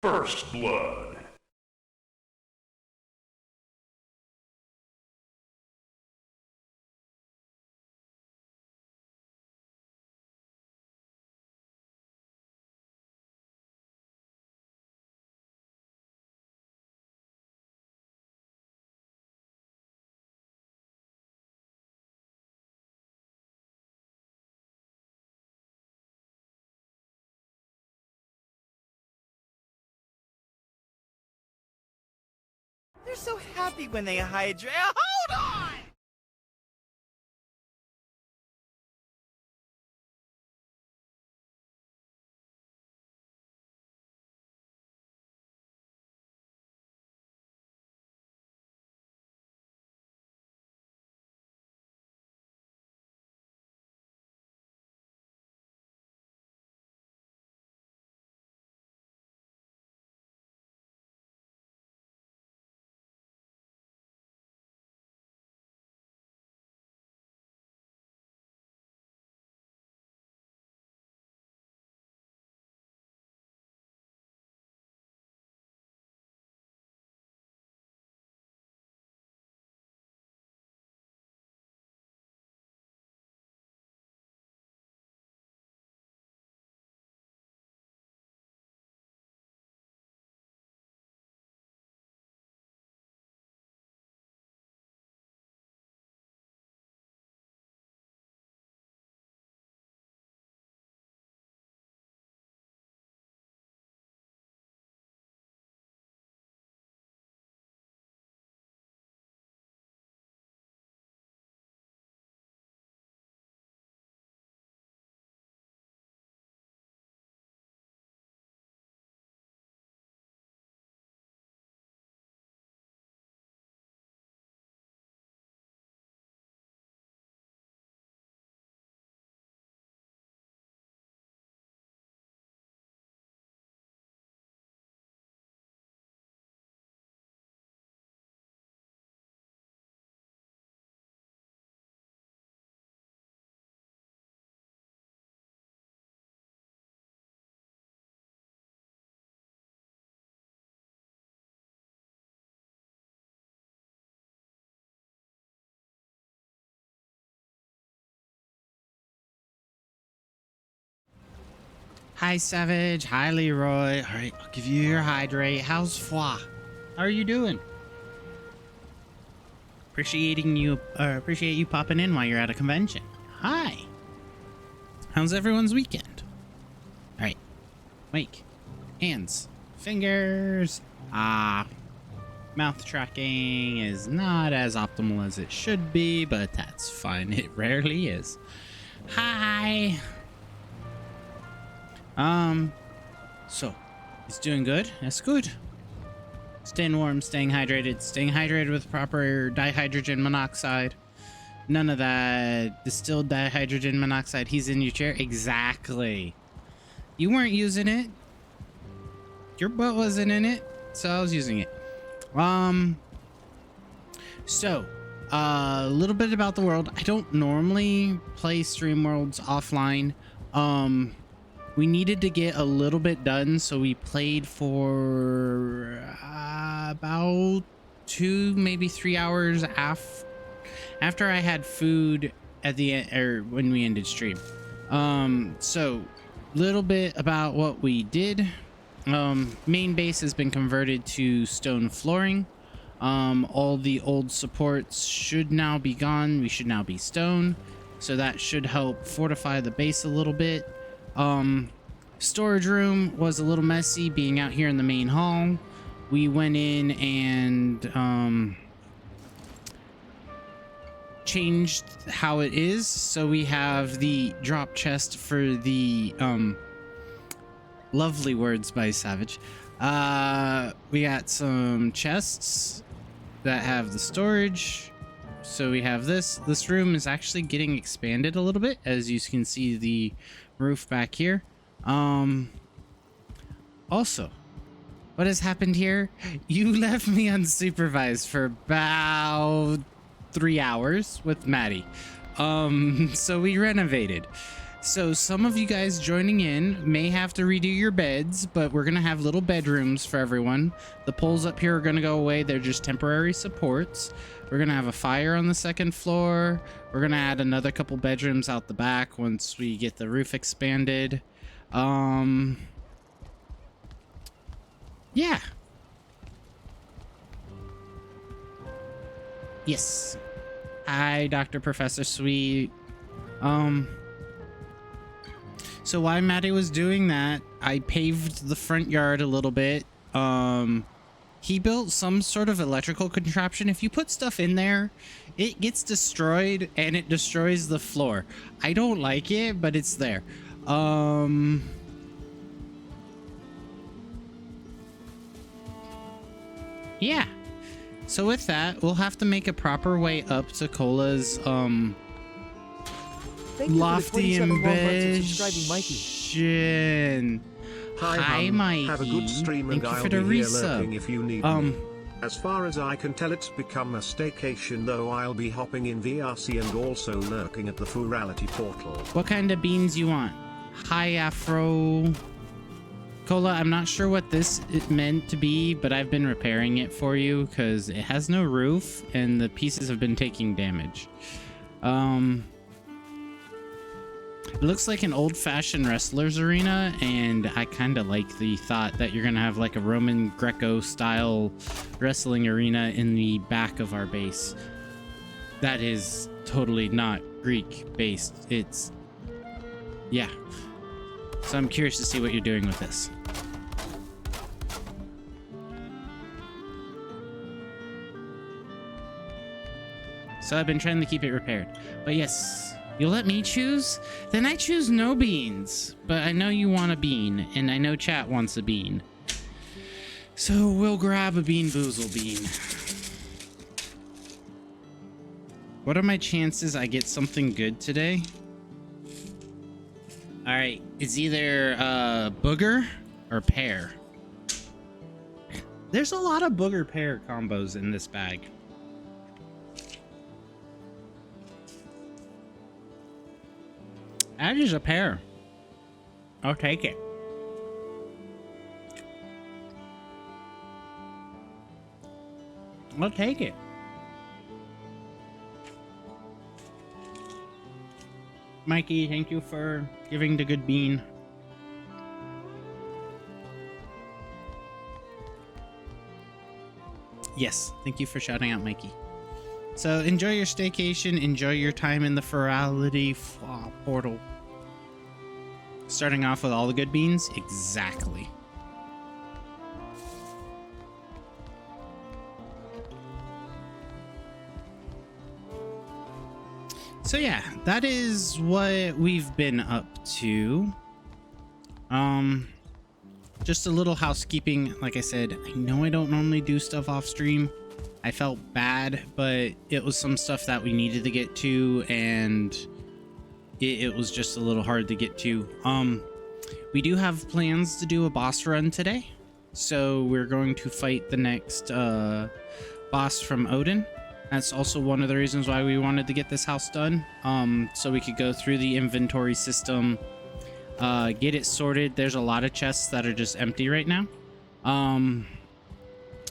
First Blood. They're so happy when they hydrate. Hold on! Hi, Savage. Hi, Leroy. All right, I'll give you your hydrate. How's Foi? How are you doing? Appreciate you popping in while you're at a convention. Hi. How's everyone's weekend? All right. Wake. Hands. Fingers. Mouth tracking is not as optimal as it should be, but that's fine. It rarely is. Hi. So he's doing good. That's good. Staying warm, staying hydrated with proper dihydrogen monoxide. None of that distilled dihydrogen monoxide. He's in your chair. Exactly. You weren't using it. Your butt wasn't in it, so I was using it. So a little bit about the world. I don't normally play Stream Worlds offline. We needed to get a little bit done, so we played for about 2, maybe 3 hours after I had food at the end, or when we ended stream. So little bit about what we did. Main base has been converted to stone flooring. All the old supports should now be gone. We should now be stone, so that should help fortify the base a little bit. Storage room was a little messy being out here in the main hall. We went in and changed how it is, so we have the drop chest for the lovely words by Savage. We got some chests that have the storage. So we have this room is actually getting expanded a little bit, as you can see the roof back here. Also, what has happened here? You left me unsupervised for about 3 hours with Maddie. So we renovated. So some of you guys joining in may have to redo your beds, but we're gonna have little bedrooms for everyone. The poles up here are gonna go away. They're just temporary supports. We're gonna have a fire on the second floor. We're gonna add another couple bedrooms out the back once we get the roof expanded. Yeah. Yes. Hi, Dr. Professor Sweet. So while Maddie was doing that, I paved the front yard a little bit. He built some sort of electrical contraption. If you put stuff in there, it gets destroyed and it destroys the floor. I don't like it, but it's there. Yeah. So with that, we'll have to make a proper way up to Cola's, lofty ambition. Hi, Mikey. Have a good stream. Thank and you I'll for the be here resub. lurking if you need me. As far as I can tell, it's become a staycation, though I'll be hopping in VRC and also lurking at the Furality portal. What kind of beans you want? Hi, Afro. Cola, I'm not sure what this is meant to be, but I've been repairing it for you because it has no roof and the pieces have been taking damage. It looks like an old-fashioned wrestler's arena, and I kind of like the thought that you're gonna have like a Roman Greco style wrestling arena in the back of our base. That is totally not Greek based. It's, yeah. So I'm curious to see what you're doing with this. So I've been trying to keep it repaired, but yes. You'll let me choose? Then I choose no beans. But I know you want a bean, and I know chat wants a bean. So we'll grab a Bean Boozle bean. What are my chances I get something good today? Alright, it's either booger or pear. There's a lot of booger pear combos in this bag. That is a pear. I'll take it. I'll take it. Mikey, thank you for giving the good bean. Yes, thank you for shouting out, Mikey. So enjoy your staycation, enjoy your time in the Ferality portal. Starting off with all the good beans? Exactly. So yeah, that is what we've been up to. Just a little housekeeping. Like I said, I know I don't normally do stuff off stream. I felt bad, but it was some stuff that we needed to get to, and it was just a little hard to get to. We do have plans to do a boss run today, so we're going to fight the next boss from Odin. That's also one of the reasons why we wanted to get this house done, so we could go through the inventory system, get it sorted. There's a lot of chests that are just empty right now.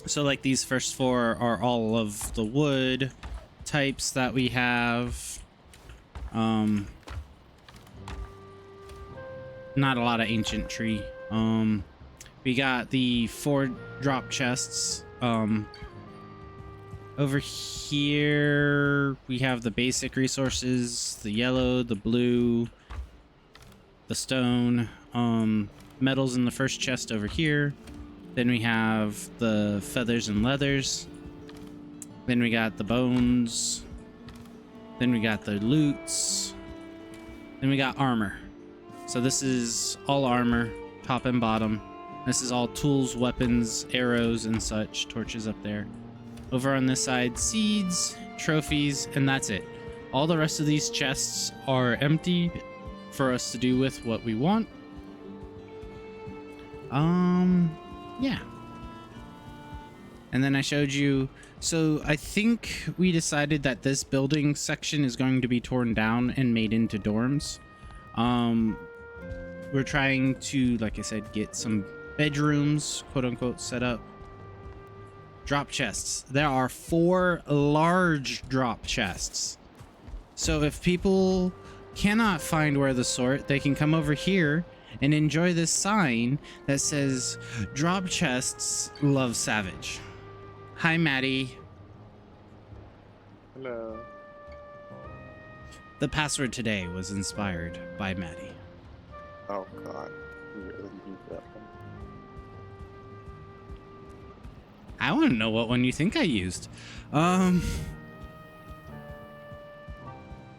So like these first four are all of the wood types that we have. Not a lot of ancient tree. We got the 4 drop chests. Over here we have the basic resources, the yellow, the blue, the stone, metals in the first chest over here. Then we have the feathers and leathers. Then we got the bones. Then we got the loots. Then we got armor. So this is all armor, top and bottom. This is all tools, weapons, arrows, and such. Torches up there. Over on this side, seeds, trophies, and that's it. All the rest of these chests are empty for us to do with what we want. Yeah. And then I showed you, so I think we decided that this building section is going to be torn down and made into dorms. We're trying to, like I said, get some bedrooms, quote unquote, set up. Drop chests. There are 4 large drop chests. So if people cannot find where to sort, they can come over here and enjoy this sign that says drop chests love Savage. Hi, Maddie. Hello. The password today was inspired by Maddie. Oh god. You really need that one. I want to know what one you think I used.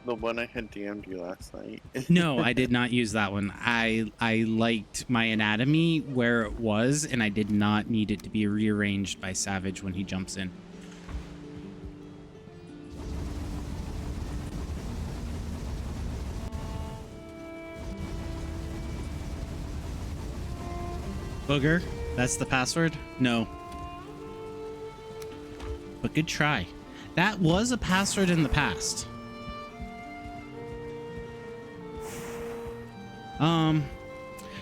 The one I had DM'd you last night. No, I did not use that one. I liked my anatomy where it was, and I did not need it to be rearranged by Savage when he jumps in. Booger, that's the password? No. But good try. That was a password in the past.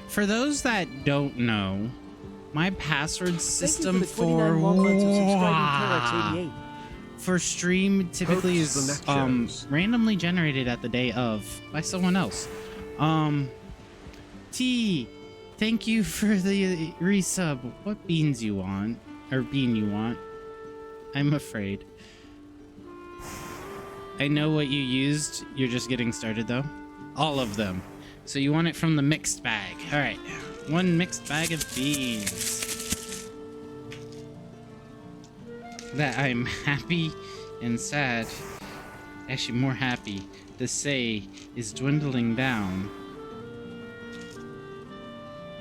For those that don't know, my password system for stream typically is randomly generated at the day of by someone else. T, thank you for the resub. What beans you want? Or bean you want? I'm afraid. I know what you used. You're just getting started though. All of them. So you want it from the mixed bag. All right. 1 mixed bag of beans. That I'm happy and sad. Actually, more happy to say is dwindling down.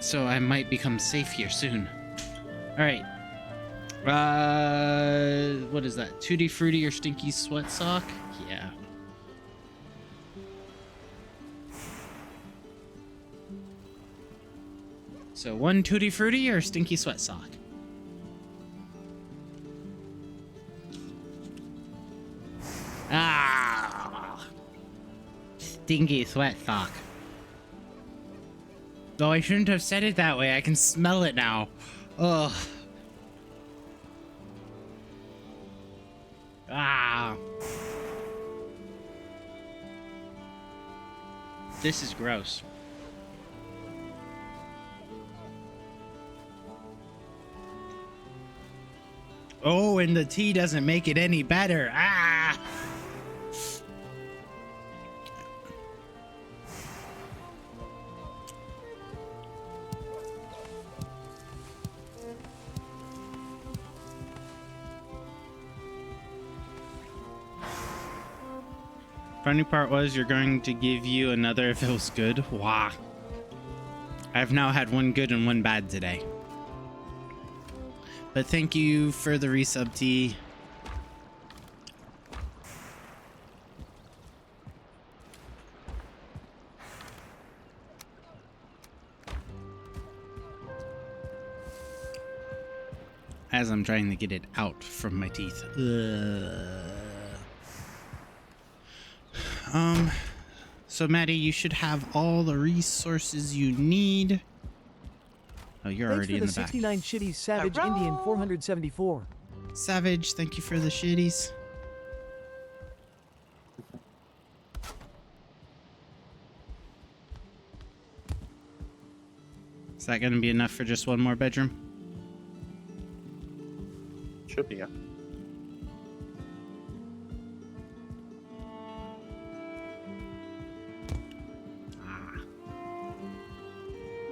So I might become safe here soon. All right. What is that? Tutti Frutti or Stinky Sweat Sock? Yeah. So 1 Tutti Frutti or Stinky Sweat Sock? Ah! Stinky Sweat Sock. Oh, I shouldn't have said it that way. I can smell it now. Ugh. Ah. This is gross. Oh, and the tea doesn't make it any better. Ah! Funny part was you're going to give you another if it was good. Wow. I've now had 1 good and 1 bad today. But thank you for the resub, T. As I'm trying to get it out from my teeth. So Maddie, you should have all the resources you need. Oh, you're already in the back. 69 shitties, Savage Indian 474. Savage, thank you for the shitties. Is that going to be enough for just 1 more bedroom? Should be, yeah.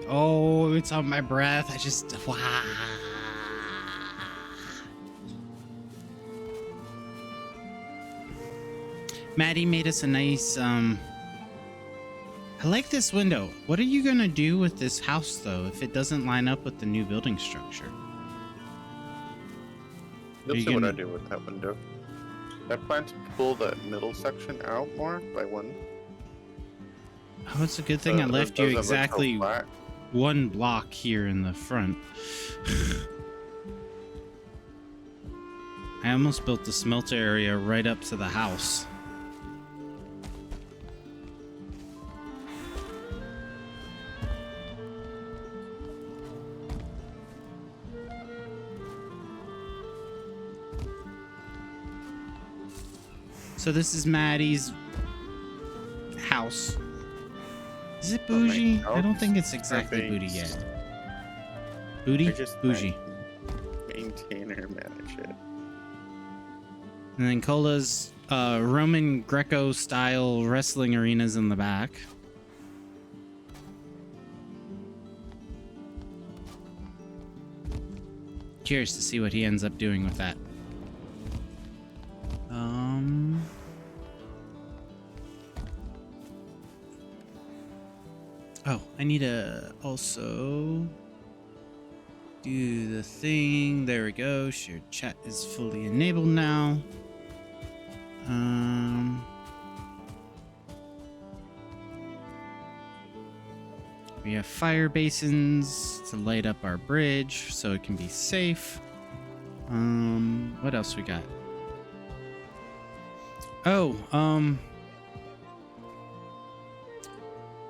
Oh, it's on my breath. I just... Wow. Maddie made us a nice, I like this window. What are you gonna do with this house, though, if it doesn't line up with the new building structure? You'll see what I do with that window. I plan to pull that middle section out more by 1. Oh, it's a good thing I left you exactly 1 block here in the front. I almost built the smelter area right up to the house. So this is Maddie's house. Is it bougie? I don't think it's exactly bougie yet. Booty? I just Bougie. maintain or manage it. And then Cola's Roman Greco style wrestling arenas in the back. Curious to see what he ends up doing with that. Oh, I need to also do the thing. There we go. Shared chat is fully enabled now. We have fire basins to light up our bridge so it can be safe. What else we got? Oh,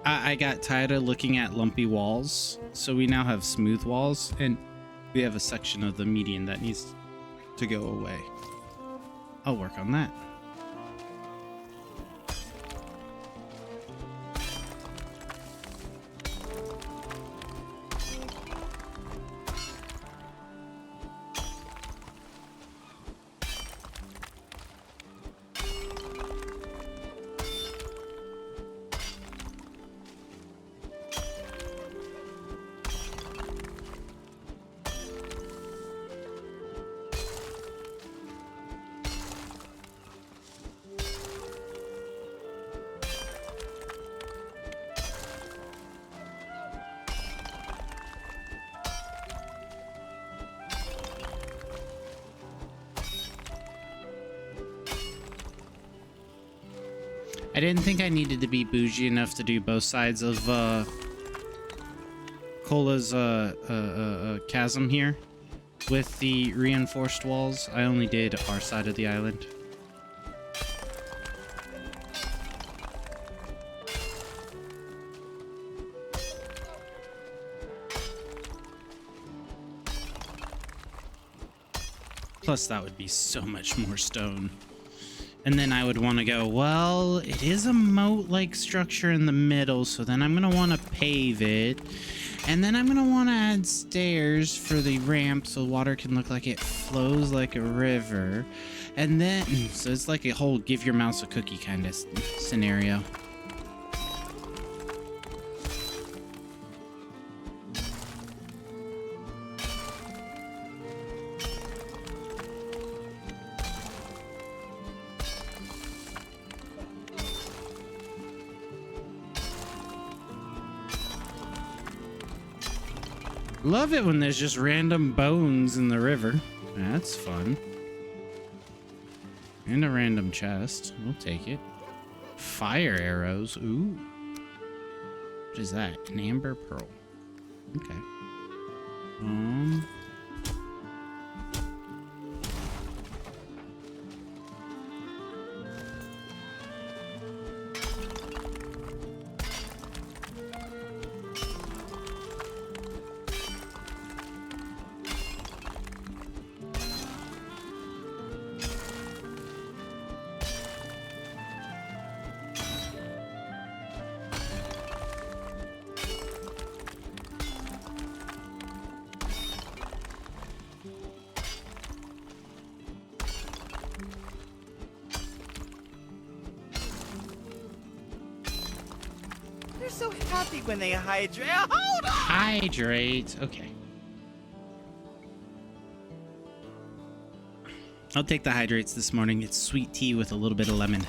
I got tired of looking at lumpy walls, so we now have smooth walls, and we have a section of the median that needs to go away. I'll work on that. I didn't think I needed to be bougie enough to do both sides of Cola's chasm here with the reinforced walls. I only did our side of the island. Plus, that would be so much more stone. And then I would want to go, well, it is a moat-like structure in the middle, so then I'm going to want to pave it. And then I'm going to want to add stairs for the ramp so water can look like it flows like a river. And then, so it's like a whole give your mouse a cookie kind of scenario. Love it when there's just random bones in the river. That's fun. And a random chest. We'll take it. Fire arrows. Ooh. What is that? An amber pearl. Okay. They're so happy when they hydrate. Hold on! Hydrate. Okay. I'll take the hydrates this morning. It's sweet tea with a little bit of lemon.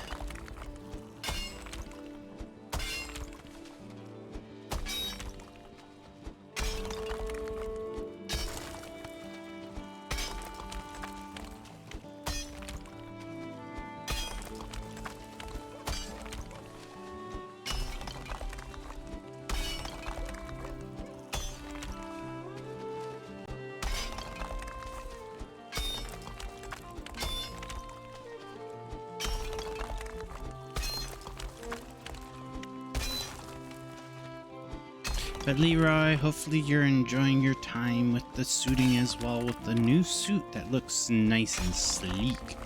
But Leroy, hopefully you're enjoying your time with the suiting as well, with the new suit that looks nice and sleek.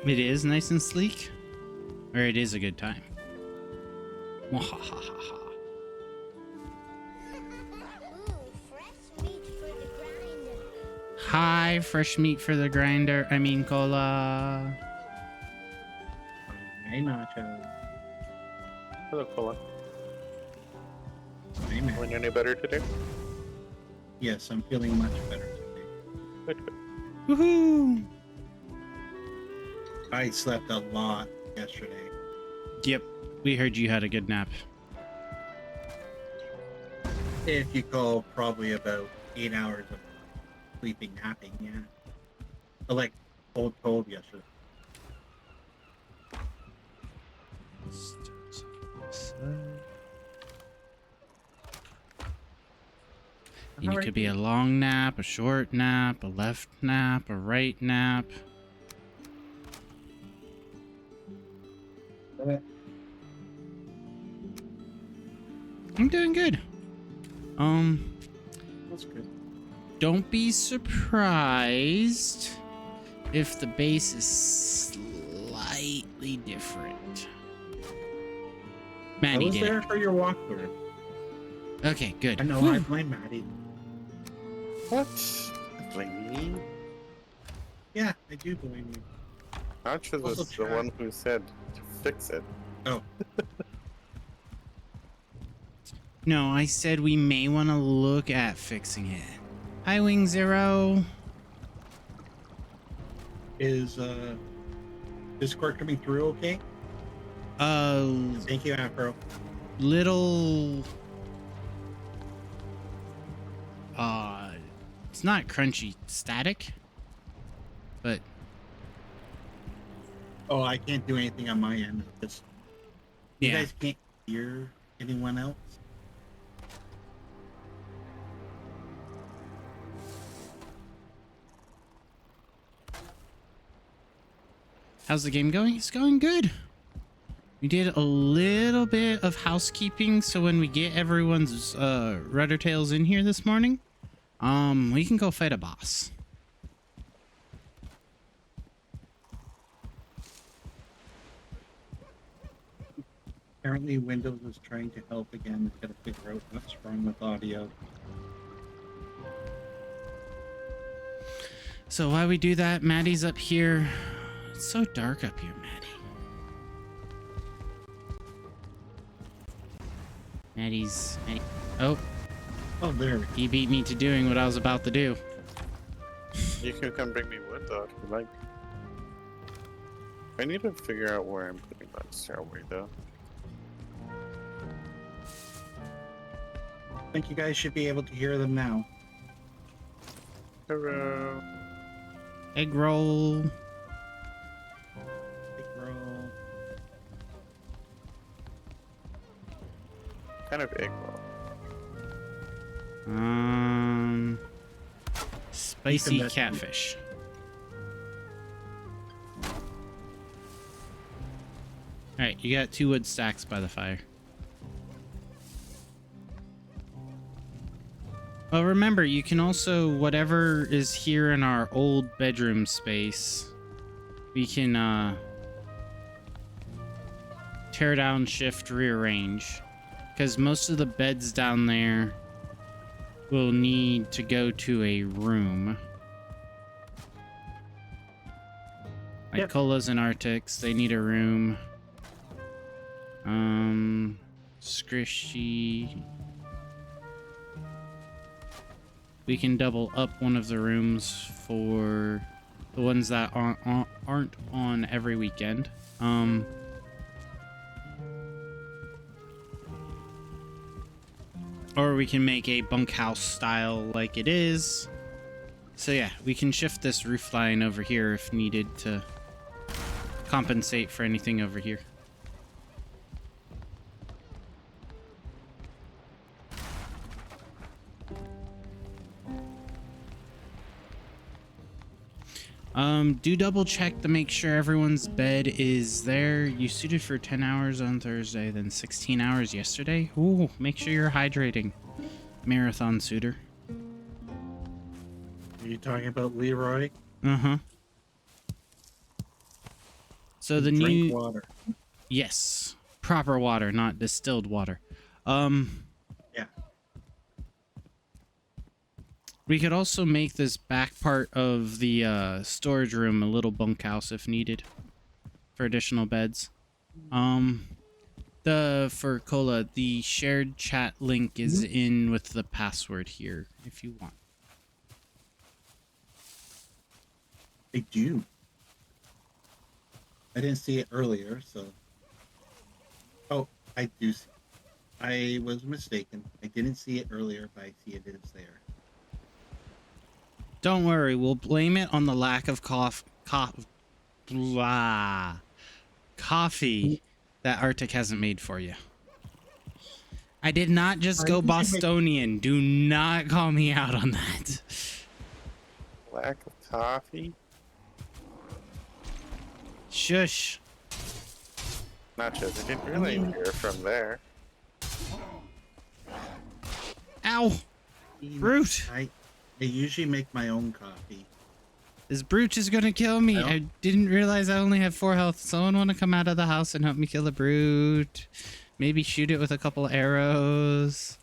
It is nice and sleek, or it is a good time. Wahahaha. Hi, fresh meat for the grinder. I mean, cola. Hey, Nacho. Hello, Cola. Hey, man. Feeling any better today? Yes, I'm feeling much better today. Good, good. Woohoo! I slept a lot yesterday. Yep, we heard you had a good nap. If you call, probably about 8 hours of sleeping, napping, yeah. But like cold yesterday. And it could be a long nap, a short nap, a left nap, a right nap. I'm doing good. That's good. Don't be surprised if the base is slightly different. I Maddie was did there it. for your walkthrough. Okay, good. I know, Whew. I blame Maddie. What? Blame me? Yeah, I do blame you. Nacho was Also the try- one who said to fix it. Oh, No, I said we may want to look at fixing it. Hi, Wing Zero. is Discord coming through okay? Thank you, Afro. Little it's not crunchy, static, but Oh, I can't do anything on my end. It's, you yeah. guys can't hear anyone else? How's the game going? It's going good. We did a little bit of housekeeping, so when we get everyone's rudder tails in here this morning, we can go fight a boss. Apparently Windows is trying to help again. It's got to figure out what's wrong with audio. So while we do that, Maddie's up here. It's so dark up here, Maddie. Maddie. Oh, Oh, there we go. he beat me to doing what I was about to do. You can come bring me wood though if you like. I need to figure out where I'm putting that stairway though. I think you guys should be able to hear them now. Hello. Egg roll. Big roll. Kind of egg roll. Spicy that- catfish. Alright, you got 2 wood stacks by the fire. Oh, remember, you can also, whatever is here in our old bedroom space, we can, tear down, shift, rearrange. Because most of the beds down there will need to go to a room. Like Yep. Colas and Arctics, they need a room. Squishy. We can double up one of the rooms for the ones that aren't on every weekend. Or we can make a bunkhouse style like it is. So yeah, we can shift this roof line over here if needed to compensate for anything over here. Do double check to make sure everyone's bed is there. You suited for 10 hours on Thursday, then 16 hours yesterday. Ooh, make sure you're hydrating. Marathon suitor. Are you talking about Leroy? Uh-huh. So the Drink new water. yes, proper water, not distilled water. Yeah. We could also make this back part of the storage room a little bunkhouse if needed for additional beds. For Cola, the shared chat link is in with the password here if you want. I do. I didn't see it earlier, so. Oh, I do see. I was mistaken. I didn't see it earlier, but I see it is there. Don't worry, we'll blame it on the lack of coffee that Arctic hasn't made for you. I did not just go Bostonian. Do not call me out on that. Lack of coffee? Shush. Nachos, I didn't really hear from there. Ow. Brute. I usually make my own coffee. This brute is gonna kill me. I didn't realize I only have 4 health. Someone want to come out of the house and help me kill the brute? Maybe shoot it with a couple arrows.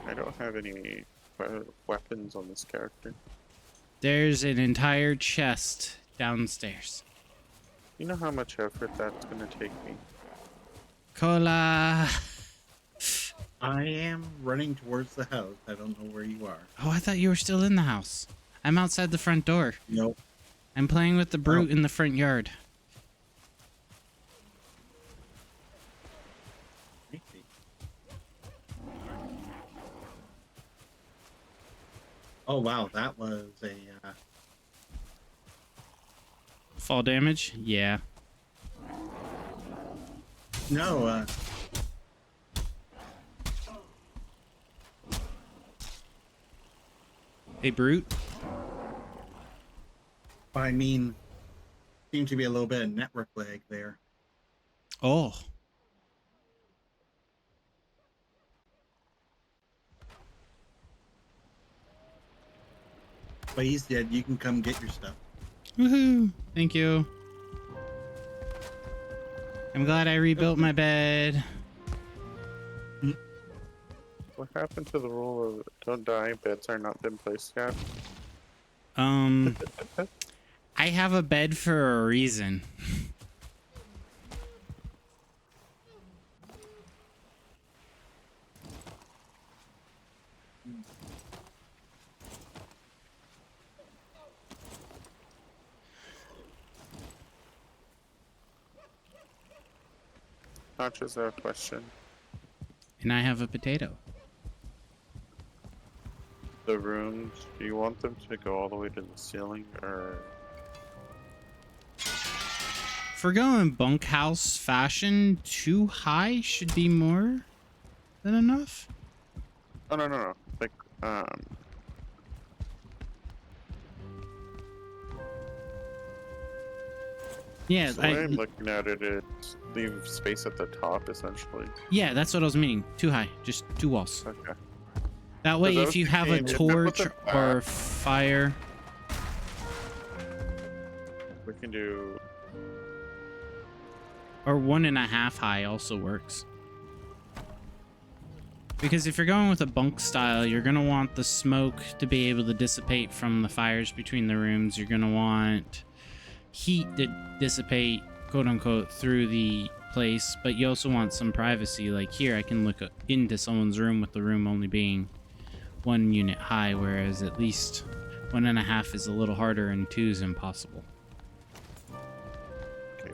I don't have any weapons on this character. There's an entire chest downstairs. You know how much effort that's gonna take me? Cola. I am running towards the house. I don't know where you are. Oh, I thought you were still in the house. I'm outside the front door. Nope. I'm playing with the brute in the front yard. Oh wow, that was a Fall damage? Yeah. no. A brute? I mean, seems to be a little bit of network lag there. Oh. But he's dead. You can come get your stuff. Woohoo! Thank you. I'm glad I rebuilt my bed. What happened to the rule of don't die, beds are not been placed yet? I have a bed for a reason. Not just a question. And I have a potato. The rooms, do you want them to go all the way to the ceiling, or? If we're going bunkhouse fashion, 2 high should be more than enough. Oh, no. Like, Yeah, so I'm looking at it, it's leave space at the top, essentially. yeah, that's what I was meaning. 2 high, just 2 walls. Okay. That way, Because I if was you have a thinking, if we put torch them or back- fire, We can do... or 1.5 high also works. Because if you're going with a bunk style, you're going to want the smoke to be able to dissipate from the fires between the rooms. You're going to want heat to dissipate, quote unquote, through the place. But you also want some privacy. Like here, I can look into someone's room with the room only being 1 unit high, whereas at least 1.5 is a little harder and 2 is impossible. Okay.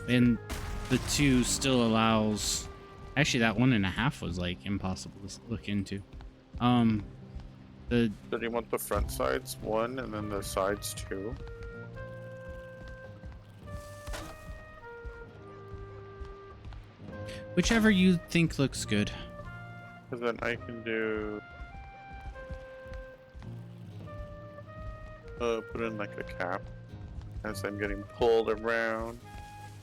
And the 2 still allows... Actually, that 1.5 was like impossible to look into. So do you want the front sides 1 and then the sides 2? Whichever you think looks good. Because then I can do... put in like a cap as I'm getting pulled around.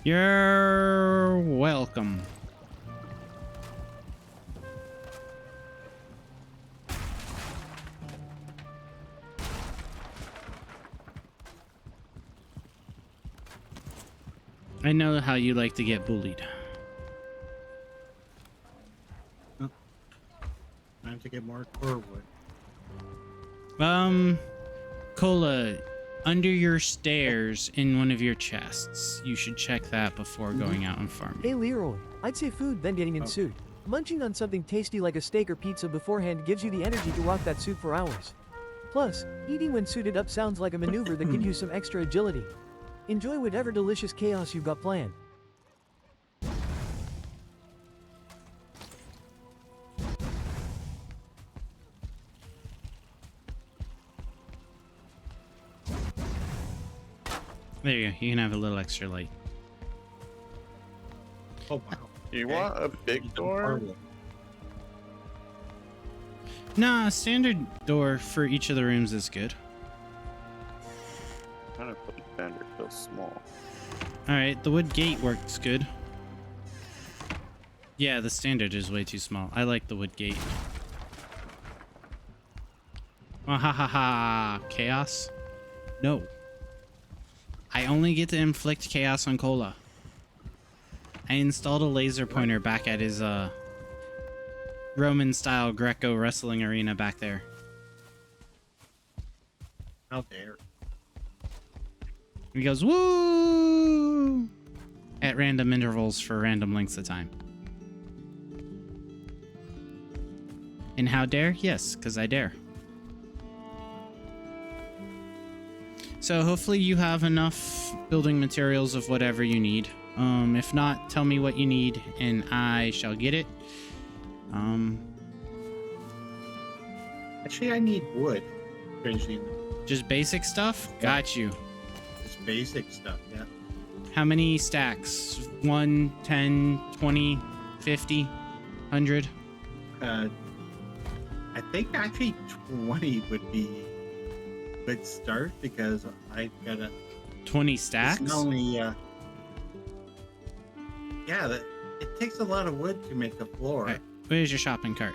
You're welcome. I know how you like to get bullied. Time to get more core wood. Cola, under your stairs in one of your chests. You should check that before going out and farming. Hey Leroy, I'd say food, then getting in Oh. suit. Munching on something tasty like a steak or pizza beforehand gives you the energy to rock that suit for hours. Plus, eating when suited up sounds like a maneuver that gives you some extra agility. Enjoy whatever delicious chaos you've got planned. There you go. You can have a little extra light. Oh wow. You Okay. want a big Need some core door? wood. Nah, a standard door for each of the rooms is good. I'm trying to put the standard so small. Alright, the wood gate works good. Yeah, the standard is way too small. I like the wood gate. Wahahaha. Chaos? No. I only get to inflict chaos on Cola. I installed a laser pointer back at his Roman style Greco wrestling arena back there. How dare. He goes, woo! At random intervals for random lengths of time. And how dare? Yes, because I dare. So hopefully you have enough building materials of whatever you need. If not, tell me what you need and I shall get it. Actually, I need wood. Strangely, Just basic stuff? Got you. just basic stuff. Yeah. How many stacks? 1, 10, 20, 50, 100? I think actually 20 would be a good start because I gotta. 20 It's stacks? not only, yeah, it takes a lot of wood to make a floor. Alright, where's your shopping cart?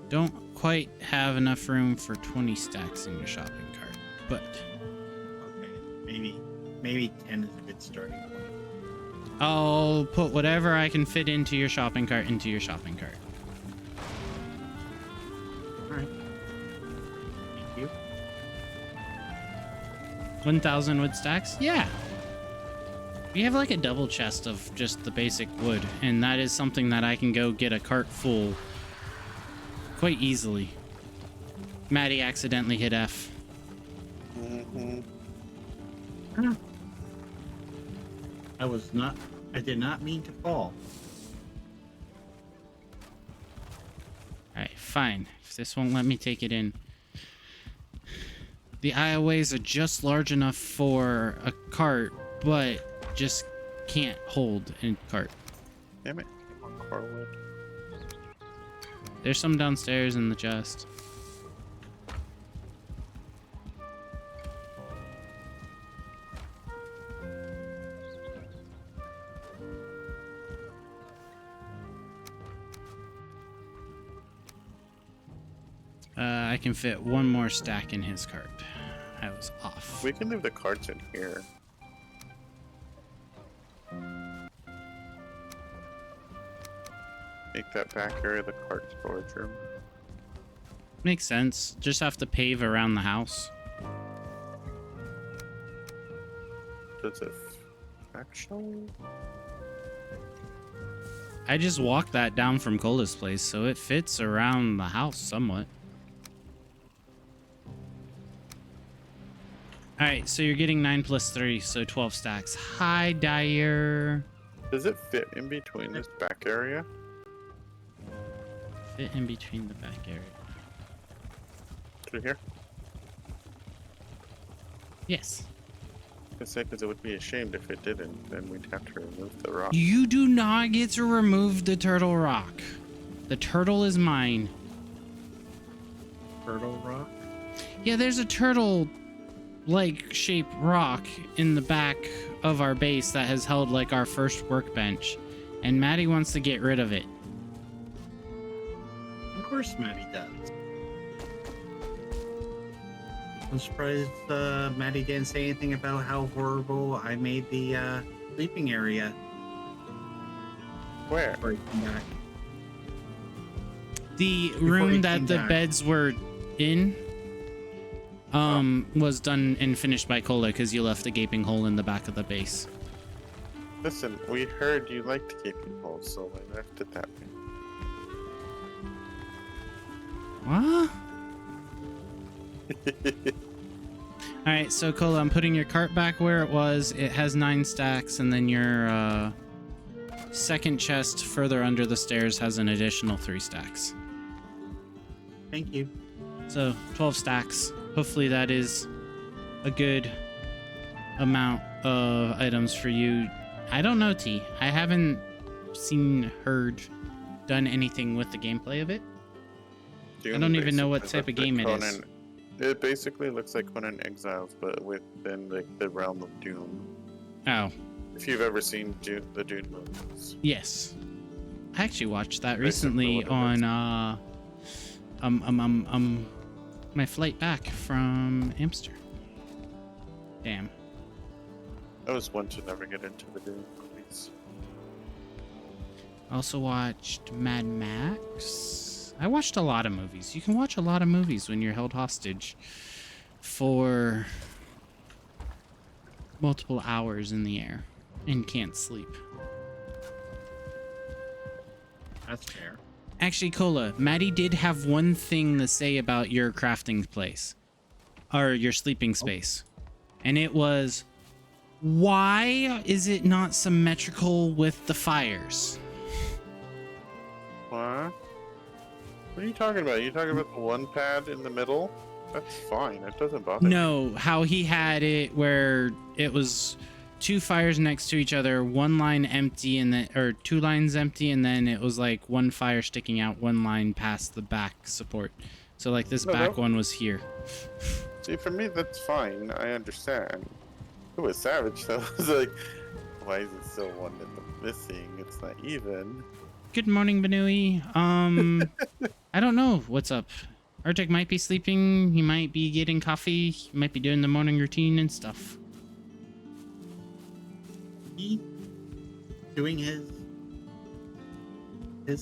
Don't quite have enough room for 20 stacks in your shopping cart, but Okay, maybe 10 is a good starting point. I'll put whatever I can fit into your shopping cart into your shopping cart. All right. Thank you. 1,000 wood stacks? Yeah. We have like a double chest of just the basic wood, and that is something that I can go get a cart full quite easily. Maddie accidentally hit F. Mm-hmm. I did not mean to fall. Alright, fine. If this won't let me take it in. The aisleways are just large enough for a cart, but just can't hold a cart. Damn it. One core wood. There's some downstairs in the chest. I can fit one more stack in his cart. I was off. We can leave the carts in here. Make that back area the cart storage room. Makes sense. Just have to pave around the house. Does it actually? I just walked that down from Cola's place, so it fits around the house somewhat. Alright, so you're getting 9 plus 3, so 12 stacks. Hi, Dyer. Does it fit in between this back area? Fit in between the back area. Through here? Yes. I say because it would be ashamed if it didn't. Then we'd have to remove the rock. You do not get to remove the turtle rock. The turtle is mine. Turtle rock. Yeah, there's a turtle like shaped rock in the back of our base that has held like our first workbench, and Maddie wants to get rid of it. Of course, Maddie does. I'm surprised Maddie didn't say anything about how horrible I made the sleeping area Where? before he came back. The Before he room that came the back. beds were in was done and finished by Cola because you left a gaping hole in the back of the base. Listen, we heard you liked gaping holes, so I left it that way. What? All right, so Cola, I'm putting your cart back where it was. It has 9 stacks, and then your second chest further under the stairs has an additional 3 stacks. Thank you. So 12 stacks. Hopefully that is a good amount of items for you. I don't know, T. I haven't seen, heard, done anything with the gameplay of it. Dune I don't even know what basically type of looks game like it is. Conan. It basically looks like Conan Exiles, but within the realm of Dune. Oh, If you've ever seen the Dune movies. yes. I actually watched that Basically recently what it on my flight back from Amsterdam. Damn. I was one to never get into the Dune movies. I also watched Mad Max. I watched a lot of movies. You can watch a lot of movies when you're held hostage for multiple hours in the air and can't sleep. That's fair. Actually, Cola, Maddie did have one thing to say about your crafting place or your sleeping space. And it was, why is it not symmetrical with the fires? What? What are you talking about? You talking about the one pad in the middle? That's fine. It doesn't bother me. No, how he had it where it was 2 fires next to each other, 1 line empty and then, or 2 lines empty, and then it was like 1 fire sticking out 1 line past the back support. So like this No, back no. one was here. See, for me, that's fine. I understand. It was savage, though. I was like, why is it still one in the missing? It's not even. Good morning, Banui. I don't know what's up. Arctic might be sleeping. He might be getting coffee. He might be doing the morning routine and stuff. He doing his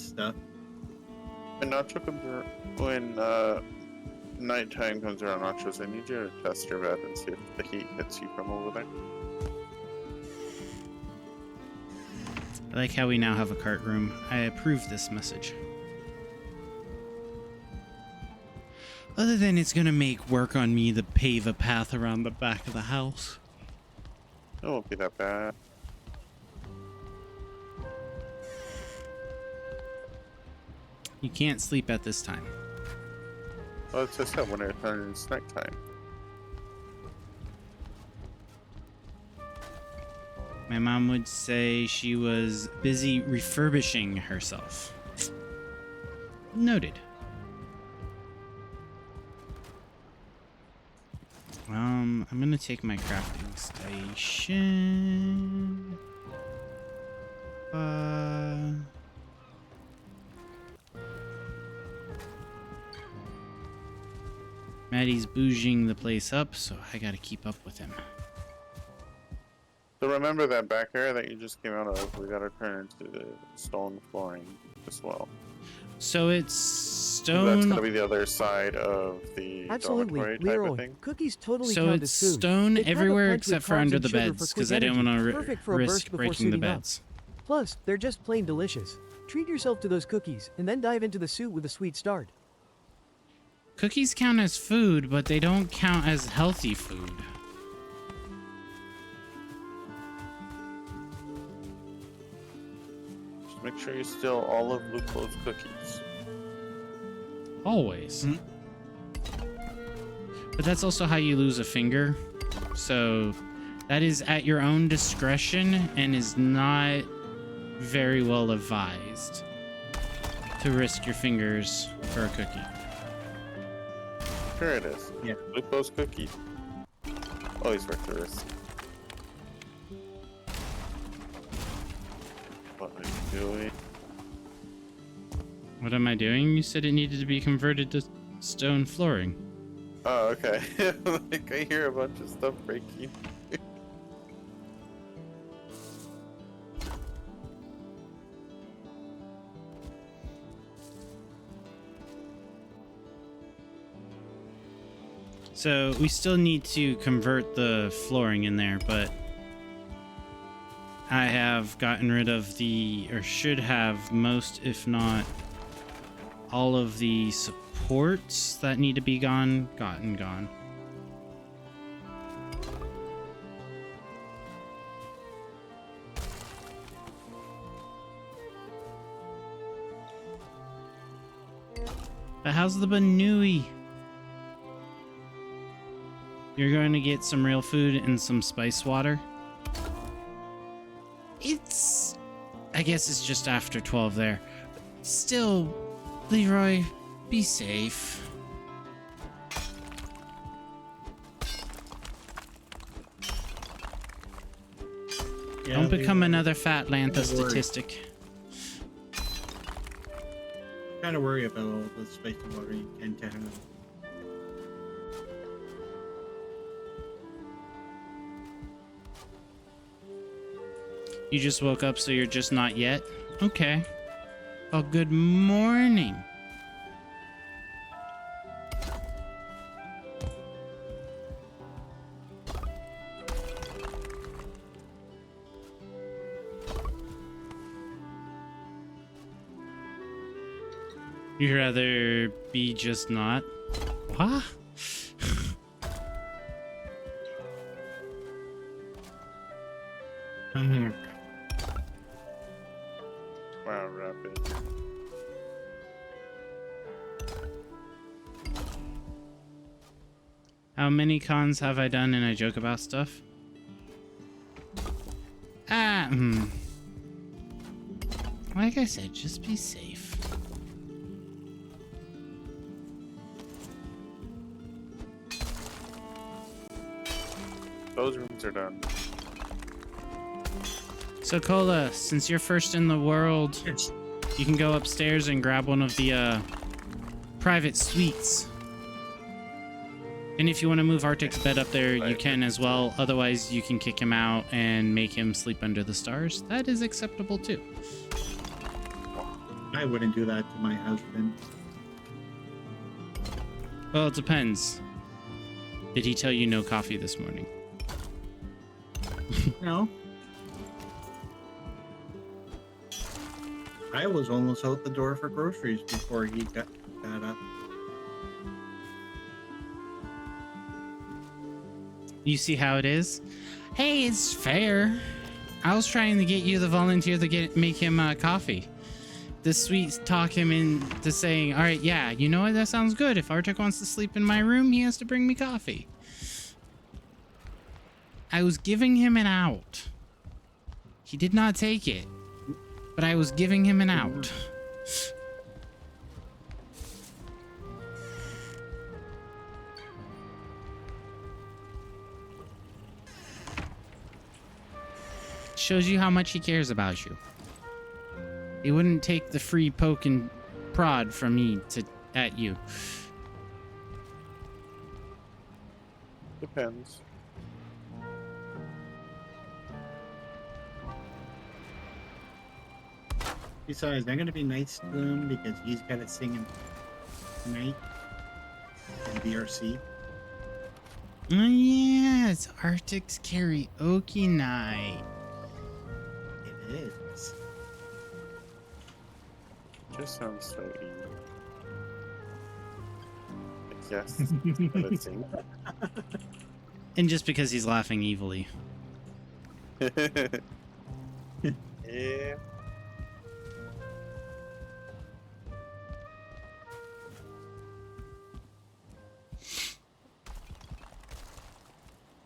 stuff. When Nacho comes around, when nighttime comes around, Nachos, I need you to test your bed and see if the heat hits you from over there. I like how we now have a cart room. I approve this message. Other than it's gonna make work on me to pave a path around the back of the house. It won't be that bad. You can't sleep at this time. Well, it's just that when it's nighttime. My mom would say she was busy refurbishing herself. Noted. I'm gonna take my crafting station. Maddie's bouging the place up, so I gotta keep up with him. So remember that back area that you just came out of, we gotta turn into the stone flooring as well. So it's So that's stone. gonna be the other side of the Absolutely, dormitory type Leroy. of thing. Cookies totally So count it's as food. stone They pack a everywhere punch with except for carbs under and the sugar beds for because quick I didn't energy. want to Perfect for a risk burst before breaking the suiting up. beds. Plus, they're just plain delicious. Treat yourself to those cookies, and then dive into the suit with a sweet start. Cookies count as food, but they don't count as healthy food. Just make sure you steal all of Lupo's cookies. Always. Mhm. But that's also how you lose a finger. So that is at your own discretion and is not very well advised to risk your fingers for a cookie. Sure it is. Yeah. Lupo's cookie. Always worth the risk. What are you doing? What am I doing? You said it needed to be converted to stone flooring. Oh, okay. Like I hear a bunch of stuff breaking. So we still need to convert the flooring in there, but I have gotten rid of the, or should have most, if not all of the supports that need to be gone. But how's the Banui? You're going to get some real food and some spice water. I guess it's just after 12 there. But still, Leroy, be safe. Yeah, Don't become Leroy, another fat Lantha Don't worry. statistic. Kind of worry about all the spice and water you tend to have. You just woke up, so you're just not yet? Okay. Well, good morning. You'd rather be just not? What? Wow, rapid. How many cons have I done and I joke about stuff? Like I said, just be safe. Those rooms are done. So Cola, since you're first in the world, you can go upstairs and grab one of the private suites. And if you want to move Arctic's bed up there, you can as well. Otherwise, you can kick him out and make him sleep under the stars. That is acceptable too. I wouldn't do that to my husband. Well, it depends. Did he tell you no coffee this morning? No. I was almost out the door for groceries before he got up. You see how it is? Hey, it's fair. I was trying to get you the volunteer to make him coffee. The sweet talk him into saying, all right, yeah, you know what? That sounds good. If Arctic wants to sleep in my room, he has to bring me coffee. I was giving him an out. He did not take it, but I was giving him an out. Shows you how much he cares about you. He wouldn't take the free poke and prod from me at you. Depends. Besides, I'm gonna be nice to him because he's got to sing tonight in BRC. Oh yeah, it's Arctic's karaoke night. It is. Just sounds so evil. Like, yes, let's sing. And just because he's laughing evilly. Yeah.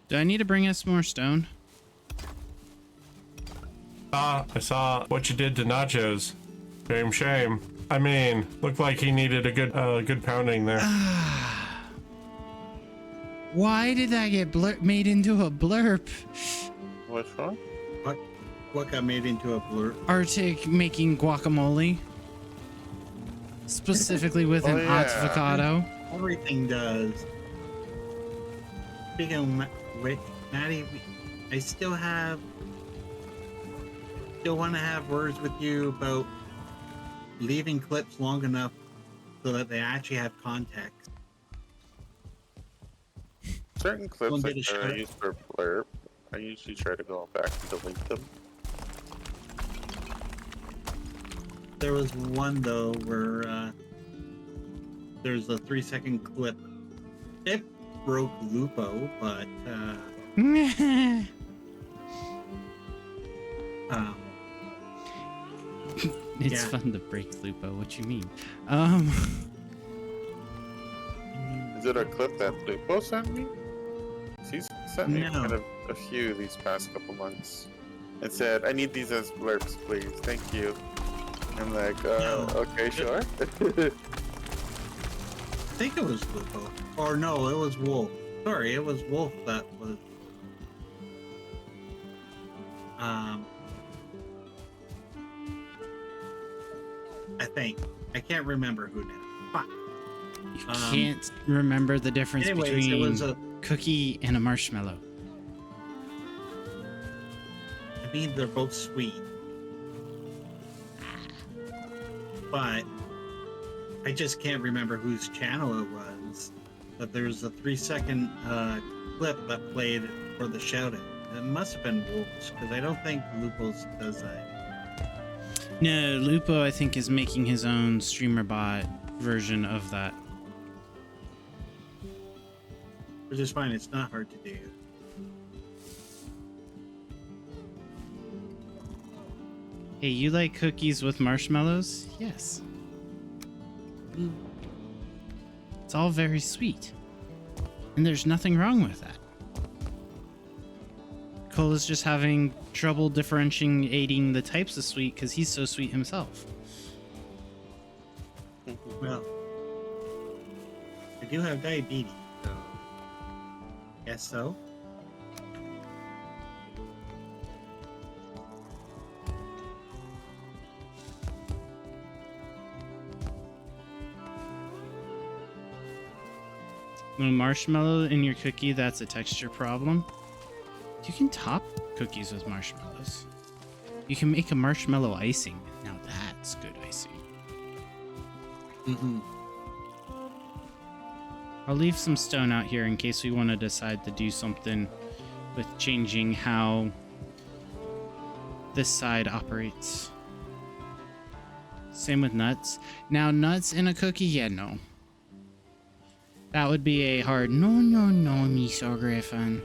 Do I need to bring us more stone? I saw what you did to Nachos. Shame. I mean, looked like he needed a good pounding there. Why did that get made into a blurb? Which one? What got made into a blur? Arctic making guacamole. Specifically with Oh, an yeah. avocado. Everything does. Speaking of which, Maddie, I still want to have words with you about leaving clips long enough so that they actually have context. Certain clips One like bit of that I short. use for blurb, I usually try to go back and delete them. There was one though where there's a 3-second clip. It broke Lupo, but It's Yeah. fun to break Lupo. What you mean? Is it a clip that Lupo sent me? He's sent me No. kind of a few these past couple months. It said, I need these as blurbs, please. Thank you. I'm like, No. okay, sure. I think it was Lupo. Or no, it was Wolf. Sorry, it was Wolf that was. I think. I can't remember who did it. Fuck. You can't remember the difference Anyways, it between was a. cookie and a marshmallow. I mean, they're both sweet. But I just can't remember whose channel it was. But there's a 3-second clip that played for the shout out. It must have been Wolf's, because I don't think Lupo's does that. No, Lupo, I think, is making his own streamer bot version of that. Which is fine, it's not hard to do. Hey, you like cookies with marshmallows? Yes. It's all very sweet. And there's nothing wrong with that. Cole is just having trouble differentiating the types of sweet because he's so sweet himself. Well, I do have diabetes, so guess so. No marshmallow in your cookie, that's a texture problem. You can top cookies with marshmallows. You can make a marshmallow icing. Now that's good icing. Mm-hmm. I'll leave some stone out here in case we want to decide to do something with changing how this side operates. Same with nuts. Now, nuts in a cookie? Yeah, no. That would be a hard no, Miso Griffin.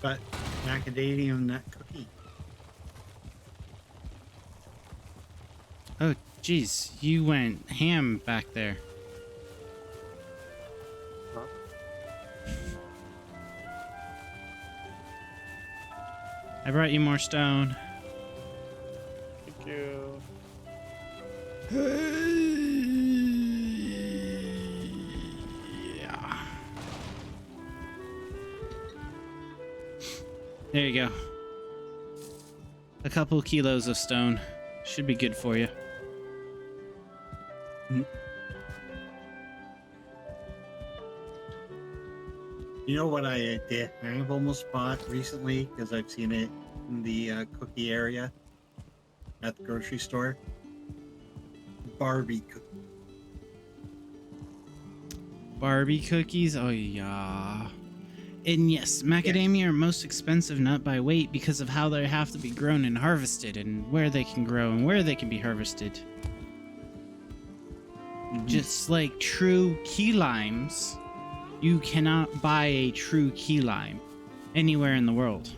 But macadamia nut cookie. Oh, jeez, you went ham back there. Huh? I brought you more stone. Thank you. Yeah. There you go. A couple kilos of stone. Should be good for you. You know what I did? I've almost bought recently because I've seen it in the cookie area at the grocery store. Barbie cookie. Barbie cookies? Oh, yeah. And yes, macadamia are most expensive nut by weight because of how they have to be grown and harvested and where they can grow and where they can be harvested. Just like true key limes, you cannot buy a true key lime anywhere in the world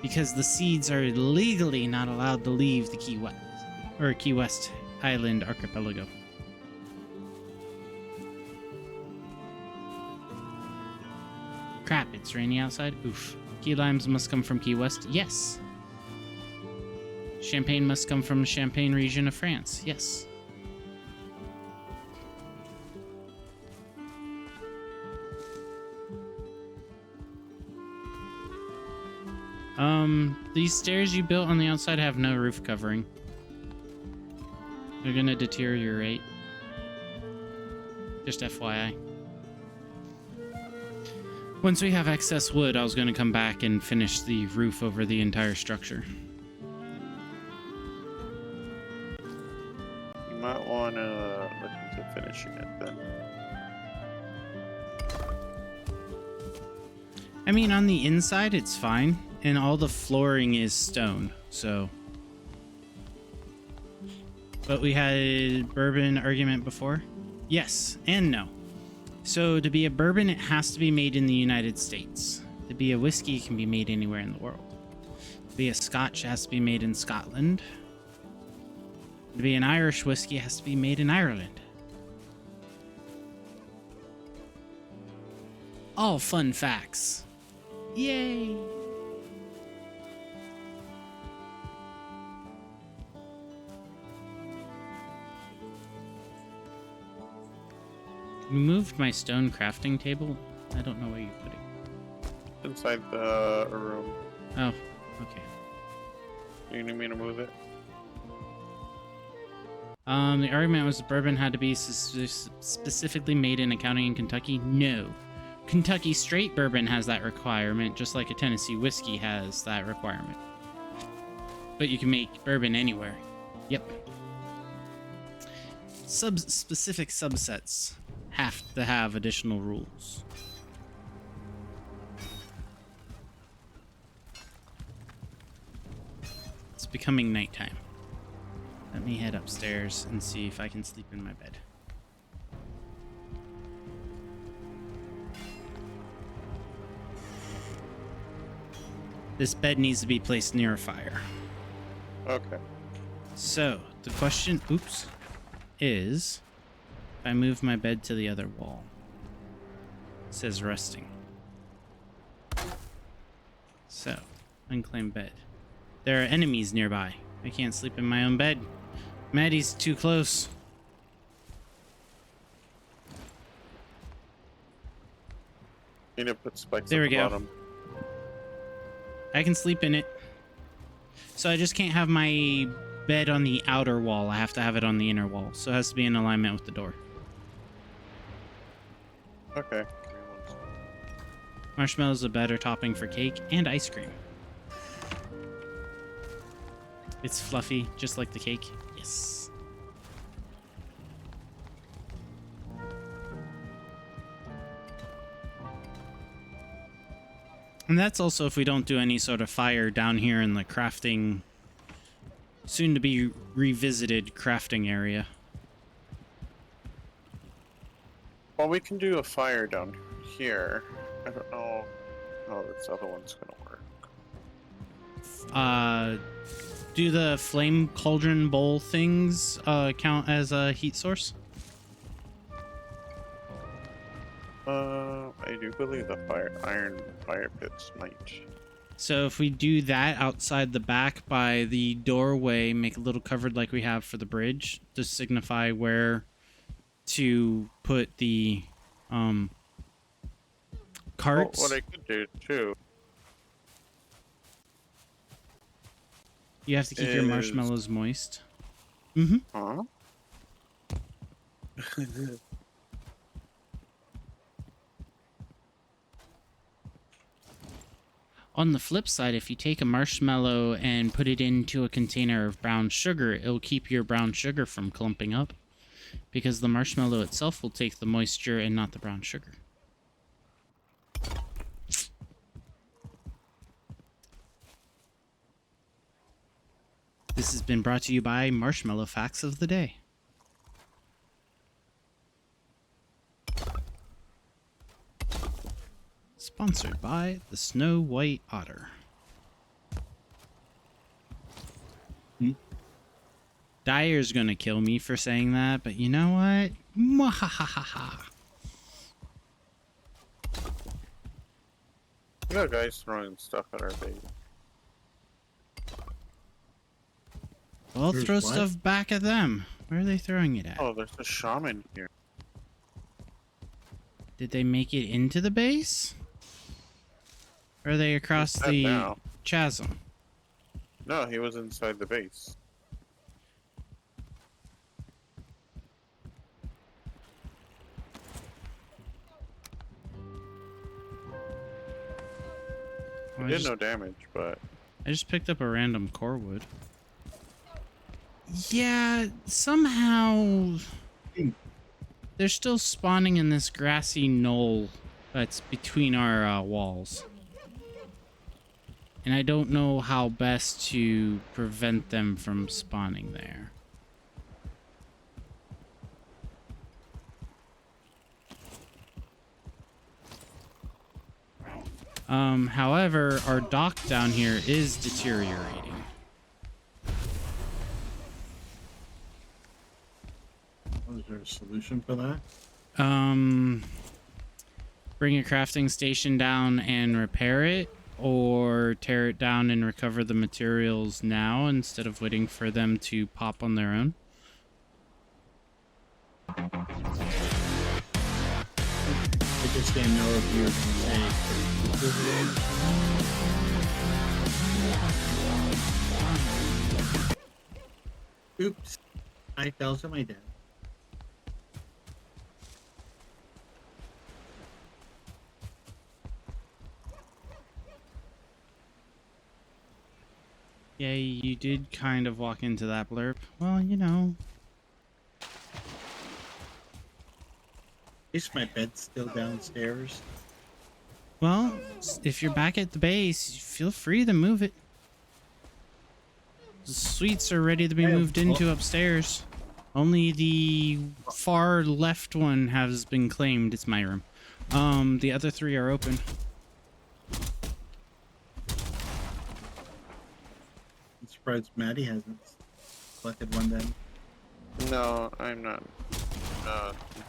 because the seeds are legally not allowed to leave the Key West Island archipelago. Crap, it's rainy outside. Oof. Key limes must come from Key West. Yes. Champagne must come from the Champagne region of France. Yes. These stairs you built on the outside have no roof covering. They're gonna deteriorate. Just FYI. Once we have excess wood, I was going to come back and finish the roof over the entire structure. You might want to look into finishing it then. I mean, on the inside, it's fine. And all the flooring is stone, so... But we had bourbon argument before? Yes and no. So to be a bourbon, it has to be made in the United States. To be a whiskey, it can be made anywhere in the world. To be a Scotch, it has to be made in Scotland. To be an Irish whiskey, it has to be made in Ireland. All fun facts. Yay! You moved my stone crafting table? I don't know where you put it. Inside the room. Oh, okay. You need me to move it? The argument was the bourbon had to be specifically made in a county in Kentucky. No. Kentucky straight bourbon has that requirement, just like a Tennessee whiskey has that requirement. But you can make bourbon anywhere. Yep. Specific subsets have to have additional rules. It's becoming nighttime. Let me head upstairs and see if I can sleep in my bed. This bed needs to be placed near a fire. Okay. So, the question, oops, is if I move my bed to the other wall. It says resting. So, unclaimed bed. There are enemies nearby. I can't sleep in my own bed. Maddie's too close. You need to put spikes There at we the go. bottom. I can sleep in it. So I just can't have my bed on the outer wall. I have to have it on the inner wall. So it has to be in alignment with the door. Okay. Marshmallows are a better topping for cake and ice cream. It's fluffy, just like the cake. Yes. And that's also if we don't do any sort of fire down here in the crafting, soon to be revisited crafting area. Well, we can do a fire down here. I don't know how this other one's gonna work. Do the flame cauldron bowl things count as a heat source? I do believe the iron fire pits might. So if we do that outside the back by the doorway, make a little covered like we have for the bridge to signify where to put the carts. Oh, what I could do too. You have to keep your is- marshmallows moist. Mm-hmm. Huh? On the flip side, if you take a marshmallow and put it into a container of brown sugar, it'll keep your brown sugar from clumping up. Because the marshmallow itself will take the moisture and not the brown sugar. This has been brought to you by Marshmallow Facts of the Day. Sponsored by the Snow White Otter. Dyer's gonna kill me for saying that, but you know what? Mwahahaha. We got guys throwing stuff at our base. Well, There's throw what? stuff back at them. Where are they throwing it at? Oh, there's a shaman here. Did they make it into the base? Or are they across He's dead the now. chasm? No, he was inside the base. I did just, no damage, but I just picked up a random core wood. Yeah, somehow they're still spawning in this grassy knoll that's between our walls. And I don't know how best to prevent them from spawning there. However, our dock down here is deteriorating. Was there a solution for that? Bring a crafting station down and repair it, or tear it down and recover the materials now instead of waiting for them to pop on their own. I just didn't know if you were going to say. Oops. I fell to my death. Yeah, you did kind of walk into that blurb. Well, you know. At least my bed's still downstairs. Well, if you're back at the base, feel free to move it. The suites are ready to be moved into upstairs. Only the far left one has been claimed. It's my room. The other three are open. I'm surprised Maddie hasn't selected one then. no, I'm not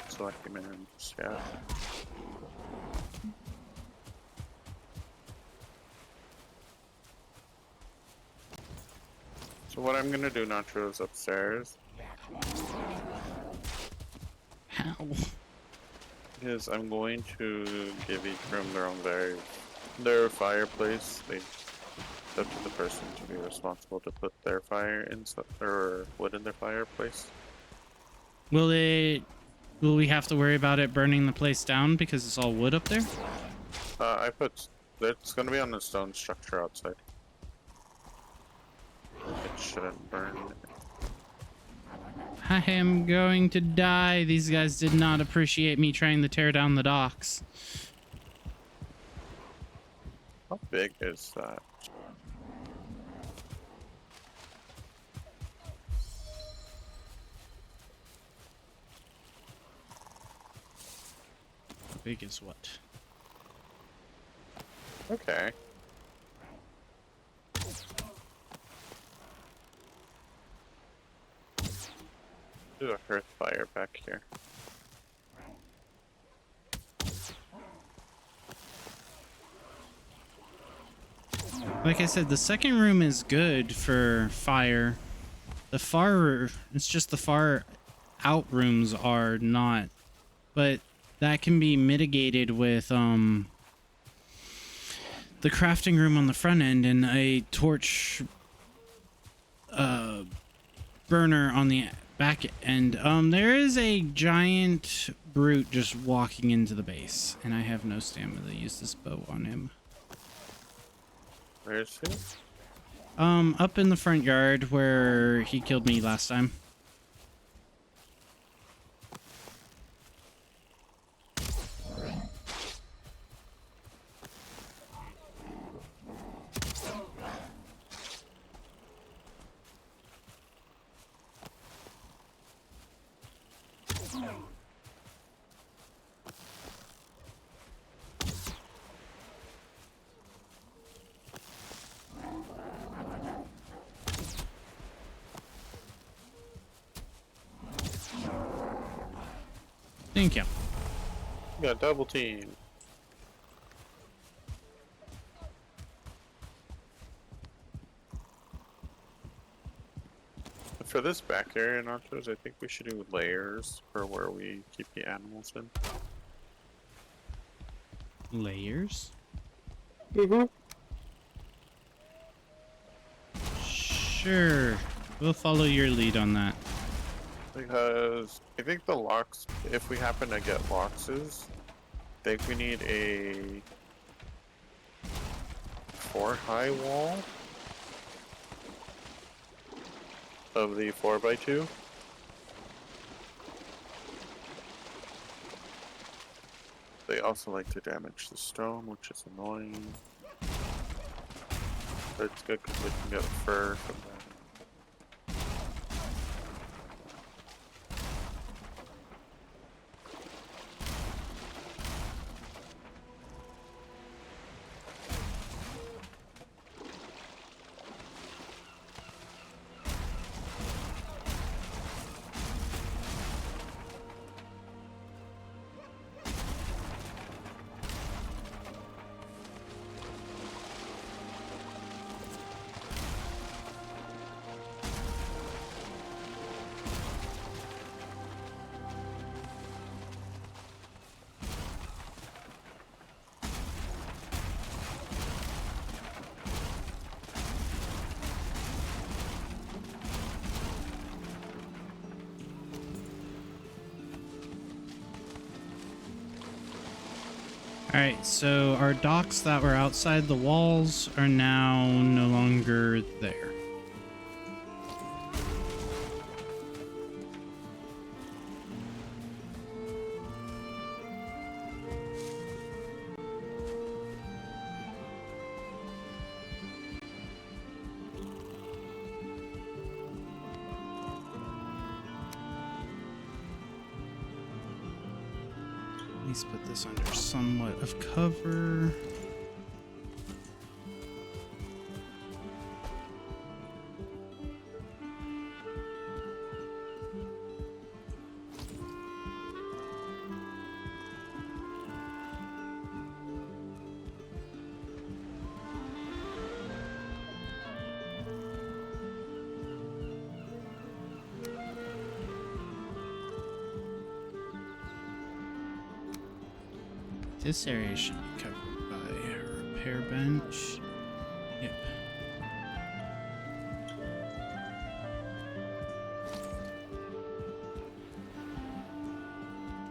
selecting man. Yeah. So what I'm gonna do, Nacho, is upstairs. How? Is I'm going to give each room their fireplace. It's up to the person to be responsible to put their fire in or wood in their fireplace. Will we have to worry about it burning the place down because it's all wood up there? It's gonna be on the stone structure outside. It shouldn't burn. I am going to die. These guys did not appreciate me trying to tear down the docks. How big is that? How big is what? Okay. Do a hearth fire back here. Like I said, the second room is good for fire. It's just the far out rooms are not. But that can be mitigated with the crafting room on the front end and a torch burner on the back end. There is a giant brute just walking into the base, and I have no stamina to use this bow on him. Where is he? Up in the front yard where he killed me last time. Thank you. Yeah, double team. For this back area, Nachos, I think we should do layers for where we keep the animals in. Layers? Mm-hmm. Sure. We'll follow your lead on that. Because I think the locks, if we happen to get loxes, I think we need a high wall of the 4x2. They also like to damage the stone, which is annoying. But it's good because we can get fur from them. All right, so our docks that were outside the walls are now no longer there. At least put this under somewhat of cover. This area should be covered by a repair bench. Yep.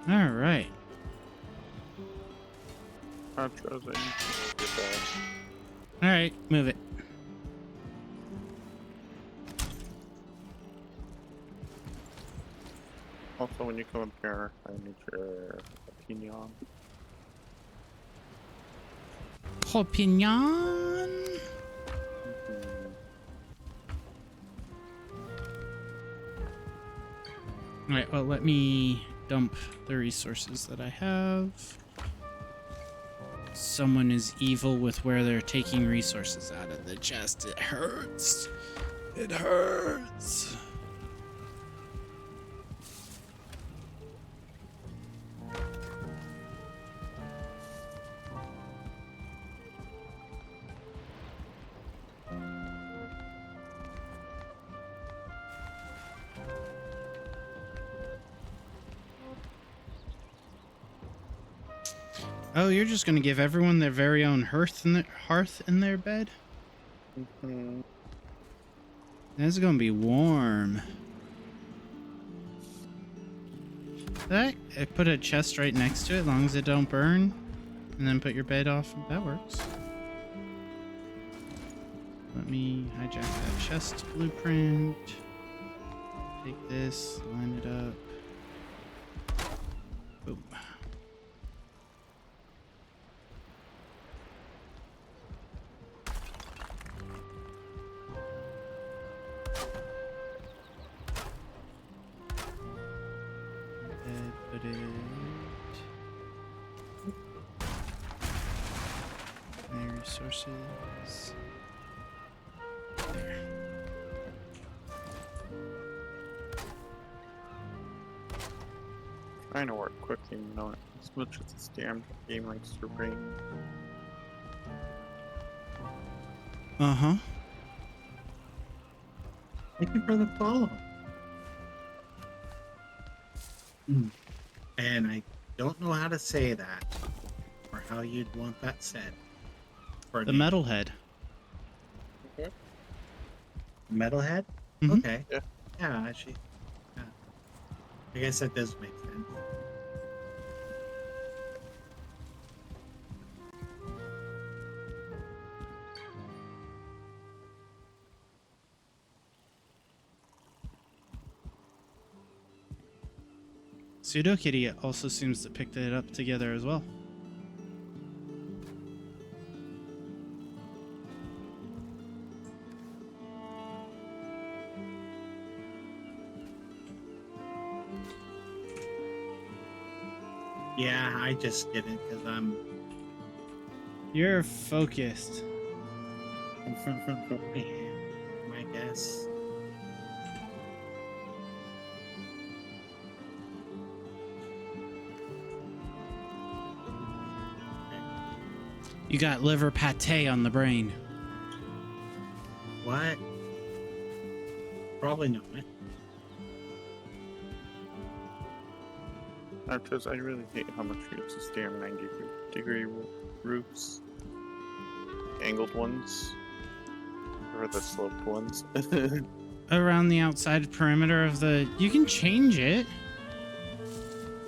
All right. Outros, I need to get that. All right, move it. Also, when you come up here, I need your opinion. Opinion. All right, well, let me dump the resources that I have. Someone is evil with where they're taking resources out of the chest. It hurts. It hurts. Oh, you're just gonna give everyone their very own hearth in their bed? That's gonna be warm. That I put a chest right next to it, as long as it don't burn, and then put your bed off. That works. Let me hijack that chest blueprint. Take this, line it up. Boom. Put it there. Resources. There. Trying to work quickly, you know, as much as this damn game likes to bring. Uh-huh. Thank you for the follow. And I don't know how to say that, or how you'd want that said. For The me. metalhead. Metalhead? Mhm. Okay. Yeah. Yeah, actually. Yeah. I guess that does make sense. Pseudo Kitty also seems to pick it up together as well. Yeah, I just didn't because I'm. You're focused. My guess. You got liver pate on the brain. What? Probably not. Because I really hate how much we have to steer 90-degree roofs. Angled ones. Or the sloped ones. Around the outside perimeter of the... You can change it.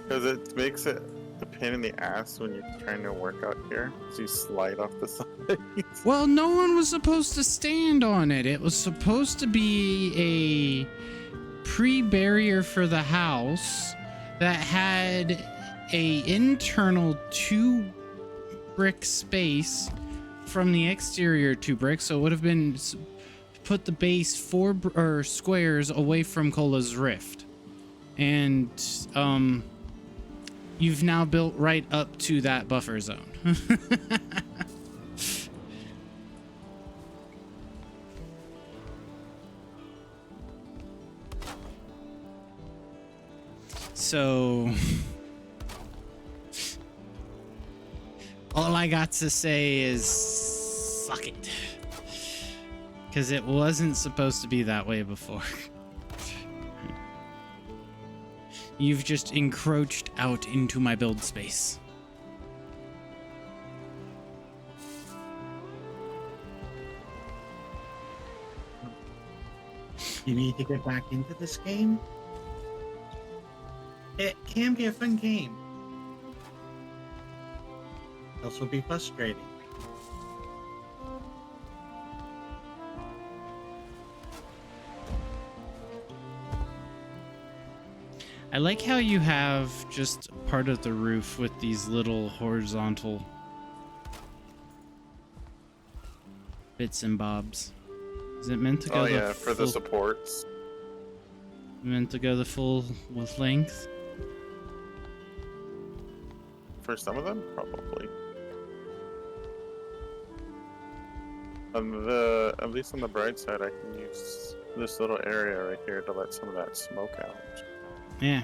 Because it makes it a pain in the ass when you're trying to work out here. So you slide off the sides. Well, no one was supposed to stand on it. It was supposed to be a pre-barrier for the house that had a internal 2 brick space from the exterior 2 bricks, so it would have been put the base 4 squares away from Cola's rift, and you've now built right up to that buffer zone. So all I got to say is suck it, because it wasn't supposed to be that way before. You've just encroached out into my build space. You need to get back into this game? It can be a fun game. Also be frustrating. I like how you have just part of the roof with these little horizontal bits and bobs. Is it meant to go for the supports. meant to go the full length? For some of them, probably. At least on the bright side, I can use this little area right here to let some of that smoke out. Yeah.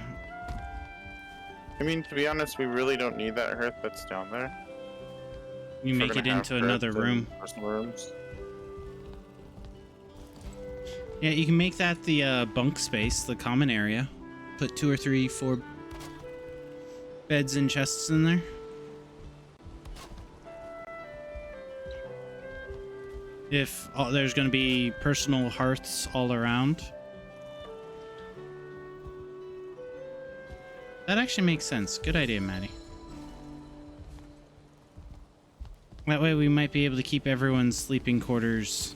I mean, to be honest, we really don't need that hearth that's down there. You make it into another room. Personal rooms. Yeah, you can make that the bunk space, the common area. Put 2 or 3, 4 beds and chests in there. If there's going to be personal hearths all around. That actually makes sense. Good idea, Maddie. That way we might be able to keep everyone's sleeping quarters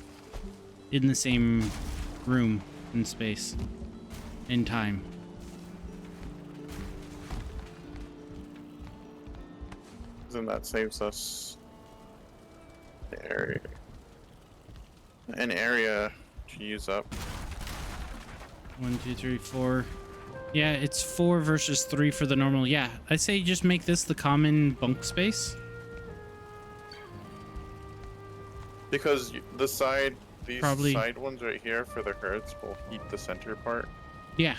in the same room and space in time. Then that saves us an area to use up. 1, 2, 3, 4. Yeah, it's 4 versus 3 for the normal. Yeah, I say just make this the common bunk space. Because these side ones right here for the hearths will heat the center part. Yeah.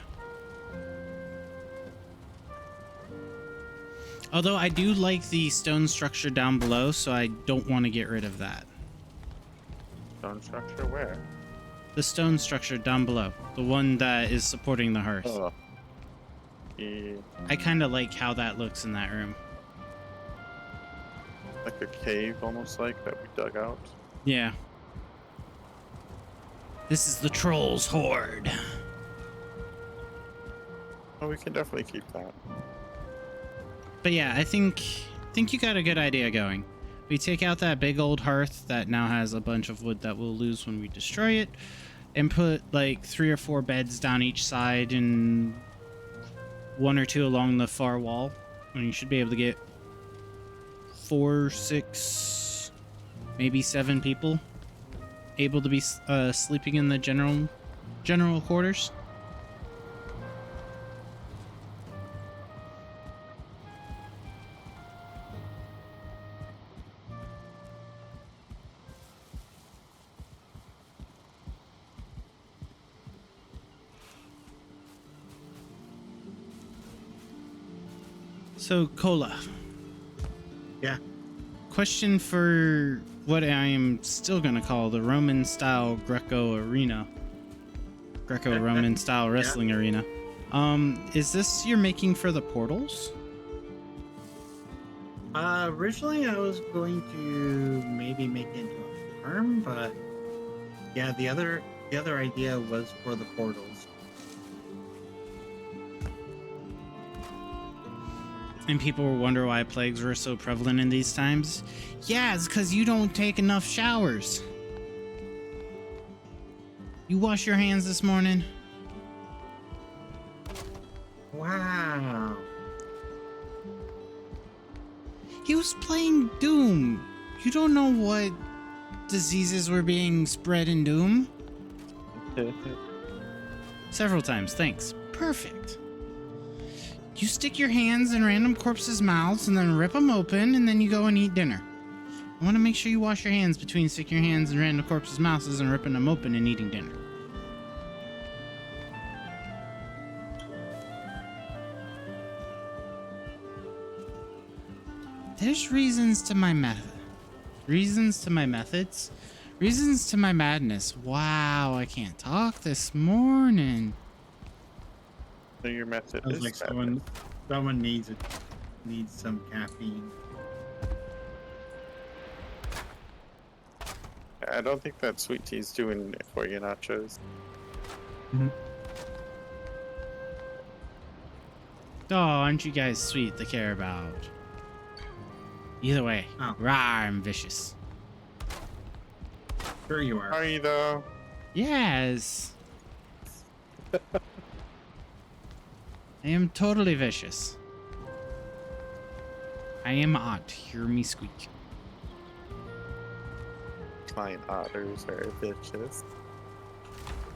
Although I do like the stone structure down below, so I don't want to get rid of that. Stone structure where? The stone structure down below. The one that is supporting the hearth. Oh. Yeah. I kind of like how that looks in that room. Like a cave, almost like, that we dug out. Yeah. This is the Trolls Horde. Oh, we can definitely keep that. But yeah, I think you got a good idea going. We take out that big old hearth that now has a bunch of wood that we'll lose when we destroy it, and put like 3 or 4 beds down each side and 1 or 2 along the far wall, and you should be able to get 4, 6, maybe 7 people able to be sleeping in the general quarters. So, Cola. Yeah. Question for what I am still going to call the Roman-style Greco-Roman style wrestling arena. Is this you're making for the portals? Originally I was going to maybe make it into a farm, but yeah, the other idea was for the portals. And people will wonder why plagues were so prevalent in these times. Yeah, it's because you don't take enough showers. You wash your hands this morning? Wow. He was playing Doom. You don't know what diseases were being spread in Doom? Several times, thanks. Perfect. You stick your hands in random corpses' mouths and then rip them open, and then you go and eat dinner. I want to make sure you wash your hands between sticking your hands in random corpses' mouths and ripping them open and eating dinner. There's reasons to my method. Reasons to my methods. Reasons to my madness. Wow, I can't talk this morning. So your method Sounds is like madness. someone needs some caffeine. I don't think that sweet tea's doing it for you, Nachos. Oh, aren't you guys sweet to care about? Either way, Oh. rawr, I'm vicious. Sure you are. Are you though? Yes. I am totally vicious. I am odd. Hear me squeak. Client otters are vicious.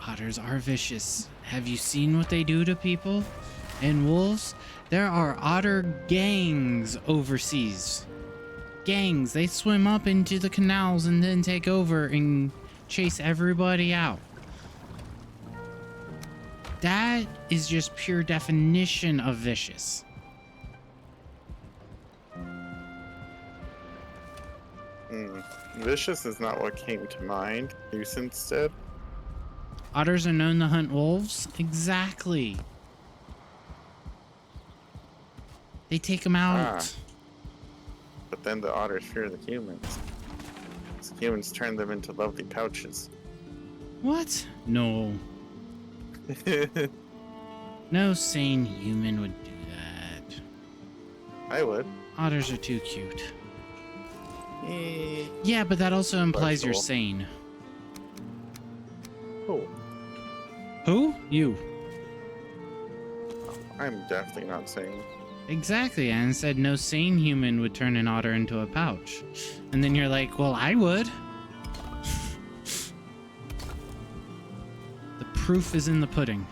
Otters are vicious. Have you seen what they do to people? And wolves? There are otter gangs overseas. Gangs. They swim up into the canals and then take over and chase everybody out. That is just pure definition of vicious. Vicious is not what came to mind. Nuisance did. Otters are known to hunt wolves? Exactly. They take them out. But then the otters fear the humans. So humans turn them into lovely pouches. What? No. No sane human would do that. I would. Otters are too cute. Eh, Yeah, but that also implies you're cool. sane. Cool. Who? You. I'm definitely not saying. Exactly, and said no sane human would turn an otter into a pouch. And then you're like, well, I would. The proof is in the pudding.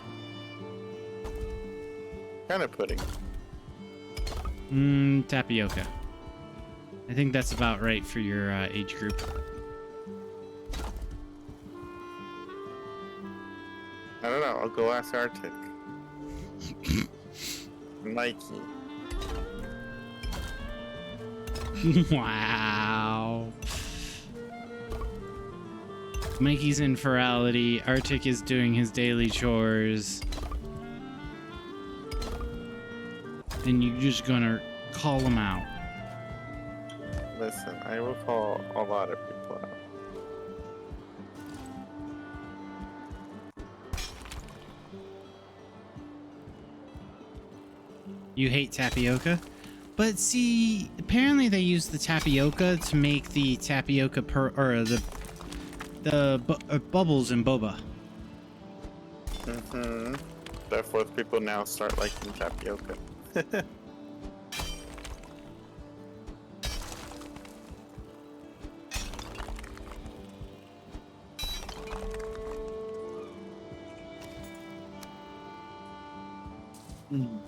Kind of pudding. Tapioca. I think that's about right for your age group. I don't know. I'll go ask Arctic. Mikey. Wow. Mikey's in ferality. Arctic is doing his daily chores. And you're just gonna call him out. Listen, I will call a lot of people out. You hate tapioca? But see, apparently they use the tapioca to make the tapioca bubbles in boba. Mm-hmm. Therefore, people now start liking tapioca. Mm.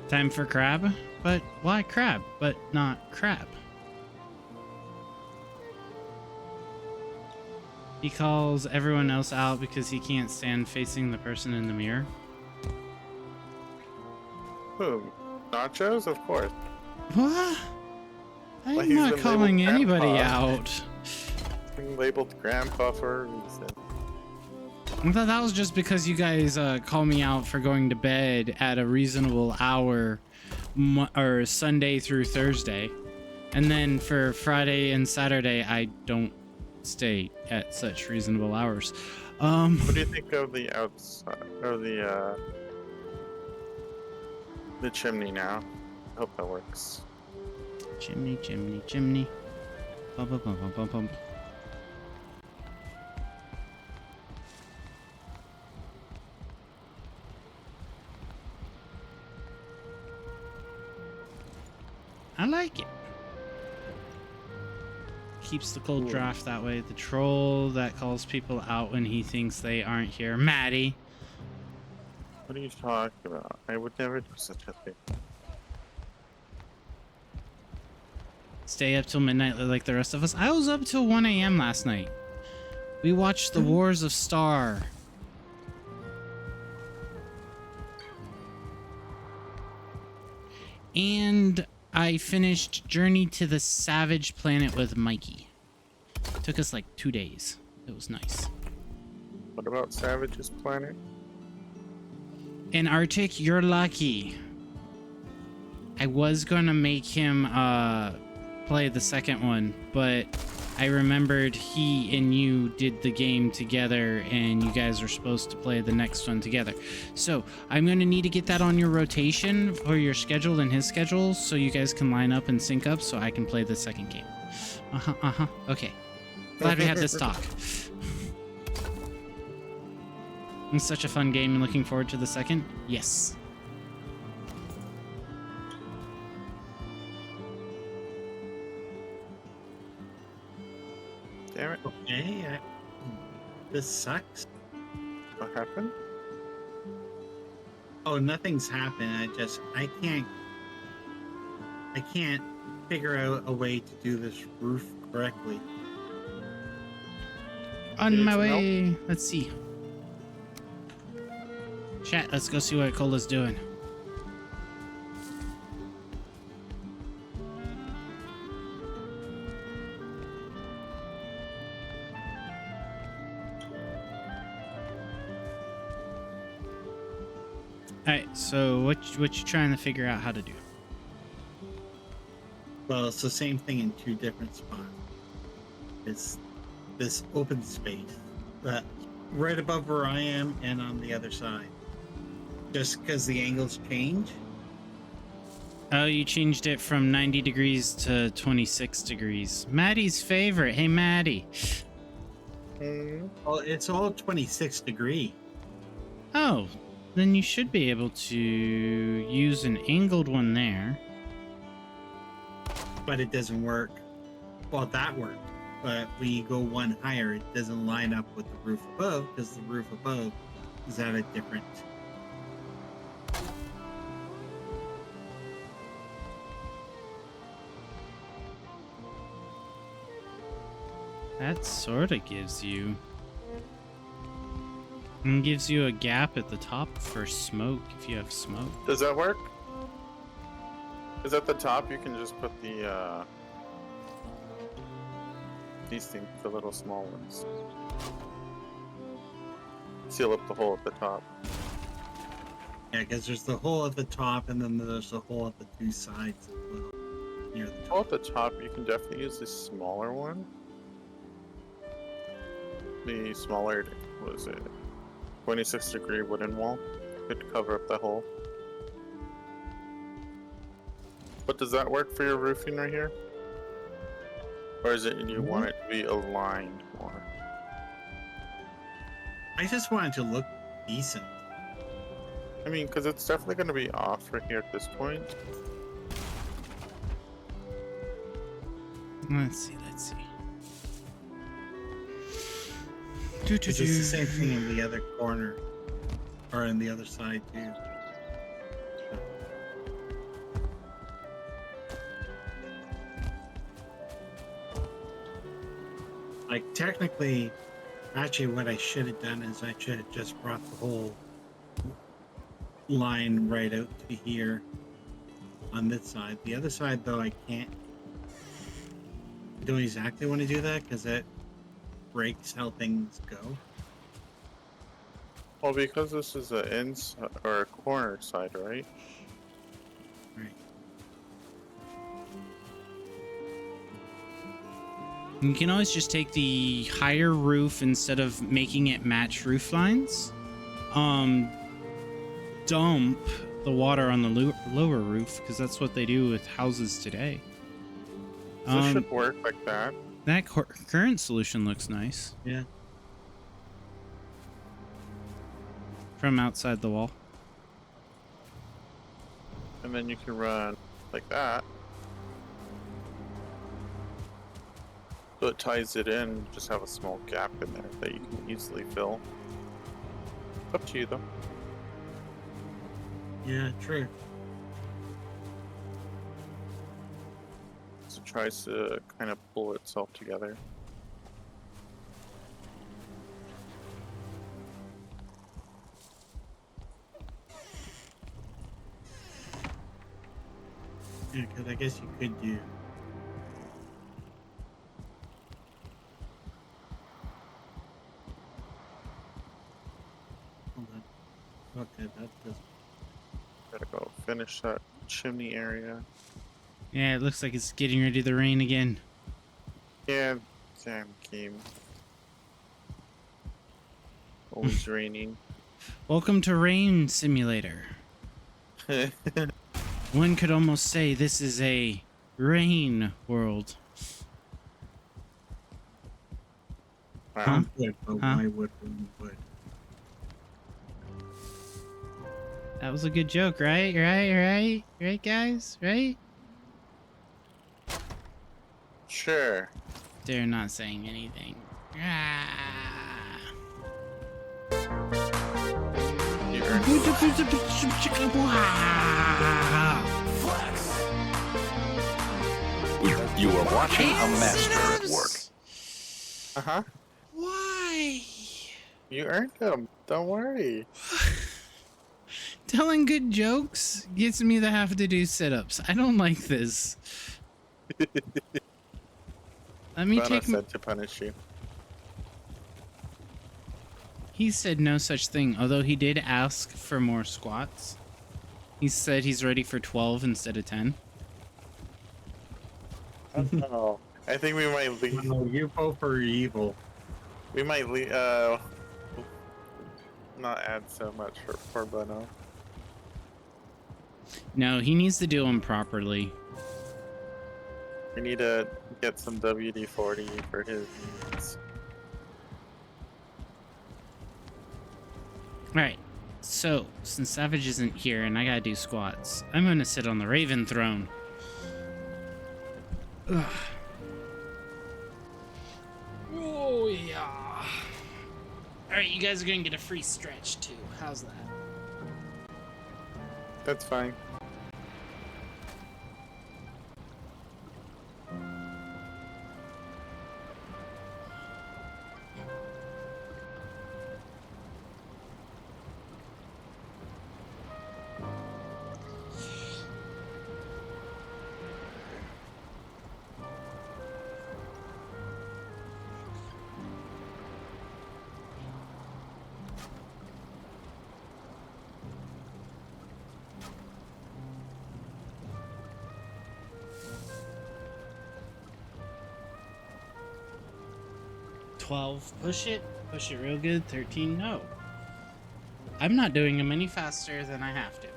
Time for crab? But why crab, but not crab? He calls everyone else out because he can't stand facing the person in the mirror. Who? Nachos? Of course. What? Well, I'm he's not been calling labeled anybody grandpa. out. Being labeled grandpa for a reason. I thought that was just because you guys call me out for going to bed at a reasonable hour, or Sunday through Thursday, and then for Friday and Saturday I don't stay at such reasonable hours. What do you think of the outside or the chimney now? I hope that works. Chimney, chimney, chimney. Bum, bum, bum, bum, bum, bum. I like it. Keeps the cold Cool. draft that way. The troll that calls people out when he thinks they aren't here. Maddie. What are you talking about? I would never do such a thing. Stay up till midnight like the rest of us. I was up till 1 a.m. last night. We watched the Wars of Star. And I finished Journey to the Savage Planet with Mikey. Took us like 2 days. It was nice. What about Savage's Planet? In Arctic, you're lucky. I was gonna make him play the second one, but I remembered he and you did the game together and you guys are supposed to play the next one together. So I'm gonna need to get that on your rotation for your schedule and his schedule so you guys can line up and sync up so I can play the second game. Okay. Glad we had this talk. It's such a fun game and looking forward to the second. Yes. Damn it. Okay, this sucks. What happened? Oh, nothing's happened. I can't figure out a way to do this roof correctly. On Need my some help? way. Let's see. Chat, let's go see what Cola's doing. Alright, so what you trying to figure out how to do? Well, it's the same thing in two different spots. It's this open space, right above where I am and on the other side. Just because the angles change. Oh, you changed it from 90 degrees to 26 degrees. Maddie's favorite. Hey, Maddie. Well, it's all 26 degree. Oh, then you should be able to use an angled one there. But it doesn't work. Well, that worked. But when you go one higher, it doesn't line up with the roof above because the roof above is at a different. That sort of gives you... And gives you a gap at the top for smoke if you have smoke. Does that work? Is at the top you can just put the these things, the little small ones. Seal up the hole at the top. Yeah, because there's the hole at the top and then there's the hole at the two sides as well. Near the top. Hole at the top you can definitely use this smaller one. The smaller, what is it? 26 degree wooden wall could cover up the hole. But does that work for your roofing right here? Or is it you want it to be aligned more? I just want it to look decent. I mean, because it's definitely going to be off right here at this point. Let's see. It's the same thing in the other corner, or in the other side too. Like technically, actually, what I should have done is I should have just brought the whole line right out to here on this side. The other side, though, I can't. I don't exactly want to do that because that breaks how things go. Well, because this is an inside or a corner side, right? Right. You can always just take the higher roof instead of making it match roof lines. Dump the water on the lower roof because that's what they do with houses today. This should work like that. That current solution looks nice. Yeah. From outside the wall. And then you can run like that. So it ties it in, just have a small gap in there that you can easily fill. It's up to you though. Yeah, true. So it tries to kind of pull itself together. Yeah, because I guess you could do. Hold on. Okay, that does. Gotta go finish that chimney area. Yeah, it looks like it's getting ready to rain again. Yeah, damn game. Always raining. Welcome to Rain Simulator. One could almost say this is a rain world. Wow. Huh? Wood, but Huh? why would we would? That was a good joke, right? Right, guys? Right? Sure. They're not saying anything. Ah. You earned You are watching a master at work. Uh-huh. Why? You earned them. Don't worry. Telling good jokes gets me to have to do sit-ups. I don't like this. Let me Thought I take. said to punish you. He said no such thing, although he did ask for more squats. He said he's ready for 12 instead of 10. Oh, I think we might leave. No, you both are evil. We might leave. Not add so much for Bono. No, he needs to do them properly. We need to get some WD-40 for his needs. Alright, so, since Savage isn't here and I gotta do squats, I'm gonna sit on the Raven throne. Ugh. Oh, yeah. Alright, you guys are gonna get a free stretch, too. How's that? That's fine. Push it real good. 13, no. I'm not doing them any faster than I have to.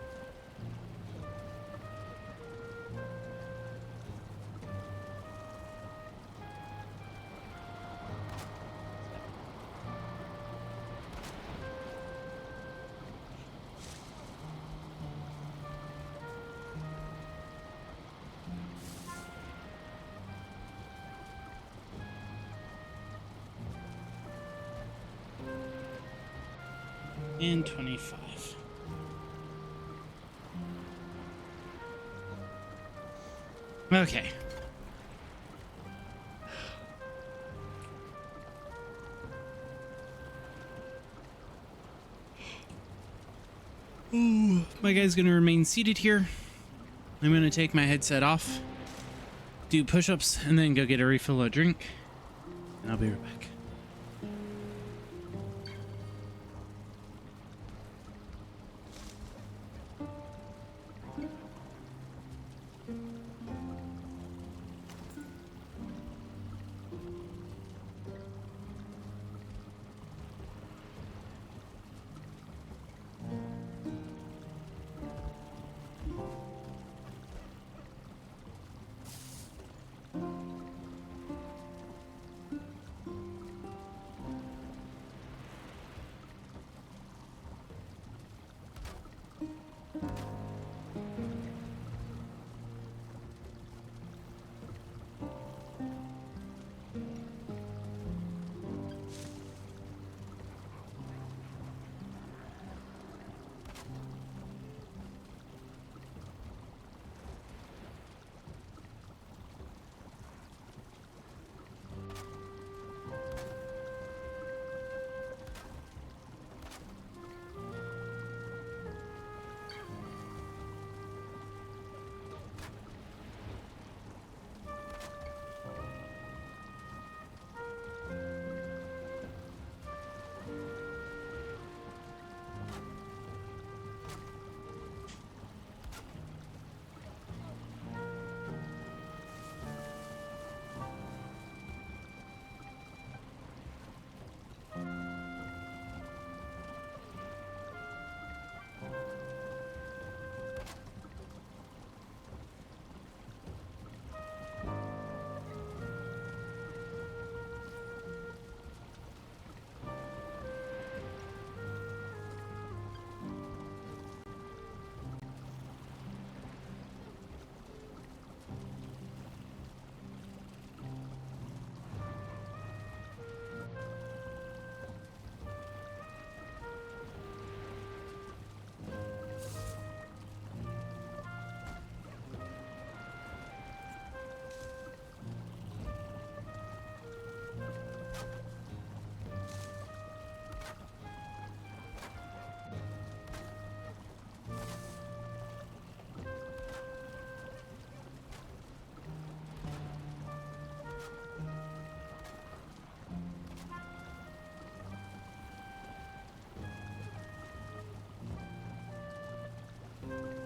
And 25. Okay. Ooh, my guy's gonna remain seated here. I'm gonna take my headset off, do push-ups, and then go get a refill of drink. And I'll be right back.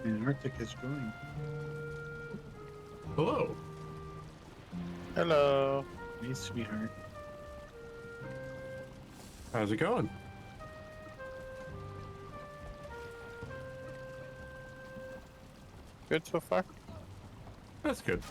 Antarctica's growing. Hello. Hello. Hey, sweetheart. How's it going? Good so far? That's good.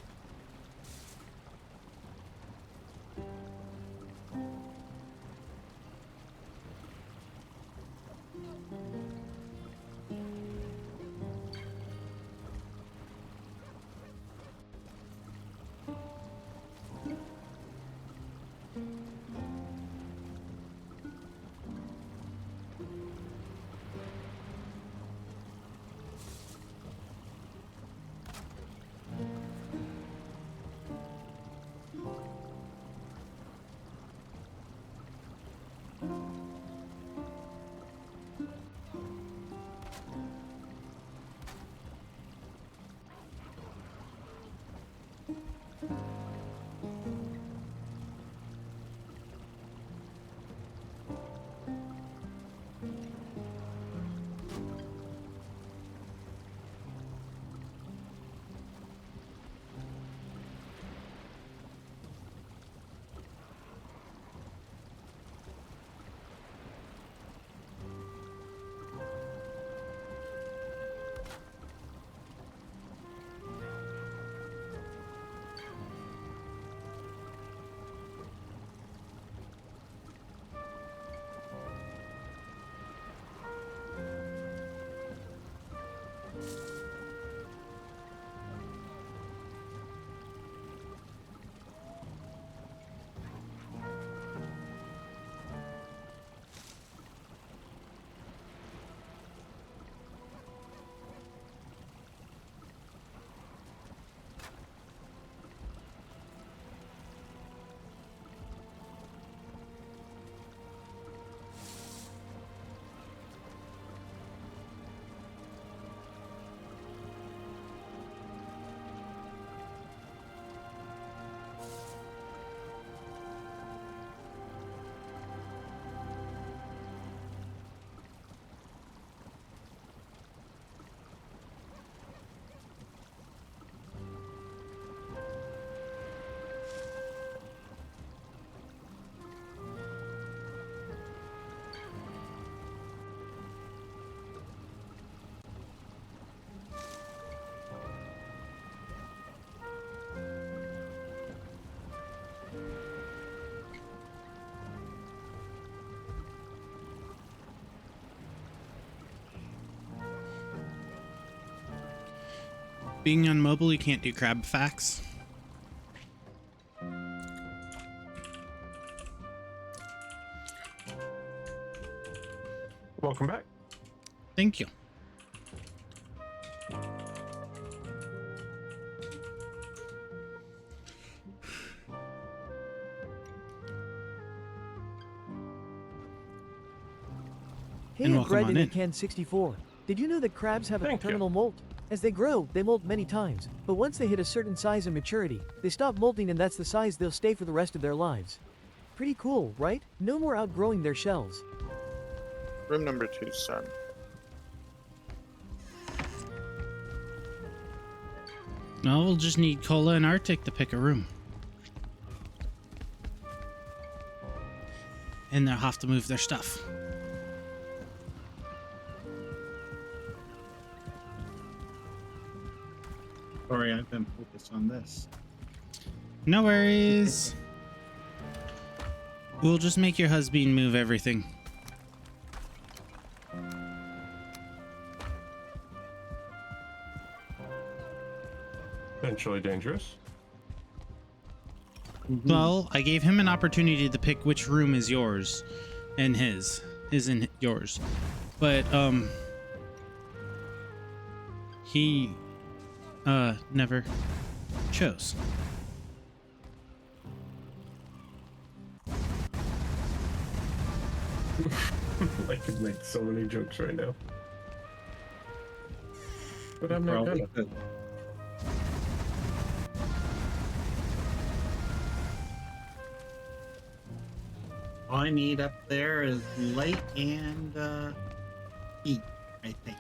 Being on mobile, you can't do crab facts. Welcome back. Thank you. Hey, And at welcome Bread on in in. Can 64. Did you know that crabs have a Thank you. terminal molt? As they grow, they molt many times, but once they hit a certain size and maturity, they stop molting and that's the size they'll stay for the rest of their lives. Pretty cool, right? No more outgrowing their shells. Room number 2, son. No, we'll just need Cola and Arctic to pick a room. And they'll have to move their stuff. Sorry, I've been focused on this. No worries. We'll just make your husband move everything. Potentially dangerous. Well, I gave him an opportunity to pick which room is yours and his and yours. But he never chose. I could make so many jokes right now. But I'm not Probably gonna. could. All I need up there is light and heat, I think.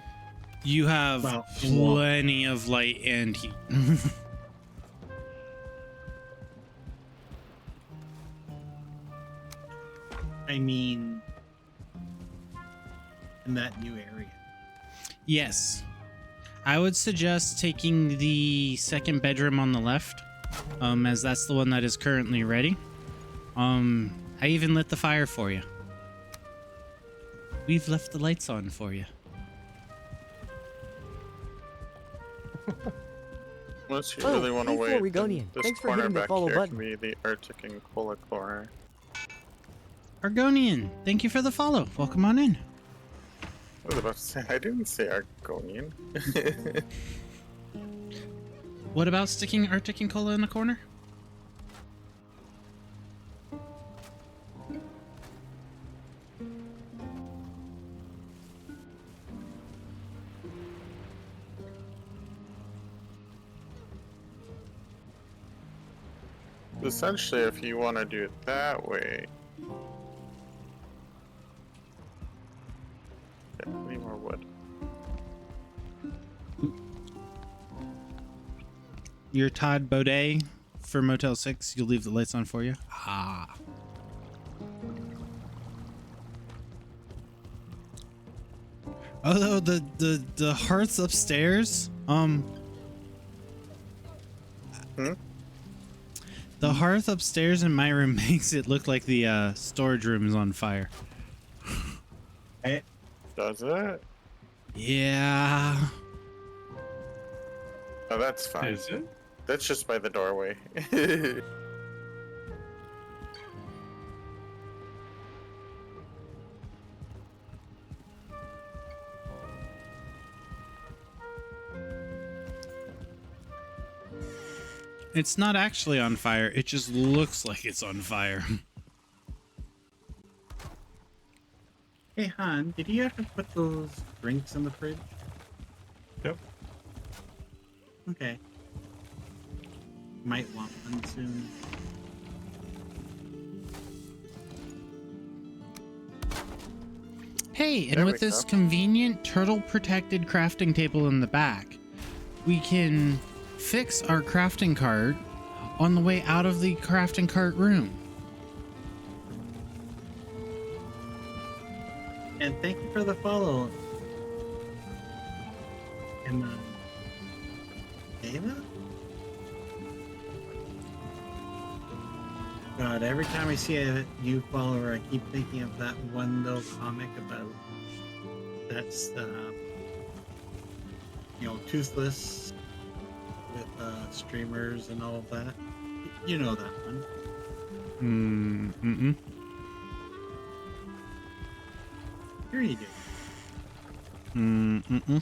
You have Well, plenty of light and heat. I mean, in that new area. Yes. I would suggest taking the second bedroom on the left, as that's the one that is currently ready. I even lit the fire for you. We've left the lights on for you. Unless you Oh, really want to hey, wait, Oregonian. then this Thanks for corner hitting the back follow here button. can be the Arctic and Cola corner. Argonian, thank you for the follow. Welcome on in. I was about to say, I didn't say Argonian. What about sticking Arctic and Cola in the corner? Essentially, if you want to do it that way... Yeah, I need more wood. You're Todd Baudet for Motel 6. You'll leave the lights on for you. Ah. Although the hearth upstairs, the hearth upstairs in my room makes it look like the storage room is on fire. Does it? Yeah. Oh, that's fine. Is it? That's just by the doorway. It's not actually on fire. It just looks like it's on fire. Hey, Han, did you have to put those drinks in the fridge? Yep. Okay. Might want one soon. Hey, and There with we this go. convenient turtle-protected crafting table in the back, we can fix our crafting cart on the way out of the crafting cart room. And thank you for the follow. And Dava? God, every time I see a new follower, I keep thinking of that one little comic about that's toothless with streamers and all of that. You know that one. Mm-mm. Here you go. Mm-mm.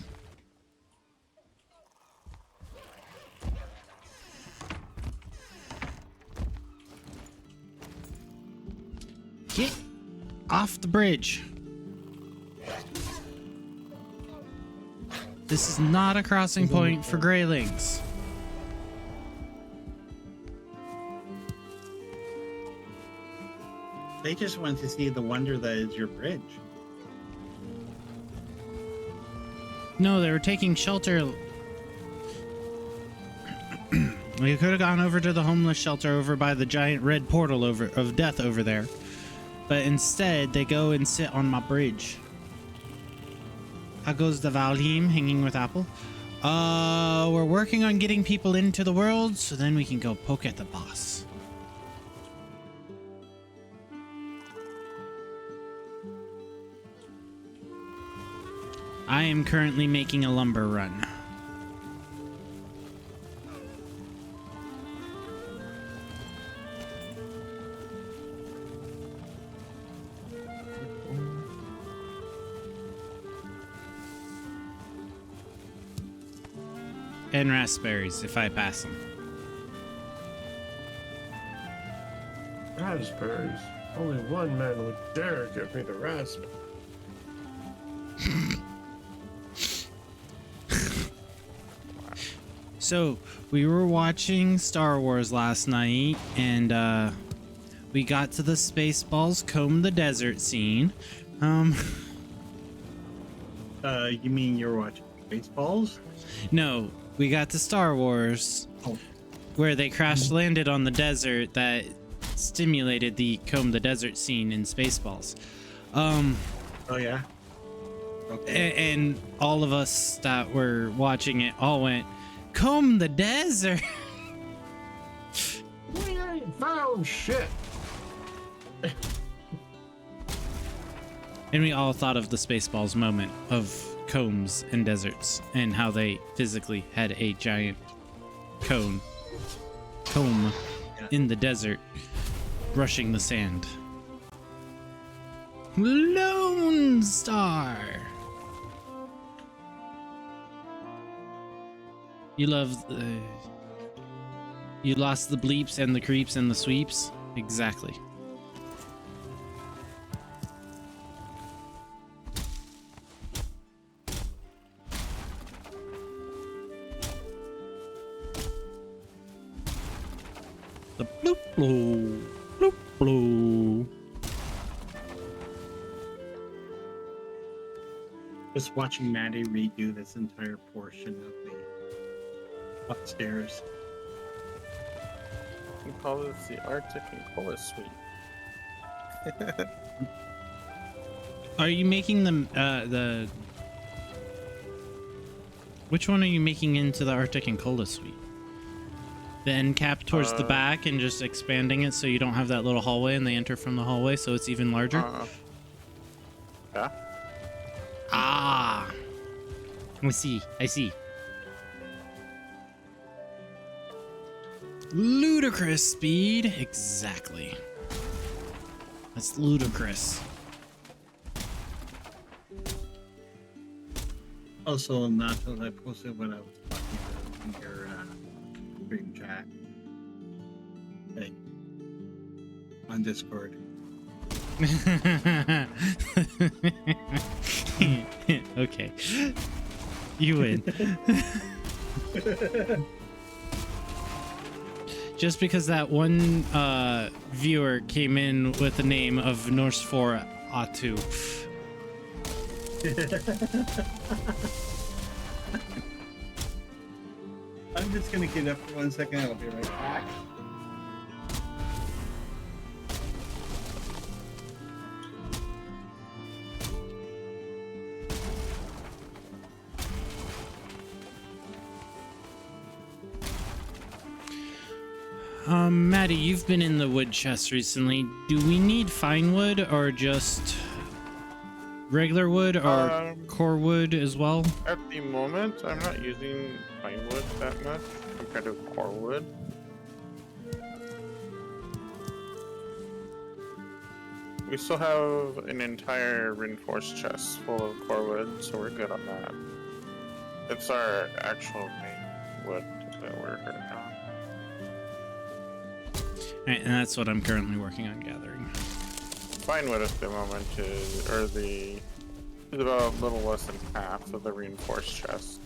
Get off the bridge. This is not a crossing point for Greylings. They just want to see the wonder that is your bridge. No, they were taking shelter. We could have gone over to the homeless shelter over by the giant red portal of death over there. But instead, they go and sit on my bridge. How goes the Valheim hanging with Apple? We're working on getting people into the world, so then we can go poke at the boss. I am currently making a lumber run. And raspberries if I pass them. Raspberries. Only one man would dare give me the raspberry. So, we were watching Star Wars last night, and we got to the Spaceballs comb the desert scene. You mean you're watching Baseballs? No, we got to Star Wars, Oh. where they crash landed on the desert that stimulated the comb the desert scene in Spaceballs. Oh yeah. Okay. And all of us that were watching it all went, comb the desert. We ain't found shit. And we all thought of the Spaceballs moment of combs and deserts and how they physically had a giant comb in the desert brushing the sand. Lone Star. You love you lost the bleeps and the creeps and the sweeps? Exactly. The bloop bloop bloop bloop. Just watching Maddie redo this entire portion of the upstairs. We call this the Arctic and Cola Suite. Are you making them the which one are you making into the Arctic and Cola suite? The end cap towards the back and just expanding it so you don't have that little hallway and they enter from the hallway so it's even larger? Yeah. Ah. I see. Ludicrous speed. Exactly. That's ludicrous. Also, Nachos, I posted what I was talking about in your stream chat. Hey, on Discord. Okay. You win. Just because that one viewer came in with the name of Norse 4 Atu. I'm just gonna get up for 1 second. I'll be right back. Maddie, you've been in the wood chest recently. Do we need fine wood or just regular wood or core wood as well? At the moment, I'm not using pine wood that much. I'm Try to core wood. We still have an entire reinforced chest full of core wood, so we're good on that. It's our actual main wood that we're hurting on. Alright, and that's what I'm currently working on gathering. Fine wood at the moment is, is about a little less than half of the reinforced chest.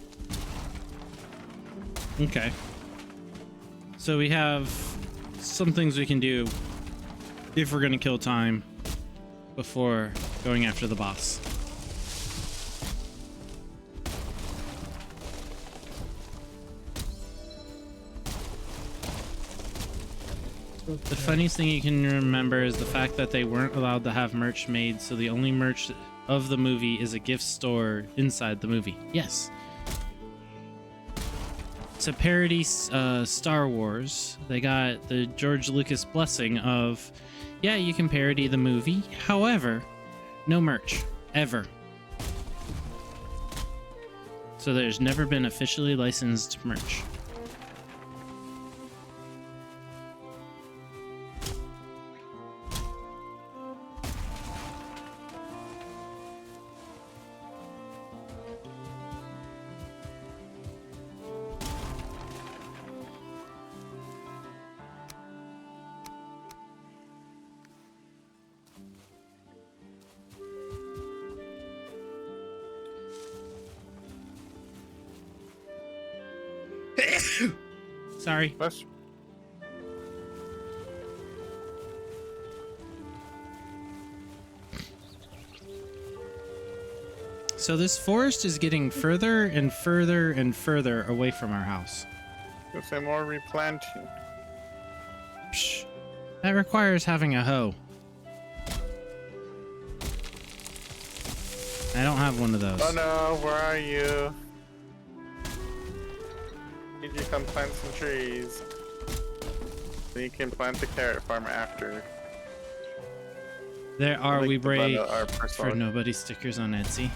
Okay. So we have some things we can do if we're gonna kill time before going after the boss. The funniest thing you can remember is the fact that they weren't allowed to have merch made, so the only merch of the movie is a gift store inside the movie. Yes. It's a parody Star Wars. They got the George Lucas blessing of, yeah, you can parody the movie. However, no merch. Ever. So there's never been officially licensed merch. Sorry. That's So this forest is getting further and further and further away from our house. say more replanting. Psh, that requires having a hoe. I don't have one of those. Oh no, where are you? Need you come plant some trees. Then you can plant the carrot farm after. There are Link we to brave our for personal- nobody stickers on Etsy.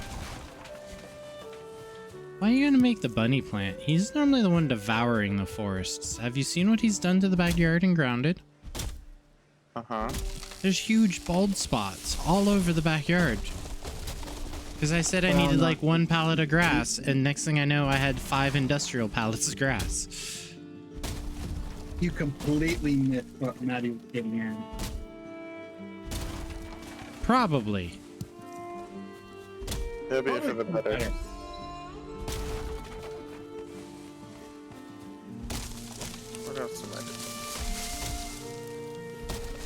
Why are you gonna make the bunny plant? He's normally the one devouring the forests. Have you seen what he's done to the backyard and grounded? Uh-huh. There's huge bald spots all over the backyard. Because I said I needed like one pallet of grass, and next thing I know, I had 5 industrial pallets of grass. You completely missed what Maddie was getting in. Probably. It'll be for the better. What else am I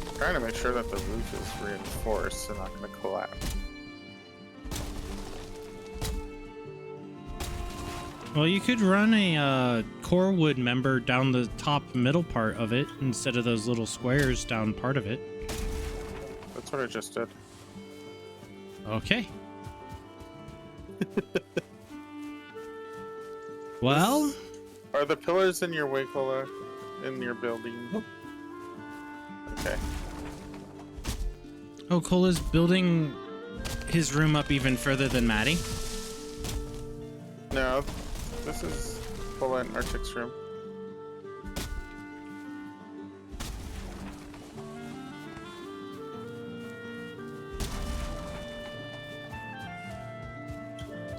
doing? Trying to make sure that the roof is reinforced and not going to collapse. Well, you could run a core wood member down the top middle part of it instead of those little squares down part of it. That's what I just did. Okay. Well, Are the pillars in your Wakeola in your building? Okay. oh, Cola's building his room up even further than Maddie. No, this is Cola and Arctic's room.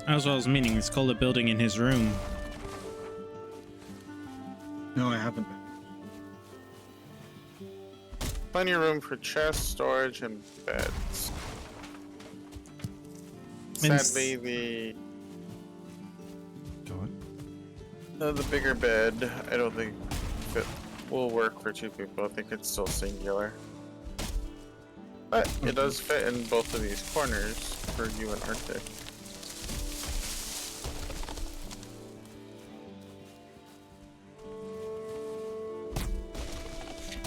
As well as meaning, is Cola building in his room? No, I haven't been. Plenty of room for chests, storage, and beds. Sadly, the bigger bed, I don't think it will work for 2 people. I think it's still singular. But it does fit in both of these corners for you and Arctic.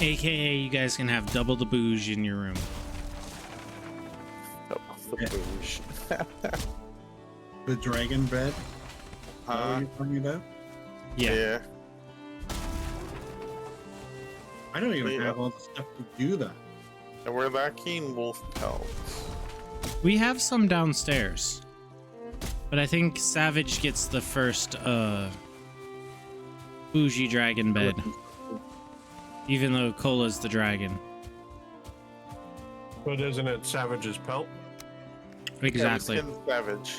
AKA, you guys can have double the booze in your room. Oh, the boosh. The dragon bed? Is that what Uh, you're talking about? Yeah. I don't even Yeah. have all the stuff to do that. And we're lacking wolf pelts. We have some downstairs. But I think Savage gets the first bougie dragon bed. Even though Cola's the dragon. But isn't it Savage's pelt? Exactly. Yeah, Savage.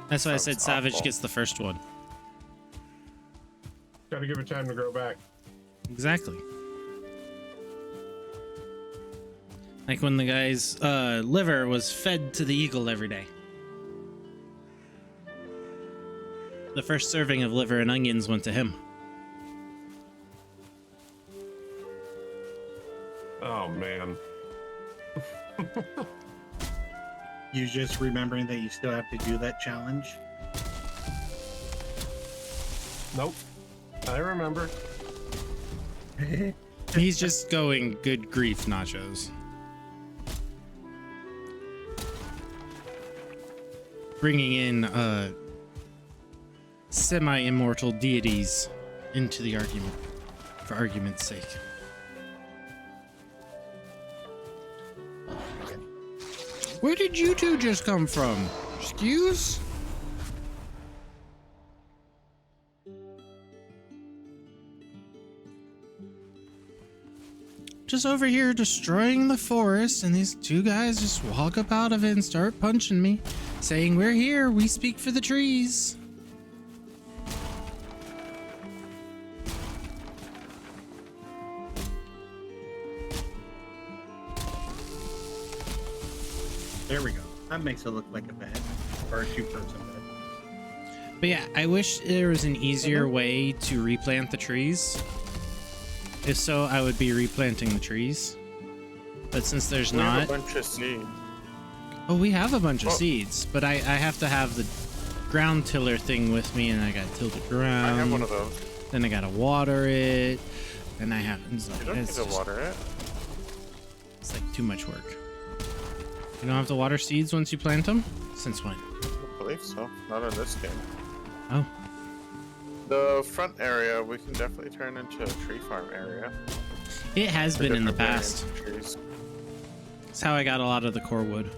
That's why I said Sounds Savage awful. gets the first one. Gotta give it time to grow back. Exactly. Like when the guy's liver was fed to the eagle every day. The first serving of liver and onions went to him. Oh man. You just remembering that you still have to do that challenge? Nope. I remember. He's just going, good grief, nachos. Bringing in semi-immortal deities into the argument, for argument's sake. Where did you two just come from? Excuse? Just over here destroying the forest, and these two guys just walk up out of it and start punching me, saying, "We're here, we speak for the trees." There we go. That makes it look like a bed. Or a two-person bed. But yeah, I wish there was an easier way to replant the trees. If so, I would be replanting the trees. But since there's We have not... a bunch of seeds. Oh, we have a bunch of Oh. seeds, but I have to have the ground tiller thing with me, and I gotta till the I ground. have one of those. Then I gotta water it. Then I have... It's, You don't need it's to just- water it. it's like too much work. You don't have to water seeds once you plant them? Since when? I believe so. Not in this game. Oh. The front area we can definitely turn into a tree farm area. It has for been in the different variants past. of trees. It's how I got a lot of the core wood.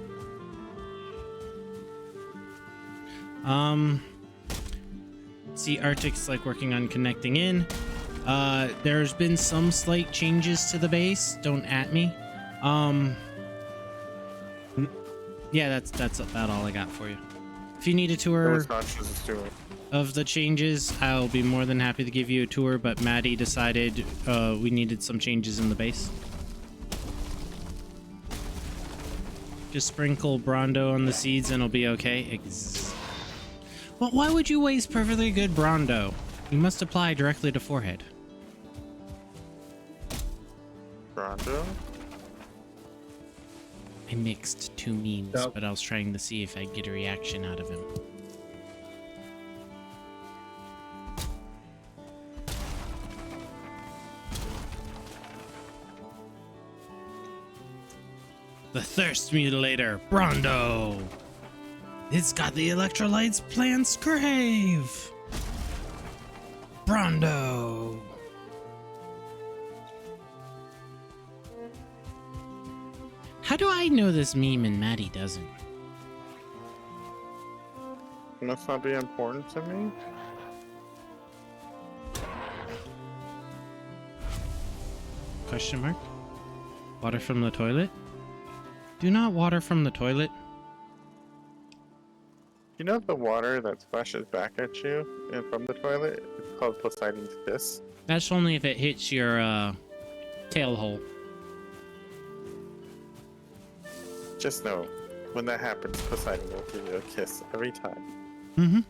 See, Arctic's like working on connecting in. There's been some slight changes to the base. Don't at me. Yeah, that's about all I got for you. If you need a That tour was Nachos is doing. of the changes, I'll be more than happy to give you a tour, but Maddie decided we needed some changes in the base. Just sprinkle Brondo on the seeds and it'll be okay. Well, why would you waste perfectly good Brondo? You must apply directly to forehead. Brondo? I mixed two memes, Nope. but I was trying to see if I'd get a reaction out of him. The Thirst Mutilator, Brondo! It's got the electrolytes plants crave! Brondo! How do I know this meme and Maddie doesn't? Must not be important to me. Question mark? Water from the toilet? Do not water from the toilet. You know the water that splashes back at you and from the toilet? It's called Poseidon's Kiss. That's only if it hits your tail hole. Just know, when that happens, Poseidon will give you a kiss every time. Mm-hmm.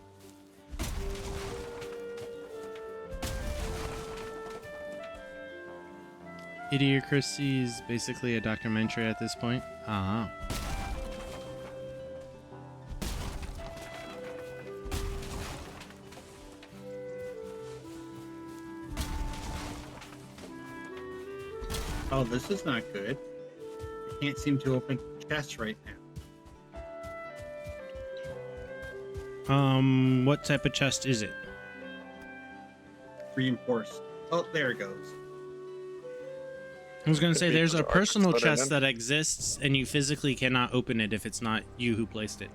Idiocracy is basically a documentary at this point. Uh-huh. Oh, this is not good. I can't seem to open chests right now. What type of chest is it? Reinforced. Oh, there it goes. I was gonna say Could be there's a for arcs personal put in chest them. that exists and you physically cannot open it if it's not you who placed it.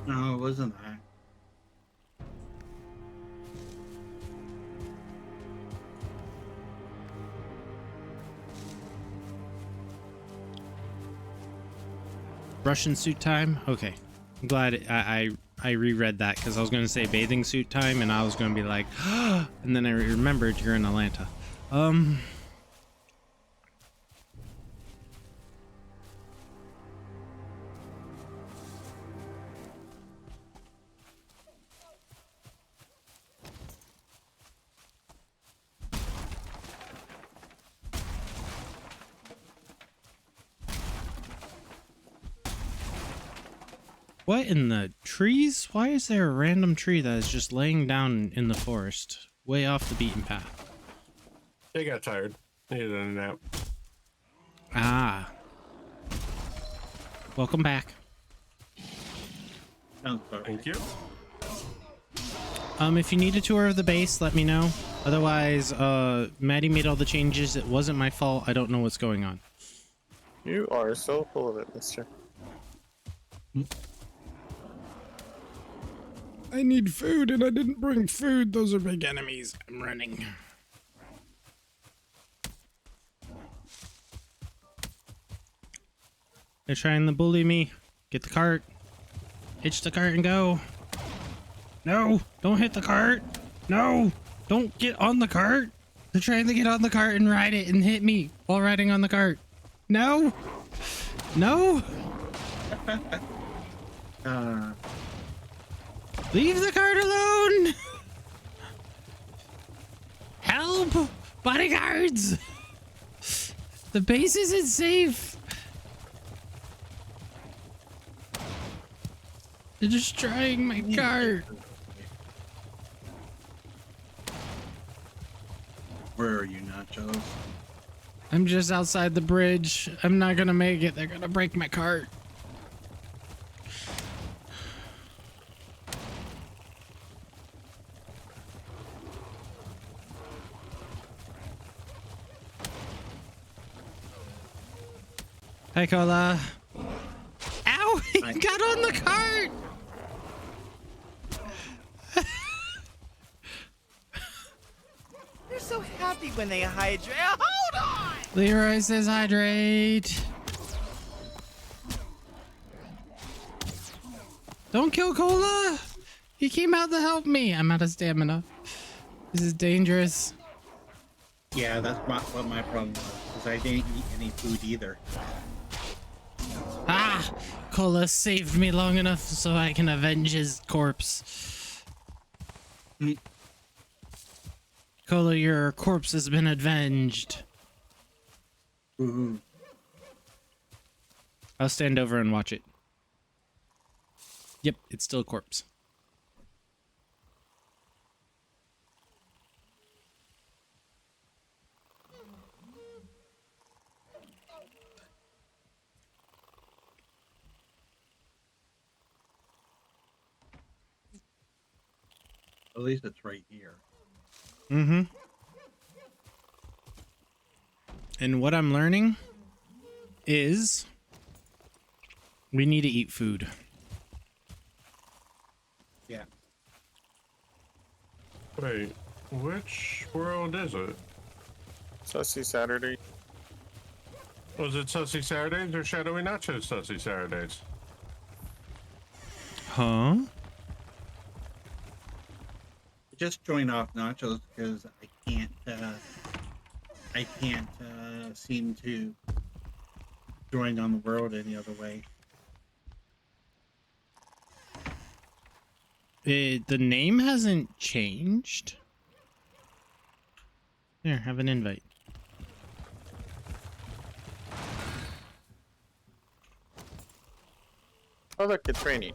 No, it wasn't that. Russian suit time? Okay. I'm glad I reread that because I was going to say bathing suit time and I was going to be like, and then I remembered you're in Atlanta. What in the trees? Why is there a random tree that is just laying down in the forest, way off the beaten path? They got tired. Needed a nap. Ah. Welcome back. Sounds about right. Thank you. If you need a tour of the base, let me know. Otherwise, Maddie made all the changes. It wasn't my fault. I don't know what's going on. You are so full of it, mister. I need food and I didn't bring food. Those are big enemies. I'm running. They're trying to bully me. Get the cart. Hitch the cart and go. No, don't hit the cart. No, don't get on the cart. They're trying to get on the cart and ride it and hit me while riding on the cart. No. No. Leave the cart alone. Help, bodyguards. The base isn't safe. They're destroying my cart. Where are you, Nachos? I'm just outside the bridge. I'm not gonna make it. They're gonna break my cart. Hi, Cola. Ow! He got on the cart! They're so happy when they hydrate. Hold on! Leroy says hydrate. Don't kill Cola! He came out to help me. I'm out of stamina. This is dangerous. Yeah, that's what my problem was, because I didn't eat any food either. Ah! Cola saved me long enough so I can avenge his corpse. Cola, your corpse has been avenged. Woohoo. I'll stand over and watch it. Yep, it's still a corpse. At least it's right here. Mm-hmm. And what I'm learning is we need to eat food. Yeah. Wait, which world is it? Sussy Saturday. Was it Sussy Saturdays or Shadowy Nachos Sussy Saturdays? Huh? Just join off Nachos because I can't seem to join on the world any other way. The name hasn't changed. Here, have an invite. Oh look, it's raining.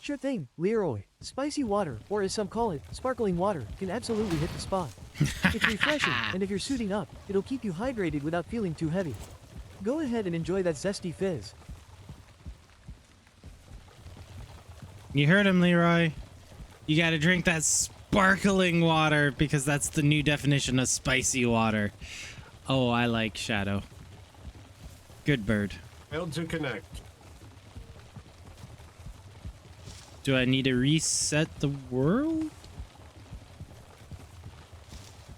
Sure thing, Leroy. Spicy water, or as some call it, sparkling water, can absolutely hit the spot. It's refreshing, and if you're suiting up, it'll keep you hydrated without feeling too heavy. Go ahead and enjoy that zesty fizz. You heard him, Leroy. You gotta drink that sparkling water because that's the new definition of spicy water. Oh, I like Shadow. Good bird. Failed to connect. Do I need to reset the world?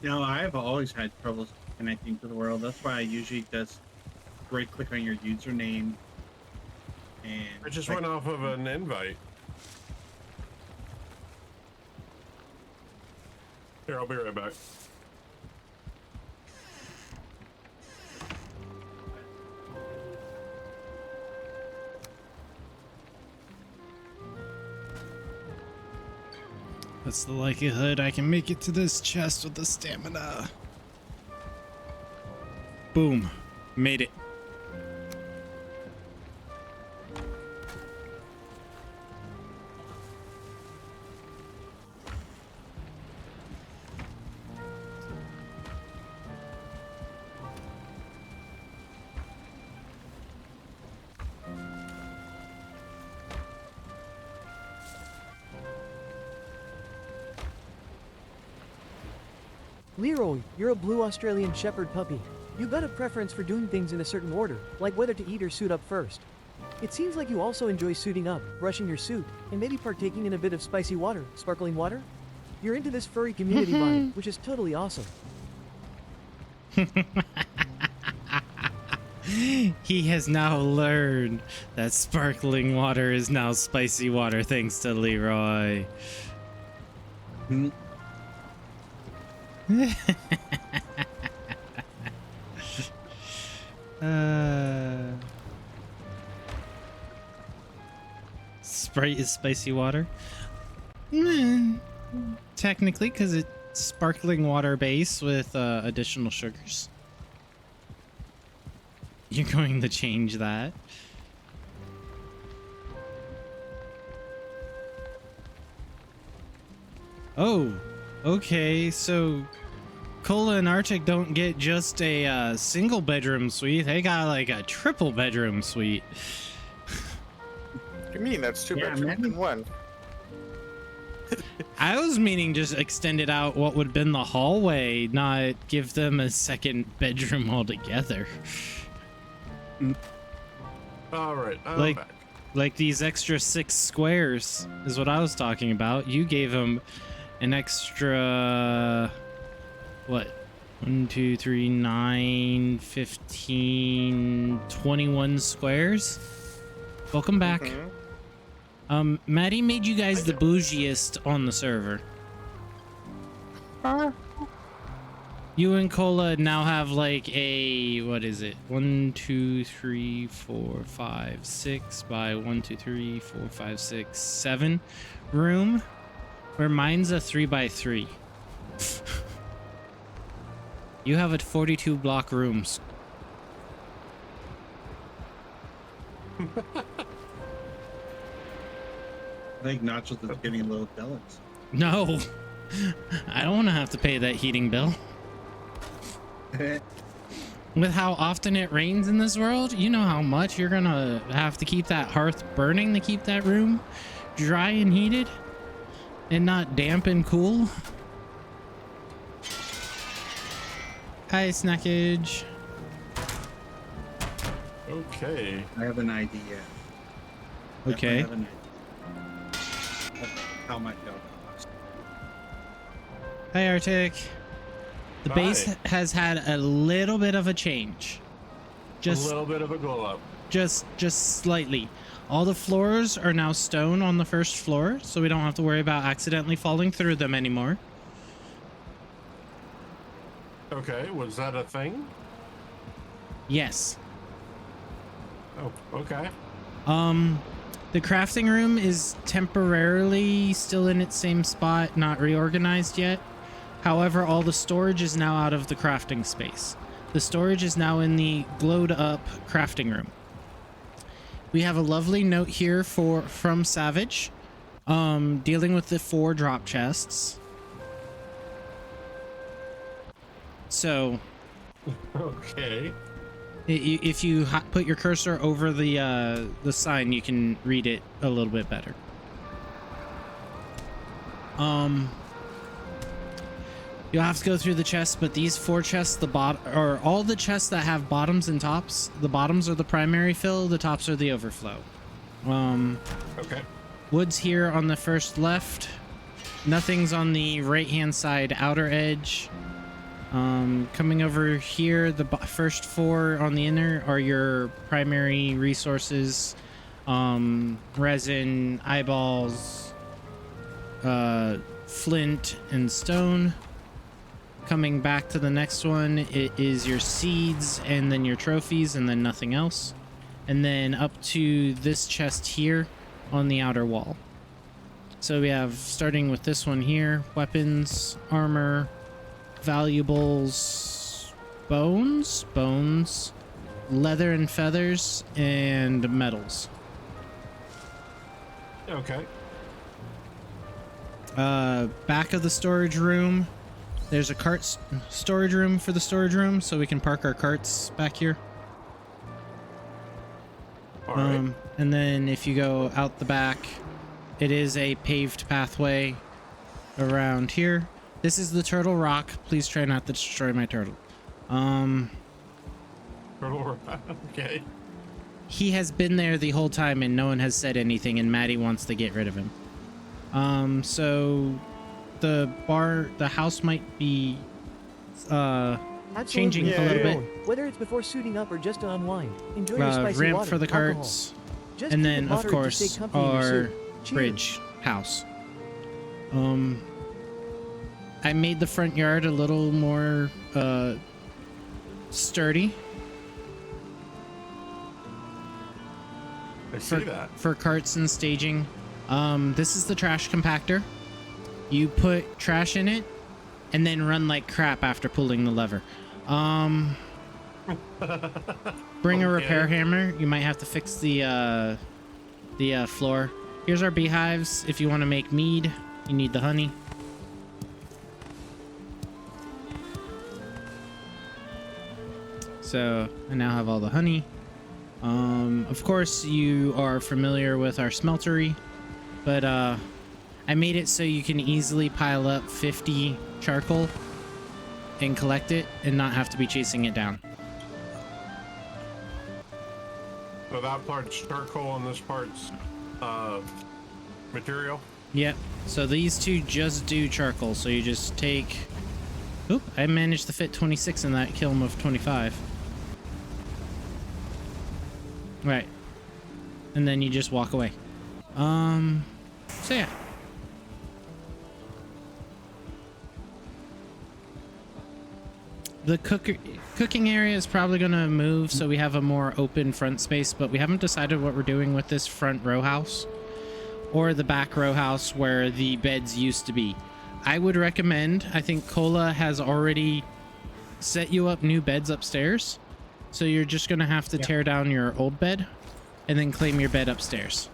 You know, I've always had troubles connecting to the world. That's why I usually just right click on your username and I just like, went off of an invite. Here, I'll be right back. What's the likelihood I can make it to this chest with the stamina? Boom. Made it. Leroy, you're a blue Australian Shepherd puppy. You got a preference for doing things in a certain order, like whether to eat or suit up first. It seems like you also enjoy suiting up, brushing your suit, and maybe partaking in a bit of spicy water, sparkling water? You're into this furry community vibe, which is totally awesome. He has now learned that sparkling water is now spicy water thanks to Leroy. Sprite is spicy water? Technically, because it's sparkling water base with additional sugars. You're going to change that. Oh, okay, so Cola and Arctic don't get just a single bedroom suite. They got like a triple bedroom suite. What do you mean? That's two Yeah, bedrooms man. in one. I was meaning just extend it out what would have been the hallway, not give them a second bedroom altogether. All right, I'm Like- back. Like these extra 6 squares is what I was talking about. You gave them an extra, what? 1, 2, 3, 9, 15, 21 squares. Welcome back. Maddie made you guys the bougiest on the server. You and Cola now have like a, what is it? 1, 2, 3, 4, 5, 6 by 1, 2, 3, 4, 5, 6, 7 room, where mine's a 3 by 3. You have a 42 block rooms. I think Nachos is getting a little jealous. No, I don't want to have to pay that heating bill. With how often it rains in this world, you know how much you're gonna have to keep that hearth burning to keep that room dry and heated and not damp and cool. Hi, Snackage. Okay. I have an idea. Okay. I have an idea. How much it'll cost. Hi, Arctic. The base Hi. has had a little bit of a change. A Just little bit of a glow up. just slightly. All the floors are now stone on the first floor, so we don't have to worry about accidentally falling through them anymore. Okay, was that a thing? Yes. Oh, okay. The crafting room is temporarily still in its same spot, not reorganized yet. However, all the storage is now out of the crafting space. The storage is now in the glowed up crafting room. We have a lovely note here from Savage, dealing with the 4 drop chests. So, Okay. if you put your cursor over the sign, you can read it a little bit better. You'll have to go through the chests, but these 4 chests, or all the chests that have bottoms and tops, the bottoms are the primary fill, the tops are the overflow. Okay. Woods here on the first left. Nothing's on the right-hand side outer edge. Coming over here, the first 4 on the inner are your primary resources. Resin, eyeballs, flint, and stone. Coming back to the next one, it is your seeds and then your trophies and then nothing else. And then up to this chest here on the outer wall. So we have, starting with this one here, weapons, armor, valuables, bones, leather and feathers, and metals. Okay. Back of the storage room, there's a cart storage room for the storage room, so we can park our carts back here. All right. And then if you go out the back, it is a paved pathway around here. This is the turtle rock. Please try not to destroy my turtle. Okay. He has been there the whole time and no one has said anything, and Maddie wants to get rid of him. So the house might be changing a little bit. Whether it's before suiting up or just to unwind, enjoy your spicy Ramp water, for the alcohol. carts, Just and keep then it of moderate to course stay comfy in your our suit. Cheers. bridge house. I made the front yard a little more sturdy I see that. for carts and staging. This is the trash compactor. You put trash in it and then run like crap after pulling the lever. Bring a repair hammer. You might have to fix the floor. Here's our beehives. If you want to make mead, you need the honey. So I now have all the honey. Of course, you are familiar with our smeltery, but I made it so you can easily pile up 50 charcoal and collect it and not have to be chasing it down. So that part's charcoal and this part's material. Yep. So these two just do charcoal. So you just take... Oop, I managed to fit 26 in that kiln of 25. Right. And then you just walk away. So yeah. The cooking area is probably going to move, so we have a more open front space, but we haven't decided what we're doing with this front row house or the back row house where the beds used to be. I would recommend, I think Cola has already set you up new beds upstairs, so you're just going to have to tear down your old bed and then claim your bed upstairs.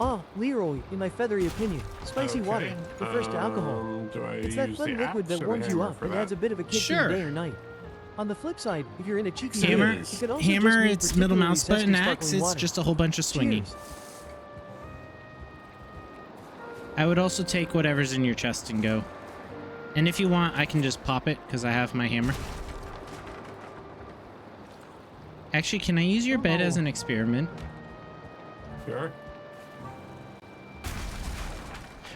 Ah, Leroy, in my feathery opinion, spicy Okay. water refers to alcohol. Do I It's that use fun the liquid axe that or warms the you hammer up for and that? adds a bit of a kick to Sure. your day or night. On the flip side, if you're in a cheeky Hammer, mood, you could also hammer, just make it's middle particularly mouse button, zesty axe, sparkling it's water. just a whole bunch of swinging. Cheers. I would also take whatever's in your chest and go. And if you want, I can just pop it because I have my hammer. Actually, can I use your bed as an experiment? Sure.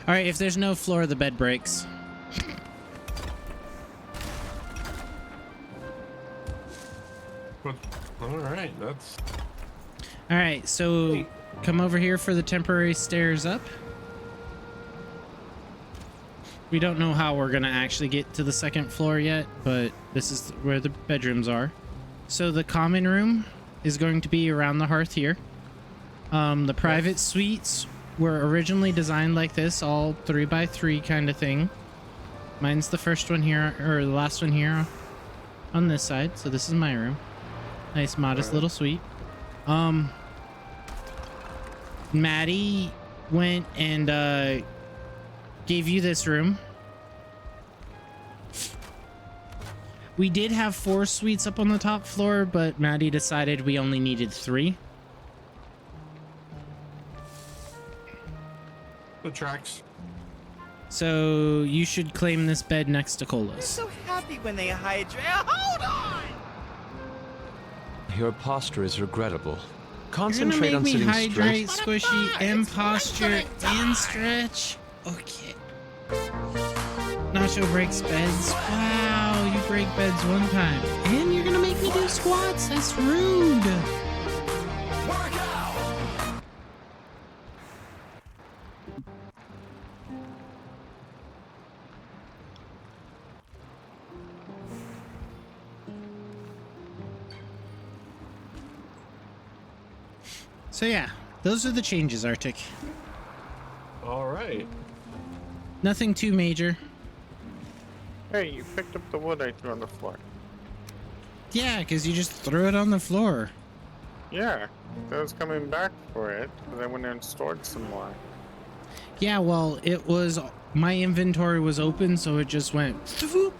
All right, if there's no floor, the bed breaks. But, all right, that's All right, so come over here for the temporary stairs up. We don't know how we're gonna actually get to the second floor yet, but this is where the bedrooms are. So the common room is going to be around the hearth here. The private suites were originally designed like this, all 3x3 kind of thing. Mine's the first one here, or the last one here on this side. So this is my room. Nice, modest little suite. Maddie went and gave you this room. We did have 4 suites up on the top floor, but Maddie decided we only needed 3. the tracks. So you should claim this bed next to They're Cola's. so happy when they hydrate. Hold on! Your posture is regrettable. Concentrate You're on gonna make me sitting hydrate, straight. squishy, and posture, and stretch. Okay. Nacho breaks beds. Wow, you break beds one time. And you're gonna make me do squats? That's rude. So yeah, those are the changes, Arctic. All right. Nothing too major. Hey, you picked up the wood I threw on the floor. Yeah, because you just threw it on the floor. Yeah, I was coming back for it, but I went and stored some more. Yeah, well, it was... My inventory was open, so it just went... Swoop.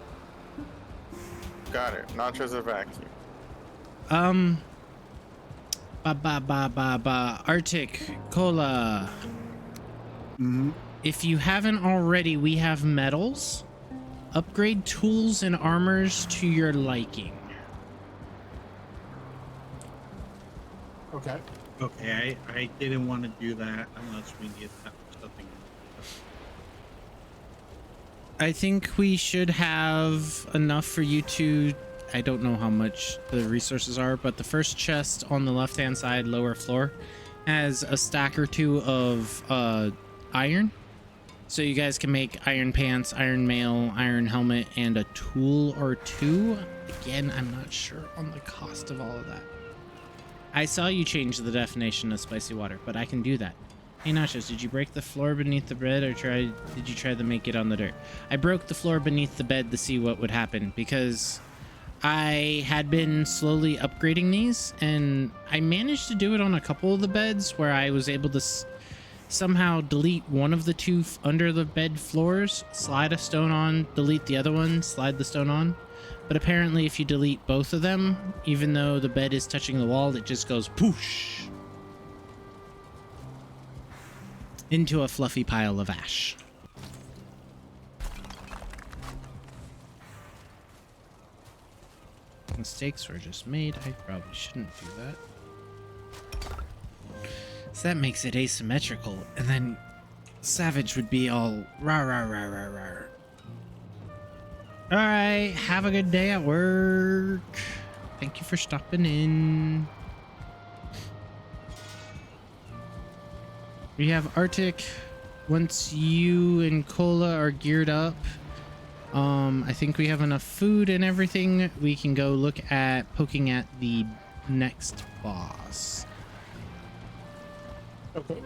Got it. Nacho's a vacuum. Arctic, Cola. If you haven't already, we have medals. Upgrade tools and armors to your liking. Okay. Okay, I didn't want to do that unless we need that for something. I think we should have enough for you to... I don't know how much the resources are, but the first chest on the left-hand side, lower floor, has a stack or two of iron. So you guys can make iron pants, iron mail, iron helmet, and a tool or two. Again, I'm not sure on the cost of all of that. I saw you change the definition of spicy water, but I can do that. Hey Nachos, did you break the floor beneath the bed, or did you try to make it on the dirt? I broke the floor beneath the bed to see what would happen, because I had been slowly upgrading these, and I managed to do it on a couple of the beds where I was able to somehow delete one of the two under the bed floors, slide a stone on, delete the other one, slide the stone on. But apparently if you delete both of them, even though the bed is touching the wall, it just goes poosh into a fluffy pile of ash. Mistakes were just made. I probably shouldn't do that. So that makes it asymmetrical, and then Savage would be all rah rah rah rah rah. Alright, have a good day at work. Thank you for stopping in. We have Arctic. Once you and Cola are geared up, I think we have enough food and everything. We can go look at poking at the next boss. Okay.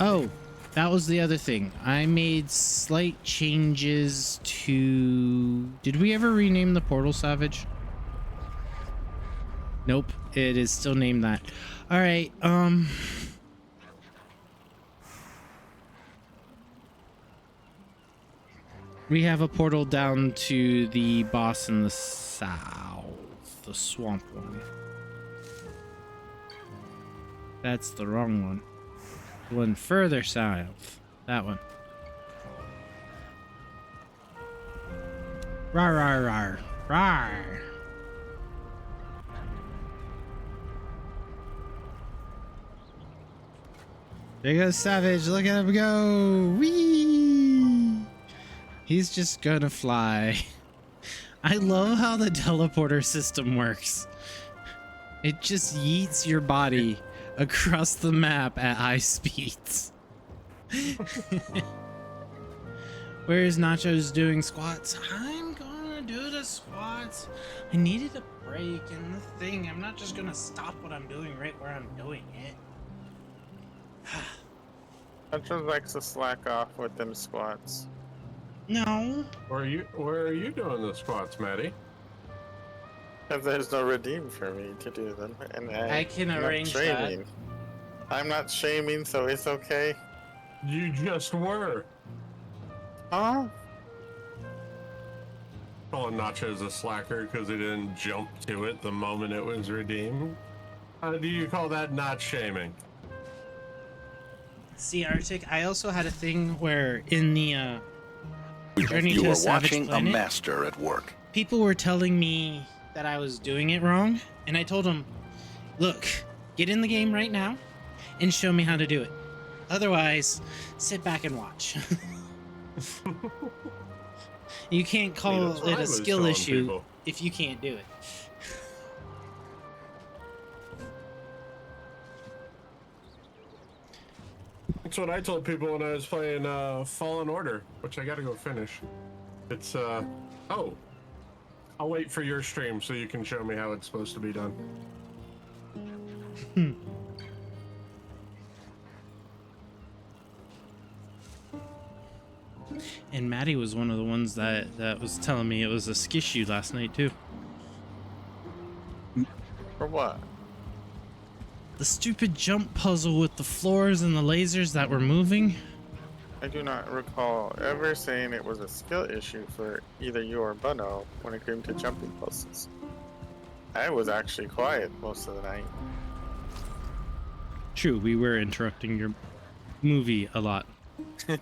Oh, that was the other thing. I made slight changes to... Did we ever rename the portal, Savage? Nope, it is still named that. Alright, we have a portal down to the boss in the south, the swamp one. That's the wrong one. The one further south. That one. Rar, rar, rar. Rar. There goes Savage. Look at him go. Whee! He's just gonna fly. I love how the teleporter system works. It just yeets your body across the map at high speeds. Where's Nachos doing squats? I'm gonna do the squats. I needed a break in the thing. I'm not just gonna stop what I'm doing right where I'm doing it. Nacho likes to slack off with them squats. No. Where are you doing the squats, Maddie? Because there's no redeem for me to do them, and I can I'm not arrange shaming. I'm not shaming, so it's okay. You just were. Huh? Calling Nachos a slacker because he didn't jump to it the moment it was redeemed. How do you call that not shaming? See, Arctic, I also had a thing where in the Journey You to are a Savage watching a Planet, master at work. people were telling me that I was doing it wrong, and I told them, look, Get in the game right now and show me how to do it. Otherwise, sit back and watch. You can't That's call what it I a was skill telling issue people. if you can't do it. That's what I told people when I was playing Fallen Order, which I gotta go finish. It's oh, I'll wait for your stream so you can show me how it's supposed to be done. And Maddie was one of the ones that was telling me it was a skissue last night too. For what? The stupid jump puzzle with the floors and the lasers that were moving. I do not recall ever saying it was a skill issue for either you or Bono when it came to jumping puzzles. I was actually quiet most of the night. True, we were interrupting your movie a lot. I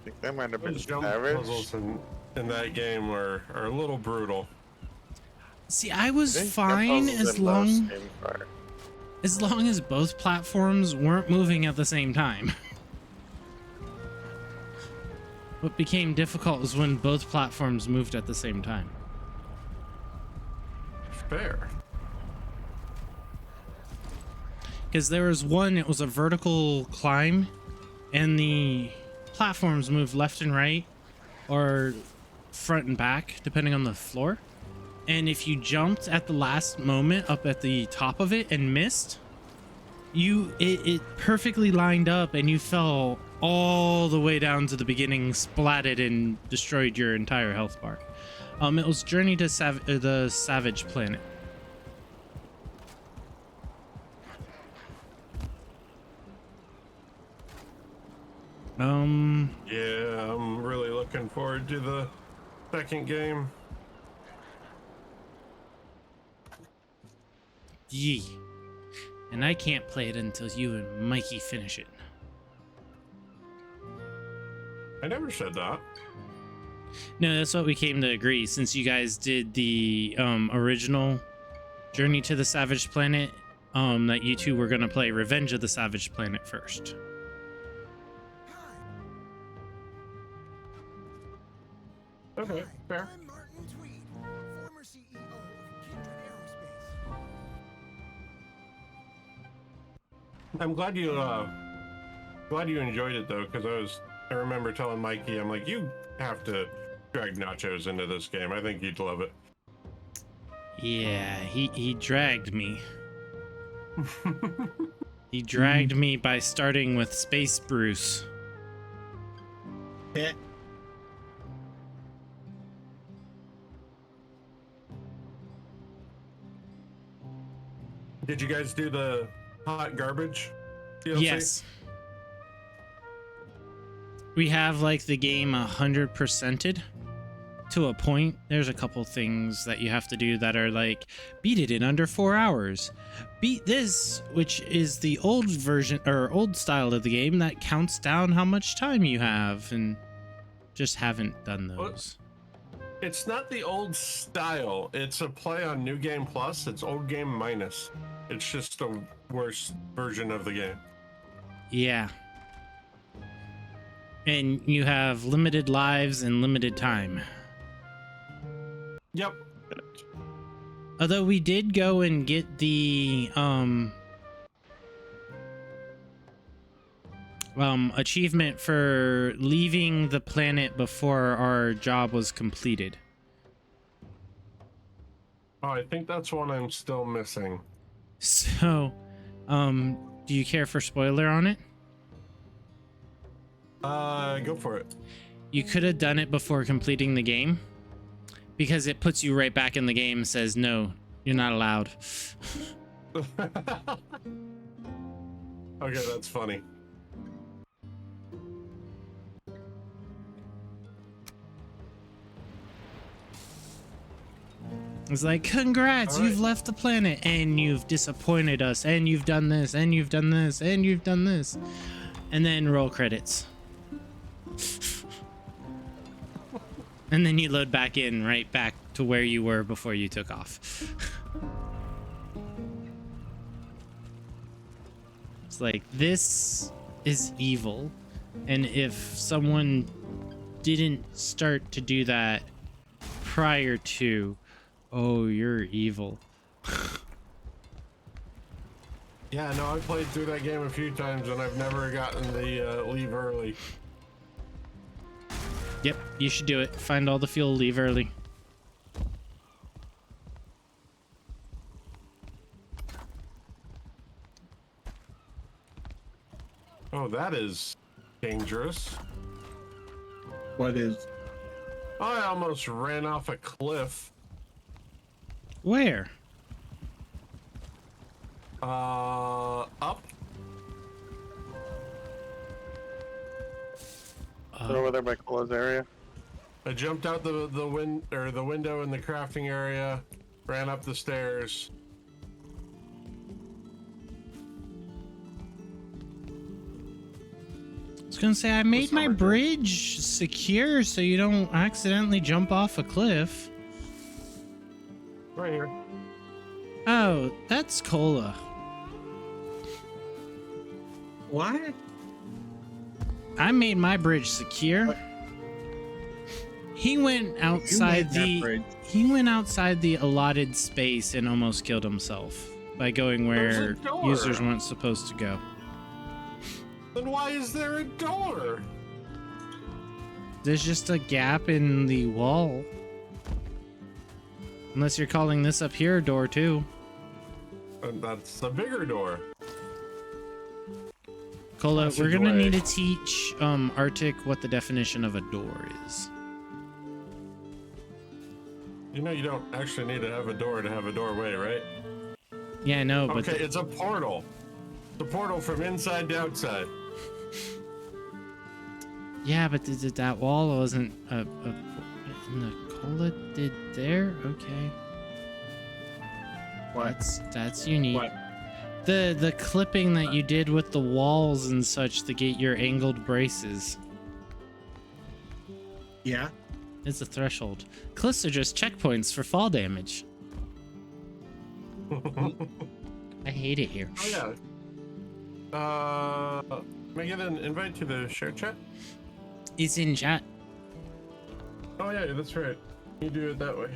think that might have been Those jump average. puzzles in that game are a little brutal. See, I was I think fine jump puzzles as in most long games are. as long as both platforms weren't moving at the same time. What became difficult was when both platforms moved at the same time. Fair. Because there was one, it was a vertical climb, and the platforms moved left and right, or front and back, depending on the floor. And if you jumped at the last moment up at the top of it and missed, it perfectly lined up, and you fell all the way down to the beginning, splatted, and destroyed your entire health bar. It was Journey to the Savage Planet. Yeah, I'm really looking forward to the second game. Yee. And I can't play it until you and Mikey finish it. I never said that. No, that's what we came to agree. Since you guys did the original Journey to the Savage Planet, that you two were gonna play Revenge of the Savage Planet first. Okay, fair. I'm Martin Tweed, former CEO of Kindred Aerospace. I'm glad you enjoyed it though, because I remember telling Mikey, I'm like, you have to drag Nachos into this game. I think you'd love it. Yeah, he dragged me. He dragged me by starting with Space Bruce. Yeah. Did you guys do the hot garbage DLC? Yes. We have like the game 100%ed to a point. There's a couple things that you have to do that are like beat it in under 4 hours. Beat this, which is the old version or old style of the game that counts down how much time you have, and just haven't done those. It's not the old style. It's a play on New Game Plus. It's old game minus. It's just a worse version of the game. Yeah. And you have limited lives and limited time. Yep. Although we did go and get the achievement for leaving the planet before our job was completed. Oh, I think that's one I'm still missing. So, do you care for spoiler on it? Go for it. You could have done it before completing the game, because it puts you right back in the game, says no, you're not allowed. Okay, that's funny. It's like, congrats, All right. you've left the planet, and you've disappointed us, and you've done this, and you've done this, and you've done this. And then roll credits. And then you load back in, right back to where you were before you took off. It's like, this is evil. And if someone didn't start to do that prior to, oh, you're evil. Yeah, no, I played through that game a few times and I've never gotten the leave early. Yep, you should do it. Find all the fuel, leave early. Oh, that is dangerous. What is? I almost ran off a cliff. Where? Up. Over there by Cola's area. I jumped out the window in the crafting area, ran up the stairs. I was gonna say, I made my bridge secure so you don't accidentally jump off a cliff. Right here. Oh, that's Cola. What? I made my bridge secure. He went outside he went outside the allotted space and almost killed himself by going where users weren't supposed to go. Then why is there a door? There's just a gap in the wall. Unless you're calling this up here a door too. And that's the bigger door. Cola, we're gonna Passageway. need to teach Arctic what the definition of a door is. You know you don't actually need to have a door to have a doorway, right? Yeah, I know, but Okay, it's a portal. It's a portal from inside to outside. yeah, but that wall wasn't and the Cola did there? Okay. What? That's unique. What? The clipping that you did with the walls and such to get your angled braces. Yeah. It's a threshold. Cliffs are just checkpoints for fall damage. I hate it here. Oh yeah. May I get an invite to the share chat? It's in chat. Oh yeah, that's right. You do it that way.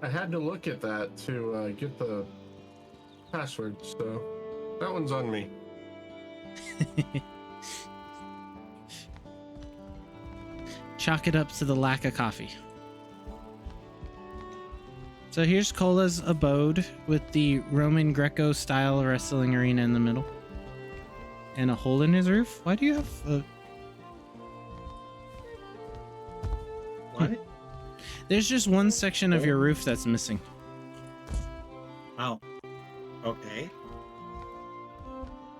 I had to look at that to get the password, so that one's on me. Chalk it up to the lack of coffee. So here's Cola's abode with the Roman Greco style wrestling arena in the middle. And a hole in his roof? Why do you have a... What? There's just one section of your roof that's missing. Oh. Okay.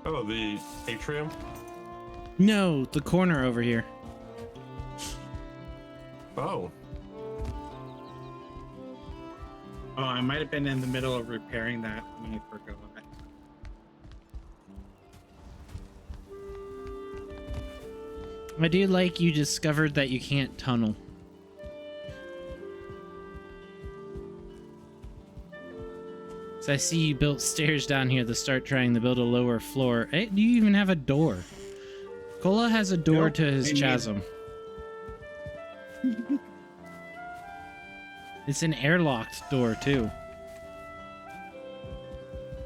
Oh, the atrium? No, the corner over here. Oh. Oh, I might have been in the middle of repairing that when I forgot. I do like you discovered that you can't tunnel. So I see you built stairs down here to start trying to build a lower floor. Hey, do you even have a door? Cola has a door Nope, to his I need- chasm. It's an airlocked door too.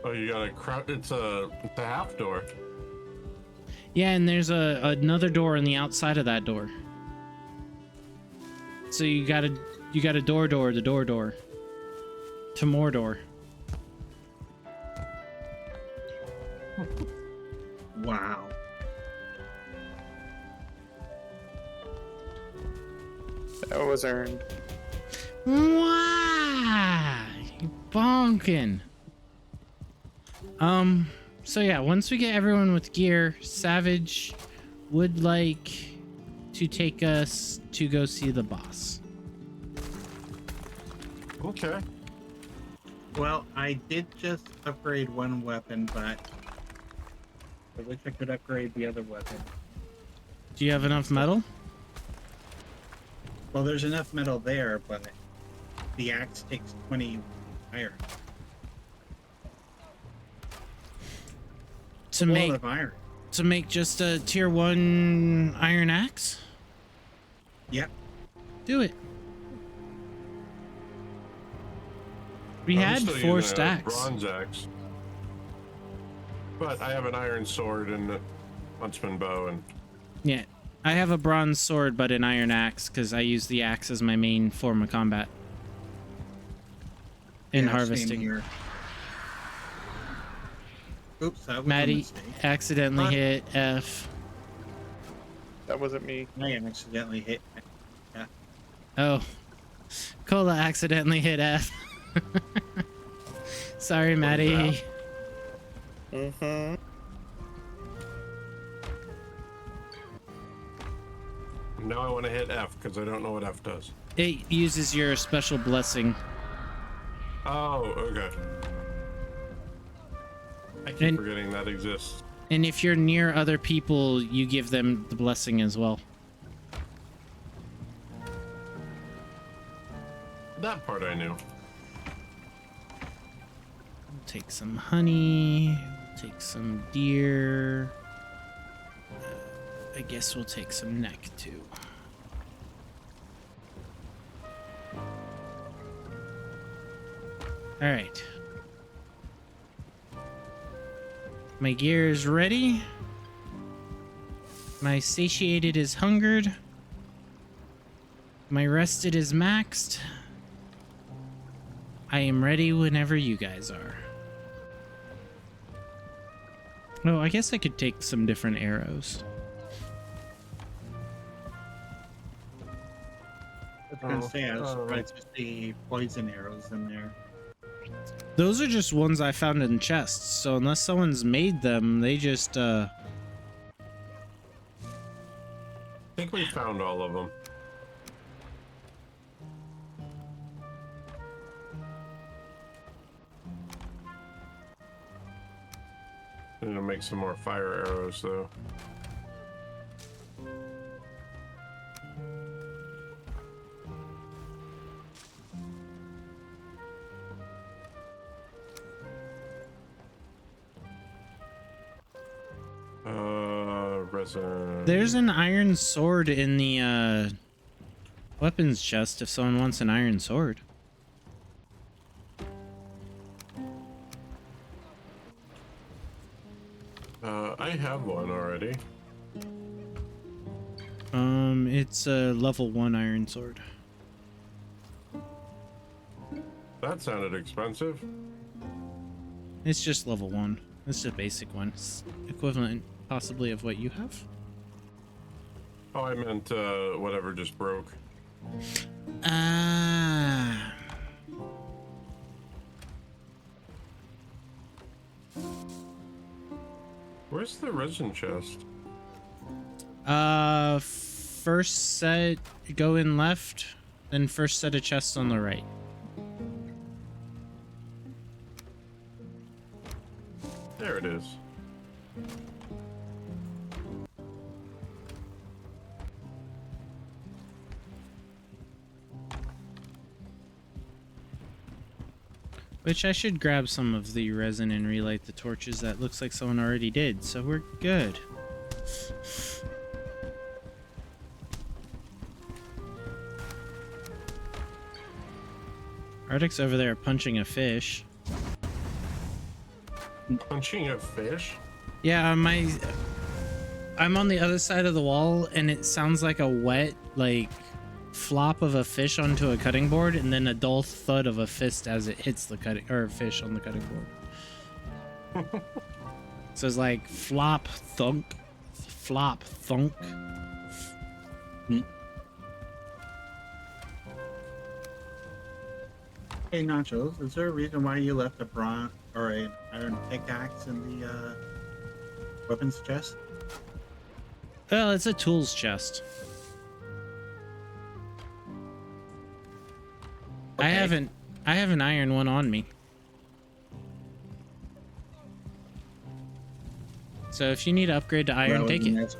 Oh, you got a it's a half door. Yeah, and there's another door on the outside of that door. So you got a door to Mordor. Wow. That was earned. Wow, you bonkin'. So yeah, once we get everyone with gear, Savage would like to take us to go see the boss. Okay. Well, I did just upgrade one weapon, but I wish I could upgrade the other weapon. Do you have enough metal? Well, there's enough metal there, but the axe takes 20 iron. To A lot make of iron. to make just a tier 1 iron axe? Yep. Do it. We I'm had still 4 using a stacks. bronze axe. But I have an iron sword and a huntsman bow, and Yeah. I have a bronze sword but an iron axe because I use the axe as my main form of combat. In Yeah, same harvesting. here. Oops, that was a Maddie mistake. accidentally What? hit F. That wasn't me. I accidentally hit. Yeah. Oh. Cola accidentally hit F. Sorry, Maddie. Mm-hmm. now I want to hit F because I don't know what F does. It uses your special blessing. Oh, okay. I keep And- forgetting that exists. And if you're near other people, you give them the blessing as well. That part I knew. Take some honey, take some deer. I guess we'll take some neck too. All right. My gear is ready. My satiated is hungered. My rested is maxed. I am ready whenever you guys are. Oh, I guess I could take some different arrows. I was gonna say, I was surprised to see poison arrows in there. Those are just ones I found in chests, so unless someone's made them, they just, I think we found all of them. I need to make some more fire arrows, though. Resin. There's an iron sword in the, weapons chest if someone wants an iron sword. I have one already. It's a level 1 iron sword. That sounded expensive. It's just level 1. It's a basic one. It's equivalent, possibly, of what you have. Oh, I meant whatever just broke. Ah. Where's the resin chest? First set, go in left, then first set of chests on the right. There it is. Which I should grab some of the resin and relight the torches. That looks like someone already did, so we're good. Arctic's over there punching a fish. Punching a fish? Yeah, I'm on the other side of the wall, and it sounds like a wet, like, flop of a fish onto a cutting board, and then a dull thud of a fist as it hits the cutting or fish on the cutting board. So it's like flop, thunk, flop, thunk. Hey Nachos, is there a reason why you left a bronze or an iron pickaxe in the weapons chest? Well, it's a tools chest. I have an iron one on me. So if you need to upgrade to iron, take it.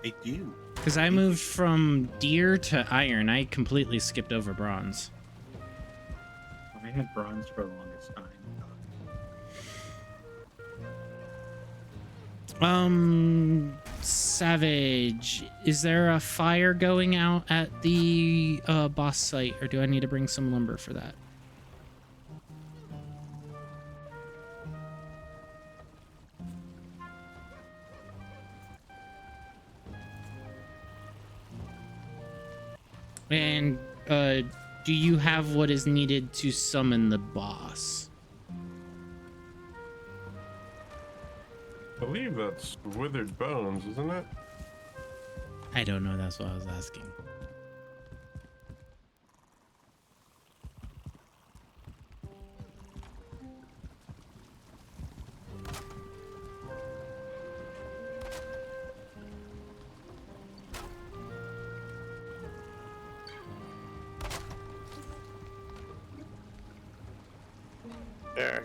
I do. Because I moved from deer to iron. I completely skipped over bronze. I had bronze for the longest time. Savage, is there a fire going out at the boss site, or do I need to bring some lumber for that? And do you have what is needed to summon the boss? I believe that's withered bones, isn't it? I don't know, that's what I was asking. There.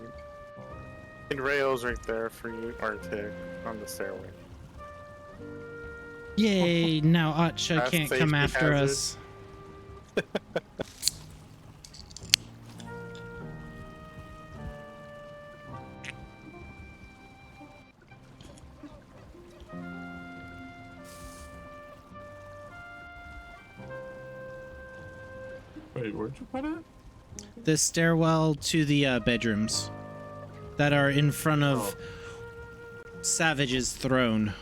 And rails right there for you, Arctic, on the stairway. Yay, now Atcha Fast can't come safety after hazard. us. Wait, where'd you put it? The stairwell to the bedrooms that are in front of Savage's throne.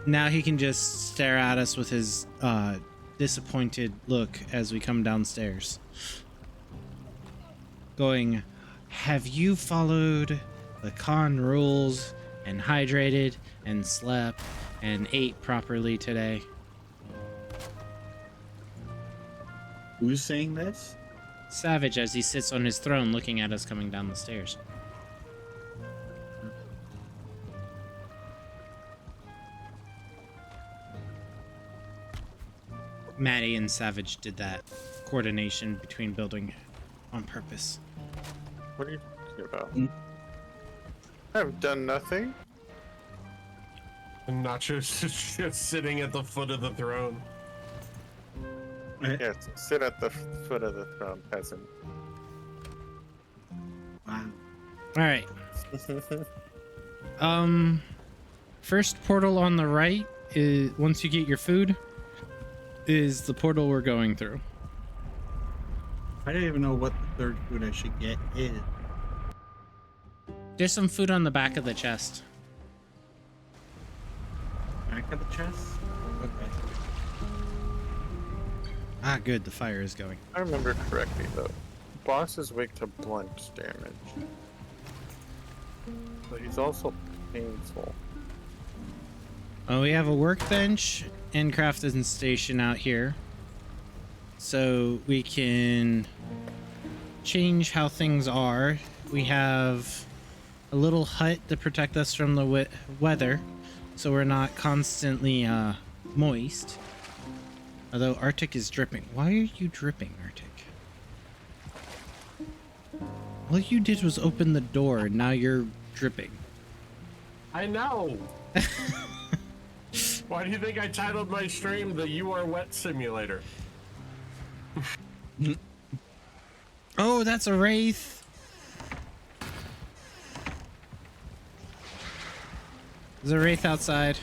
Now he can just stare at us with his disappointed look as we come downstairs. Going, have you followed the Khan rules and hydrated and slept and ate properly today? Who's saying this? Savage, as he sits on his throne looking at us coming down the stairs. Maddie and Savage did that coordination between building on purpose. What are you talking about? Mm. I've done nothing. And Nacho's just sitting at the foot of the throne. Yes, sit at the foot of the throne, peasant. Wow. All right. First portal on the right is, once you get your food, is the portal we're going through. I don't even know what the third food I should get is. There's some food on the back of the chest. Back of the chest? Okay. Ah, good. The fire is going. I remember correctly though. Boss is weak to blunt damage. But he's also painful. Oh, we have a workbench and crafting station out here, so we can change how things are. We have a little hut to protect us from the weather, so we're not constantly moist. Although Arctic is dripping. Why are you dripping, Arctic? All you did was open the door, and now you're dripping. I know. Why do you think I titled my stream the You Are Wet Simulator? Oh, that's a wraith. There's a wraith outside.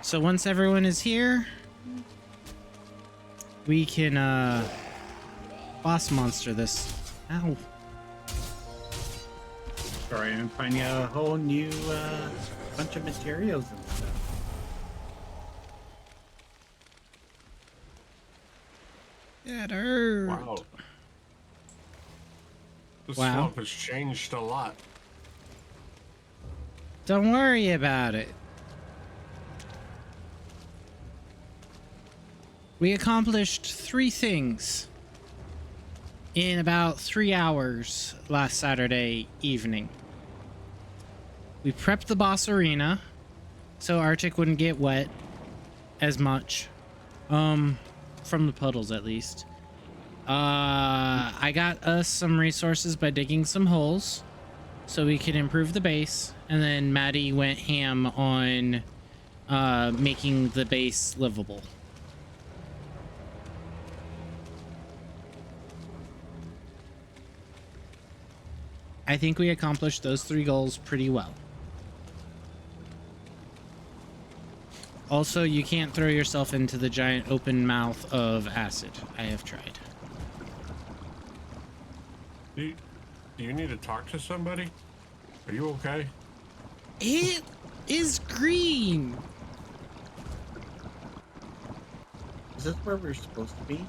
So once everyone is here, we can boss monster this. Ow. Sorry, I'm finding a whole new bunch of materials and stuff. It hurt. Wow. This Wow. swamp has changed a lot. Don't worry about it. We accomplished 3 things in about 3 hours last Saturday evening. We prepped the boss arena so Arctic wouldn't get wet as much. From the puddles at least. I got us some resources by digging some holes so we could improve the base, and then Maddie went ham on making the base livable. I think we accomplished those 3 goals pretty well. Also, you can't throw yourself into the giant open mouth of acid. I have tried. Do you need to talk to somebody? Are you okay? It is green. Is this where we're supposed to be?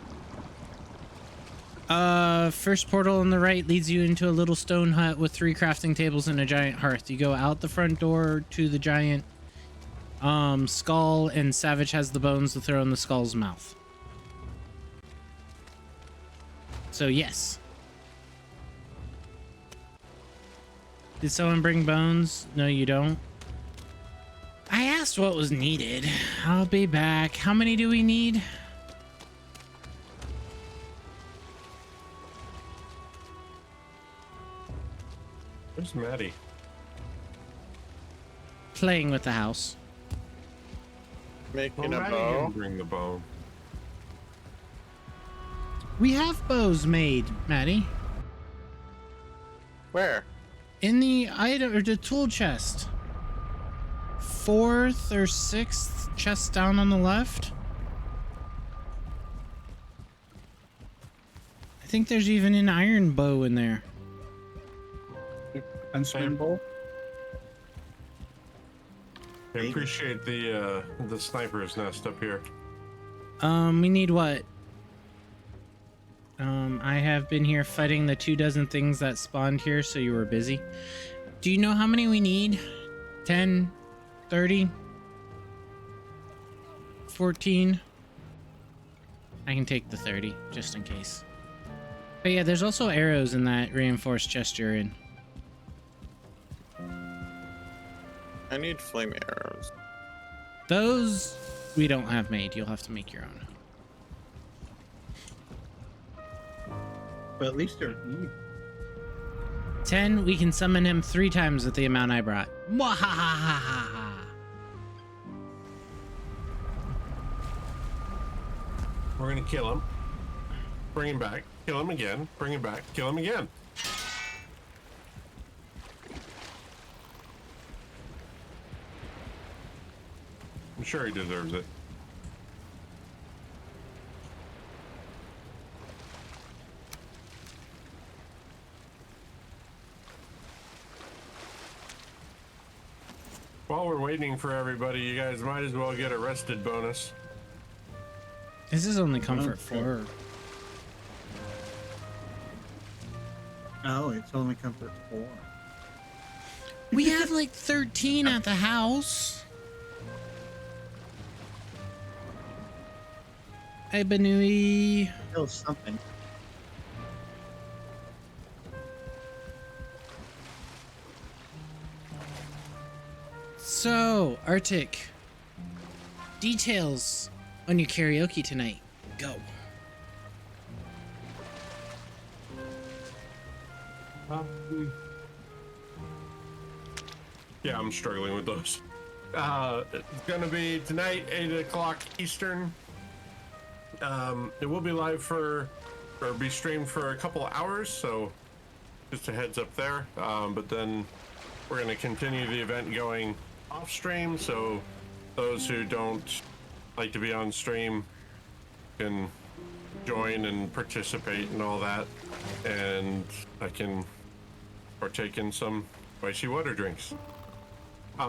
First portal on the right leads you into a little stone hut with 3 crafting tables and a giant hearth. You go out the front door to the giant skull, and Savage has the bones to throw in the skull's mouth. So yes. Did someone bring bones? No, you don't. I asked what was needed. I'll be back. How many do we need? Where's Maddie? Playing with the house. Making Well, a Maddie bow. didn't bring the bow. We have bows made, Maddie. Where? In the item or the tool chest. 4th or 6th chest down on the left. I think there's even an iron bow in there. Huntsman bowl? I appreciate the sniper's nest up here. We need what? I have been here fighting the 24 things that spawned here, so you were busy. Do you know how many we need? 10? 30? 14? I can take the 30, just in case. But yeah, there's also arrows in that reinforced chest you're in. I need flame arrows. Those we don't have made. You'll have to make your own. But at least they're 10, we can summon him 3 times with the amount I brought. Mwahahaha. We're gonna kill him. Bring him back. Kill him again. Bring him back. Kill him again. I'm sure he deserves it. While we're waiting for everybody, you guys might as well get a rested bonus. This is only comfort 4. Oh, it's only comfort 4. We have like 13 at the house. Hey, Banui. Still something. So, Arctic, details on your karaoke tonight. Go. Yeah, I'm struggling with those. It's gonna be tonight, 8 o'clock Eastern. It will be live or be streamed for a couple hours, so just a heads up there. But then we're gonna continue the event going off stream, so those who don't like to be on stream can join and participate and all that, and I can partake in some spicy water drinks. I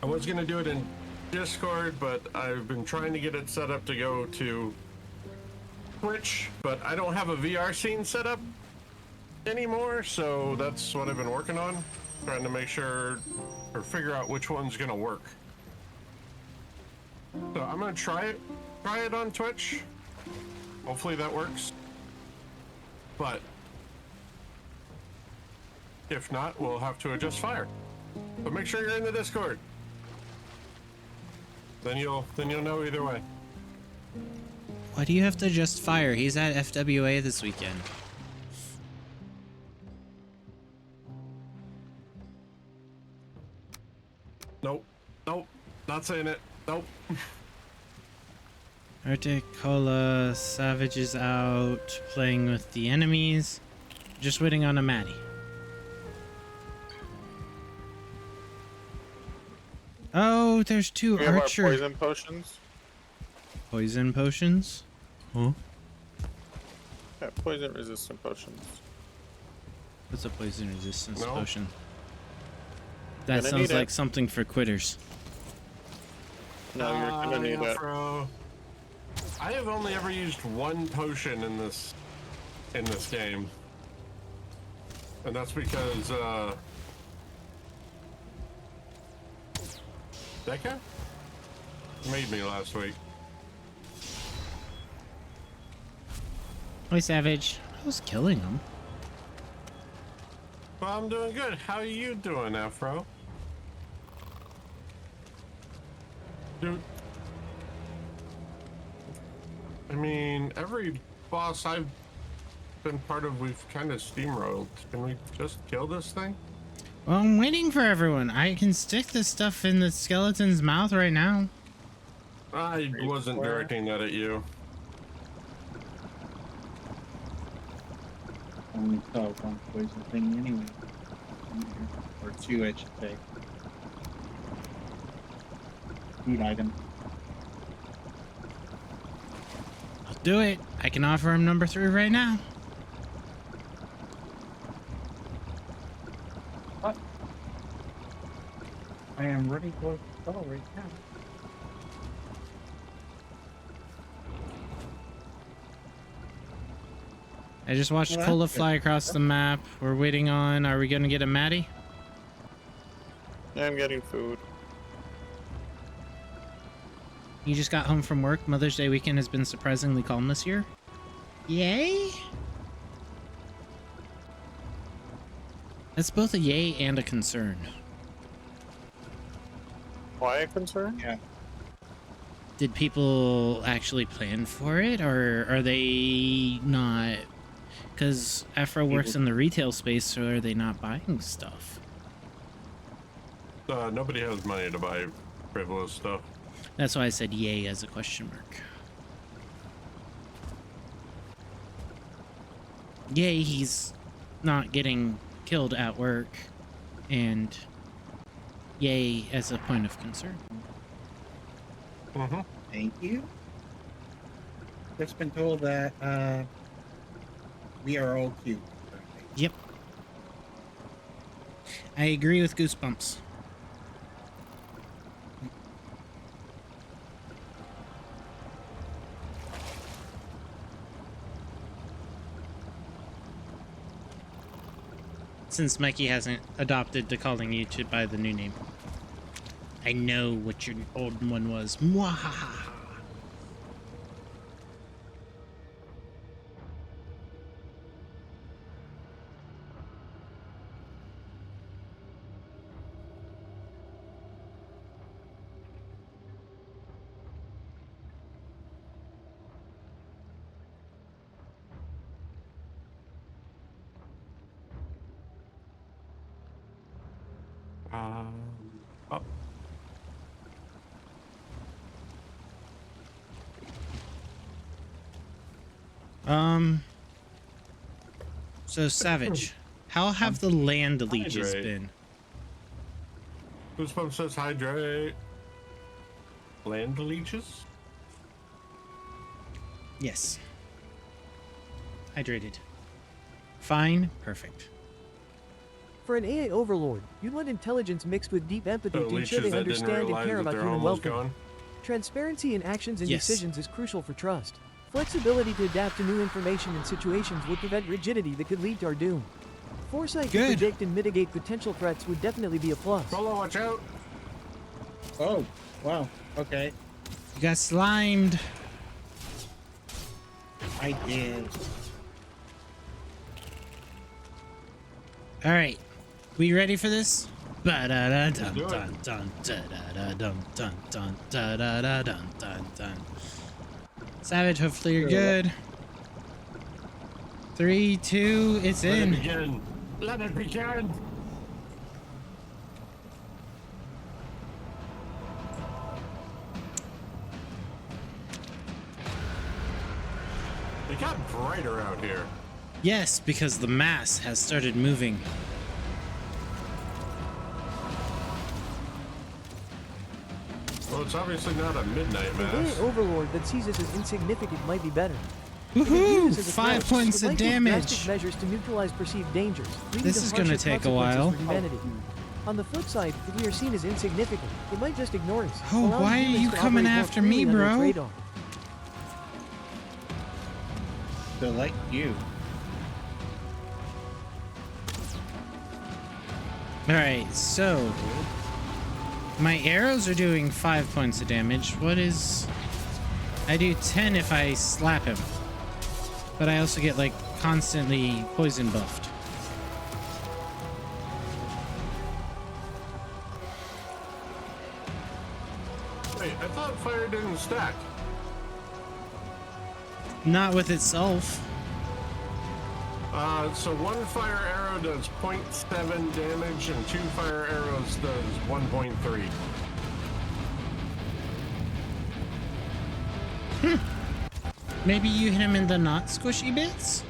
was gonna do it in Discord, but I've been trying to get it set up to go to Twitch, but I don't have a VR scene set up anymore, so that's what I've been working on, trying to make sure or figure out which one's gonna work. So I'm gonna try it on Twitch. Hopefully that works. But if not, we'll have to adjust fire. But make sure you're in the Discord. Then you'll know either way. Why do you have to adjust fire? He's at FWA this weekend. Nope. Nope. Not saying it. Nope. Arctic Cola, Savage is out playing with the enemies. Just waiting on a Maddie. Oh, there's two We have our archer poison potions. poison potions. Huh? Yeah, poison resistant potions. What's a poison resistance No. potion? That Gonna sounds need like it. something for quitters. No, you're gonna need yeah, it. bro. I have only ever used one potion in this game. And that's because that guy made me last week. Hi, Savage. I was killing him. Well, I'm doing good. How are you doing, Afro? Dude, I mean, every boss I've been part of, we've kind of steamrolled. Can we just kill this thing? Well, I'm waiting for everyone. I can stick this stuff in the skeleton's mouth right now. I wasn't Where? directing that at you. Only saw one poison thing anyway. Or two, I should say. Food item. I'll do it. I can offer him number 3 right now. I am ready for the right now. I just watched Well, Cola that's good. fly across the map. We're waiting on. Are we gonna get a Maddie? Yeah, I'm getting food. You just got home from work. Mother's Day weekend has been surprisingly calm this year. Yay! That's both a yay and a concern. Why a concern? Yeah. Did people actually plan for it, or are they not? Because Afro works in the retail space, so are they not buying stuff? Nobody has money to buy frivolous stuff. That's why I said yay as a question mark. Yay, he's not getting killed at work, and yay as a point of concern. Mm-hmm. Thank you. Just been told that we are all cute. Yep. I agree with Goosebumps. Since Mikey hasn't adopted to calling you to by the new name. I know what your old one was. Mwahaha. Oh. So Savage, how have the land leeches Hydrate. been? Goosebumps says hydrate. Land leeches? Yes. Hydrated. Fine. Perfect. For an AA overlord, you'd want intelligence mixed with deep empathy So to ensure leeches they that didn't understand and realize care that about their human home was welfare. gone? Transparency in actions and Yes. decisions is crucial for trust. Flexibility to adapt to new information and situations would prevent rigidity that could lead to our doom. Foresight to Good. predict and mitigate potential threats would definitely be a plus. Solo, watch out! Oh, wow. Okay. You got slimed. I did. All right. We ready for this? do it. Savage, hopefully you're good. 3, 2, it's Let it in. begin! Let it begin! It got brighter out here. Yes, because the mass has started moving. Well, it's obviously not a midnight The mass. AI overlord that sees us as insignificant might be better. If it views Woohoo! us as a 5 threat, points it of might take damage. drastic measures to neutralize perceived dangers. leading This to is gonna harsher take a consequences while. for humanity. On the flip side, if we are seen as insignificant, it might just ignore us. Oh, allowing why are humans you to coming operate more after me, freely under its bro? radar. They're like you. Alright, so my arrows are doing 5 points of damage. What is... I do 10 if I slap him. But I also get, like, constantly poison buffed. Wait, I thought fire didn't stack. Not with itself. So one fire arrow does 0.7 damage and 2 fire arrows does 1.3. Maybe you hit him in the not squishy bits?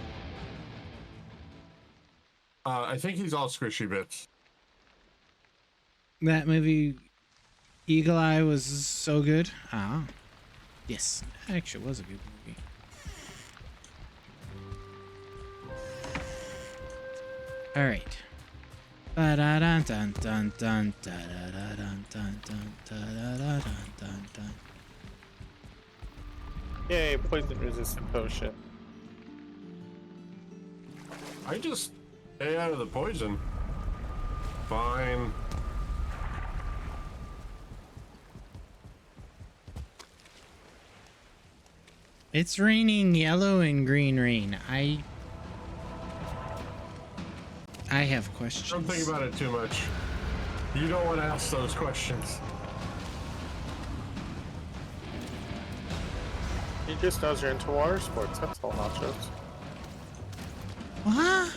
I think he's all squishy bits. That movie Eagle Eye was so good. Ah. Yes, it actually was a good movie. All right. Ba-da-dun-dun-dun-dun, da-da-da-dun-dun-dun-dun-dun-dun-dun. Yay, poison resistant potion. I just stay out of the poison. Fine. It's raining yellow and green rain. I have questions. Don't think about it too much. You don't want to ask those questions. He just knows you're into water sports, that's all, Nachos. What?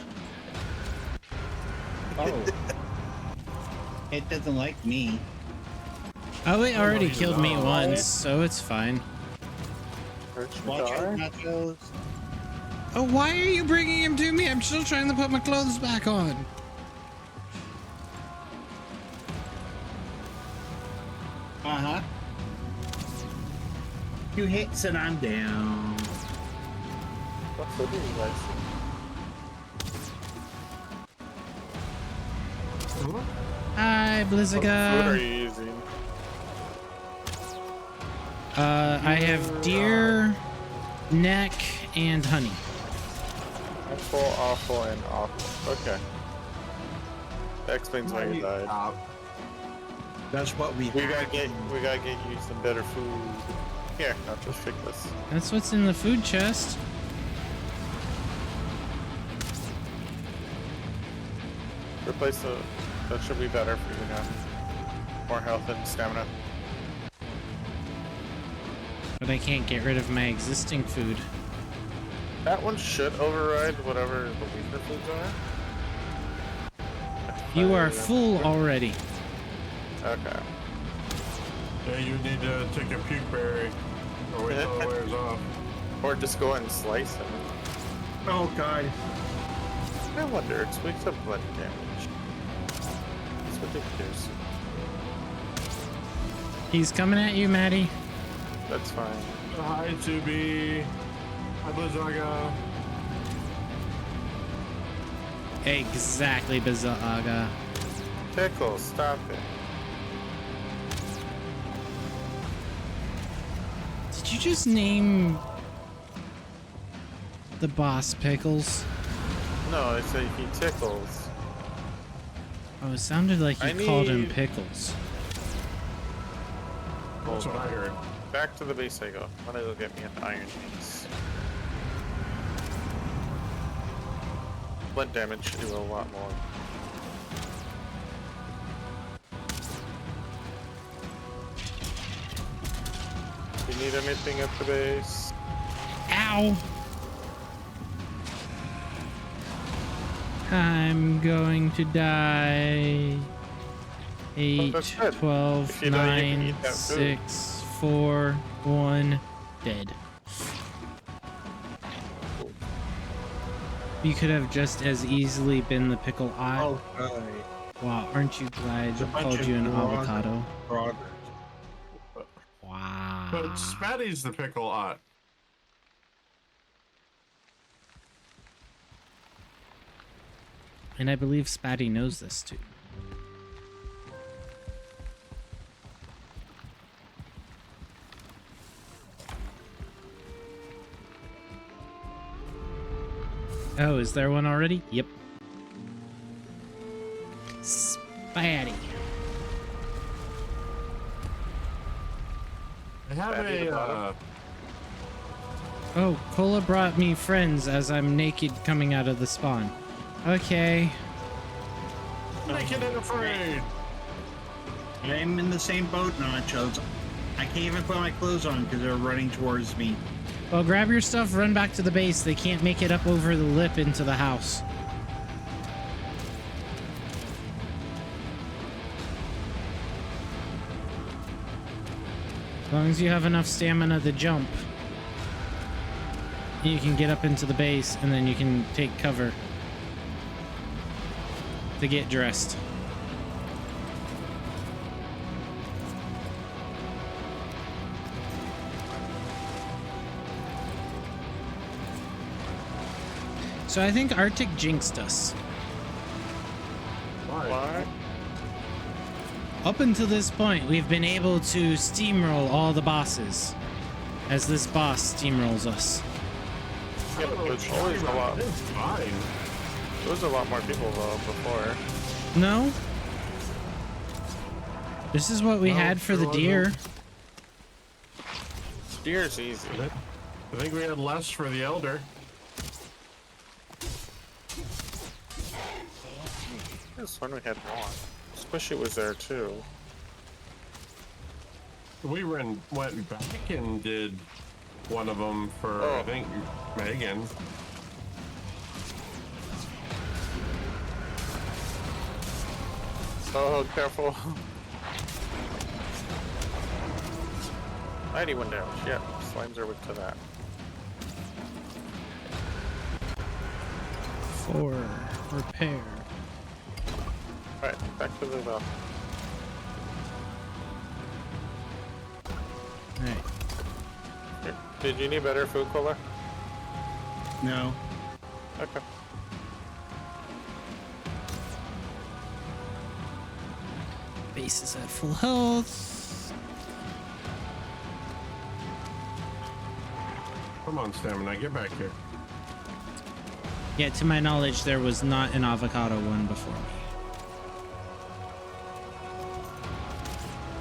Oh. It doesn't like me. Oh, it already no, killed me no. once, so it's fine. Watch out, Nachos. Oh, why are you bringing him to me? I'm still trying to put my clothes back on. Uh-huh. 2 hits and I'm down. What food are you guys eating? Hi, What food are Blizziga. you using? I have deer, neck, and honey. Awful, awful, and awful. Okay. That explains why you died. That's what we We gotta get you some better food. Here, not just pick this. That's what's in the food chest. Replace the. That should be better for you now. More health and stamina. But I can't get rid of my existing food. That one should override whatever the weaker foods are. You are full already. Okay. Yeah, you need to take a puke berry or wait till it wears off. Or just go ahead and slice them. Oh god. I wonder, it's weak to blood damage. It's ridiculous. He's coming at you, Maddie. That's fine. Hi, Tubi. Hi, Blizzaga. Exactly, Bazaga. Pickle, stop it. Did you just name the boss Pickles? No, I say he tickles. Oh, it sounded like I you called him need- Pickles. That's what I heard. Back to the base I go. I'm gonna go get me an iron piece. Blood damage should do a lot more. Do you need anything at the base? Ow! I'm going to die. 8, that's good. 12, If you die, you can 9, eat that food. 6, 4, 1, dead. You could have just as easily been the pickle eye. Oh, God. Wow, aren't you glad It's a I bunch called of you an grog- avocado? groggers. Wow. But Spatty's the pickle ot. And I believe Spatty knows this too. Oh, is there one already? Yep. Spatty. I have Spatty the a bottom. Oh, Cola brought me friends as I'm naked coming out of the spawn. Okay. naked and afraid. I'm in the same boat, Nachos. I can't even put my clothes on because they're running towards me. Well, grab your stuff, run back to the base. They can't make it up over the lip into the house. As long as you have enough stamina to jump, you can get up into the base and then you can take cover to get dressed. So I think Arctic jinxed us. Why? Up until this point, we've been able to steamroll all the bosses as this boss steamrolls us. Yeah, but there's always a lot. It's fine. There was a lot more people though before. No? This is what we No, had for the sure deer. Deer's easy. I think we had less for the elder. This one we had more. Squishy was there too. We went back and did one of them for I think Megan. Oh, careful. Mighty window. Shit. Slimes are weak to that. 4. Repair. Alright, back to the well. Alright. Here. Did you need better food, Cola? No. Okay. Base is at full health. Come on, Stamina, get back here. Yeah, to my knowledge, there was not an avocado one before me.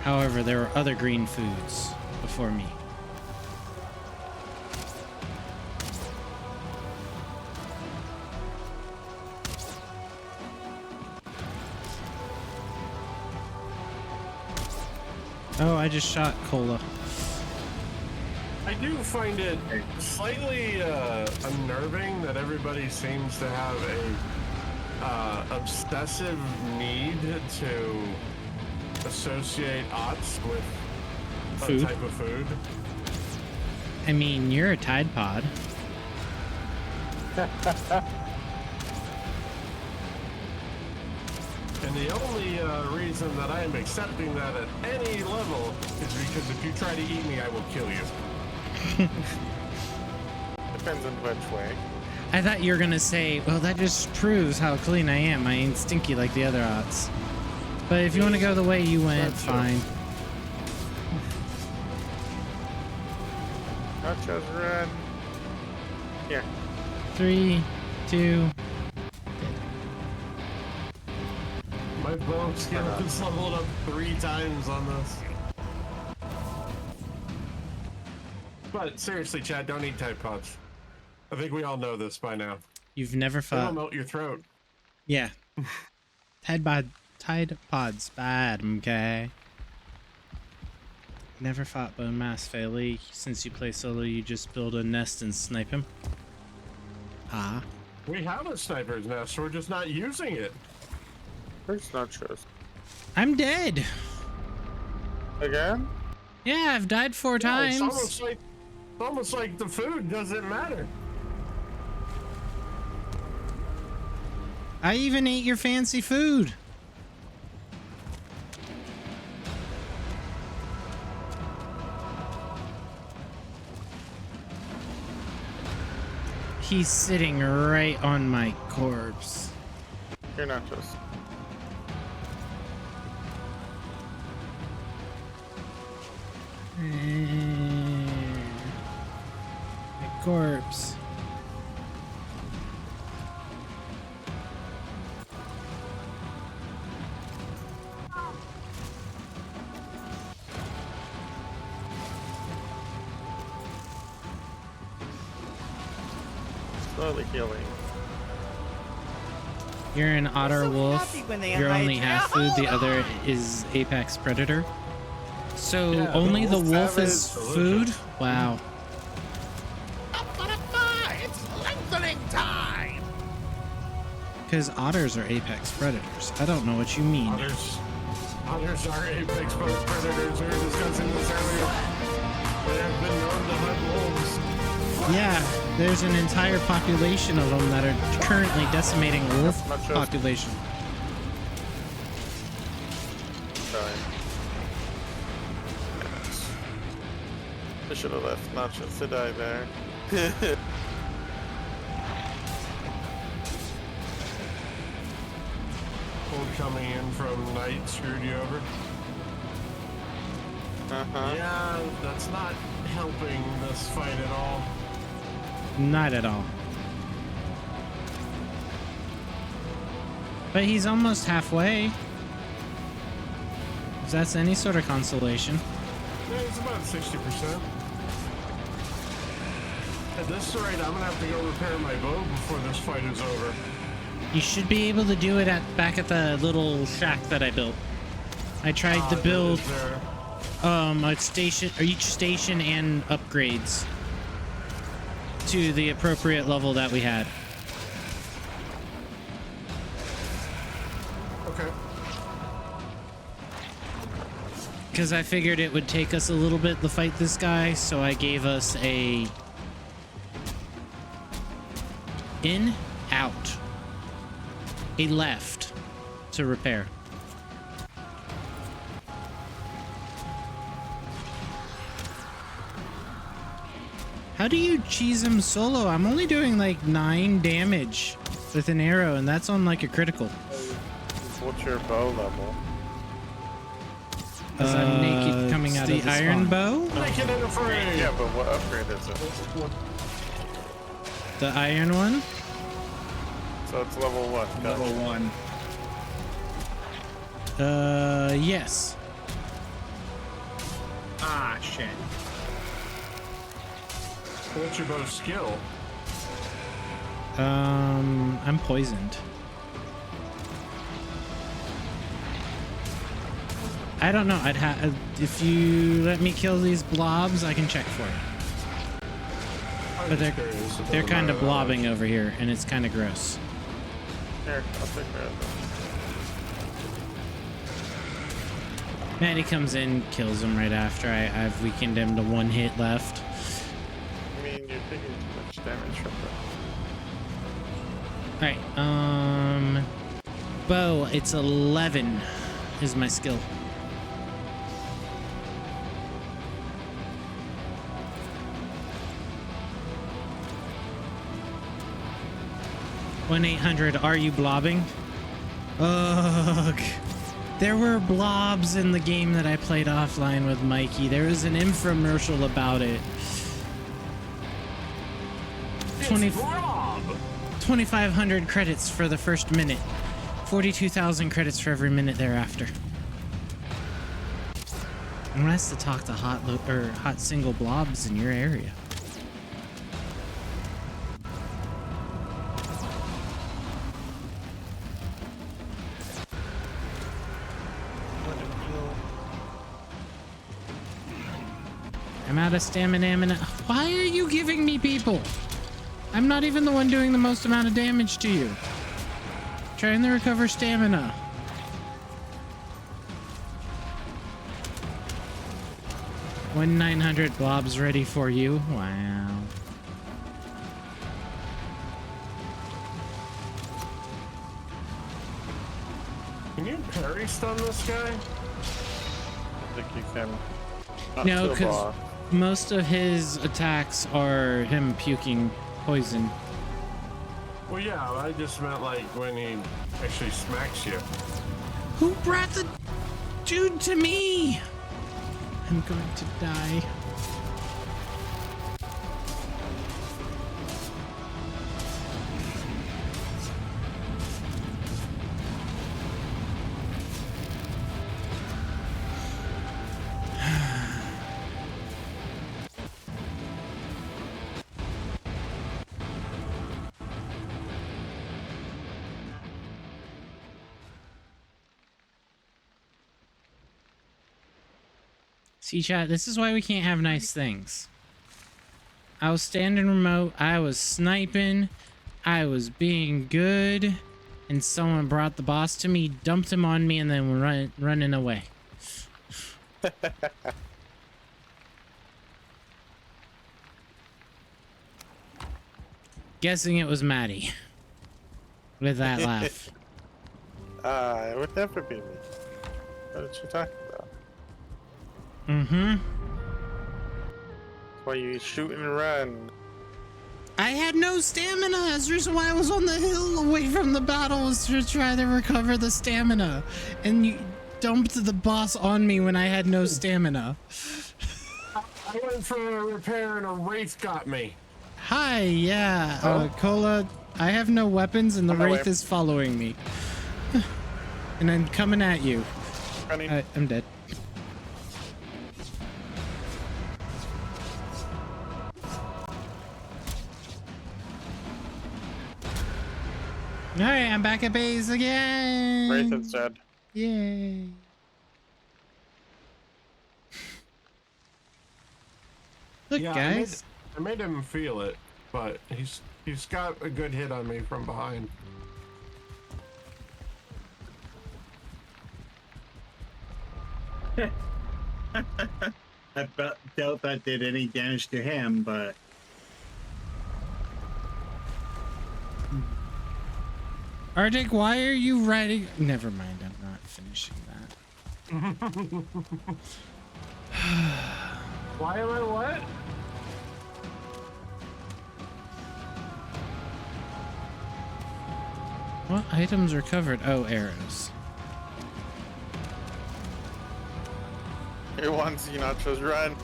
However, there were other green foods before me. Oh, I just shot Cola. I do find it slightly unnerving that everybody seems to have a obsessive need to associate ots with Food. a type of food. I mean, you're a Tide Pod. And the only reason that I am accepting that at any level is because if you try to eat me, I will kill you. Depends on which way. I thought you were gonna say, well, that just proves how clean I am. I ain't stinky like the other odds. But if you want to go the way you went, That's fine. Nachos run. Here. 3, 2. My bone skill has leveled up 3 times on this. But seriously, Chad, don't eat Tide Pods. I think we all know this by now. You've never It'll fought. melt your throat. Yeah. Tide Pod's bad, okay? Never fought Bone Mass Fairly. Since you play solo, you just build a nest and snipe him. Ah. We have a sniper's nest, we're just not using it. Where's Nachos? I'm dead. Again? Yeah, I've died 4 It's times. almost like the food doesn't matter. I even ate your fancy food. He's sitting right on my corpse. You're not just. My corpse. Slowly healing. You're an otter so wolf. happy when they You're hide only you. half food. The other is apex predator. So Yeah, only the wolf wolf savage, is delicious. food? Wow. It's lengthening time! Because otters are apex predators. I don't know what you mean. Otters are apex predators. We were discussing this earlier. They have been known to hunt wolves. Yeah, there's an entire population of them that are currently decimating wolf Not just- population. Sorry. I should have left Nachos to die there. Cold coming in from night screwed you over. Uh-huh. Yeah, that's not helping this fight at all. Not at all. But he's almost halfway. If that's any sort of consolation. Yeah, it's about 60%. At this rate, I'm gonna have to go repair my bow before this fight is over. You should be able to do it back at the little shack that I built. I tried to build Is there- a station, or each station and upgrades to the appropriate level that we had. Okay. Because I figured it would take us a little bit to fight this guy, so I gave us a in, out, a left to repair. How do you cheese him solo? I'm only doing like 9 damage with an arrow, and that's on like a critical. What's your bow level? As I'm naked coming out of the iron bow. Naked and afraid! Yeah, but what upgrade is it? The iron one. So it's level what? Level 1. Yes. Ah, shit. What's your bow skill? I'm poisoned. I don't know. I'd have if you let me kill these blobs, I can check for it. I'm But just curious. It they're doesn't kind matter of that blobbing much. over here, and it's kind of gross. Here, I'll take care of that. Maddie comes in, kills him right after. I've weakened him to 1 hit left. I mean, you're taking too much damage from that. Alright, bow, it's 11 is my skill. One 800. Are you blobbing? Ugh. There were blobs in the game that I played offline with Mikey. There was an infomercial about it. 2,500 credits for the first minute. 42,000 credits for every minute thereafter. And that's to talk to hot single blobs in your area. I'm out of stamina. Why are you giving me people? I'm not even the one doing the most amount of damage to you. Trying to recover stamina. One 900 blobs ready for you. Wow. Can you parry stun this guy? I think you can. Not No, to the because boss. most of his attacks are him puking poison. Well, yeah, I just meant like when he actually smacks you. Who brought the dude to me? I'm going to die. See, chat, this is why we can't have nice things. I was standing remote, I was sniping, I was being good, and someone brought the boss to me, dumped him on me, and then went running away. Guessing it was Maddie. With that laugh. It would never be me. What are you talking about? Mm-hmm. That's why you shoot and run. I had no stamina. That's the reason why I was on the hill away from the battle, was to try to recover the stamina. And you dumped the boss on me when I had no stamina. I went for a repair and a wraith got me. Hi, yeah. Cola, I have no weapons and the On my wraith way. is following me. And I'm coming at you. Running. I'm dead. Alright, I'm back at base again. Wraith is dead. Yay. Look, Yeah, guys. I made him feel it, but he's got a good hit on me from behind. I doubt that did any damage to him, but Arctic, why are you riding? Never mind, I'm not finishing that. Why am I what? What items are covered? Oh, arrows. Here once, you nachos run.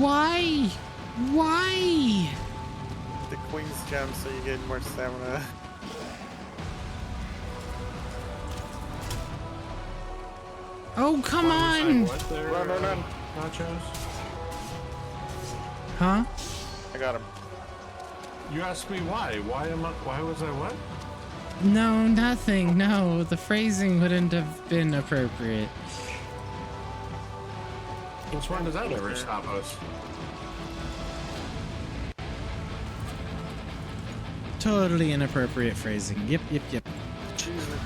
Why? Why? The Queen's Gem so you get more stamina. Oh, come Why was I on! what there, Run. Nachos? Huh? I got him. You asked me why. Why was I what? No, nothing. No, the phrasing wouldn't have been appropriate. Since when does that ever stop us? Totally inappropriate phrasing. Yep. Jesus.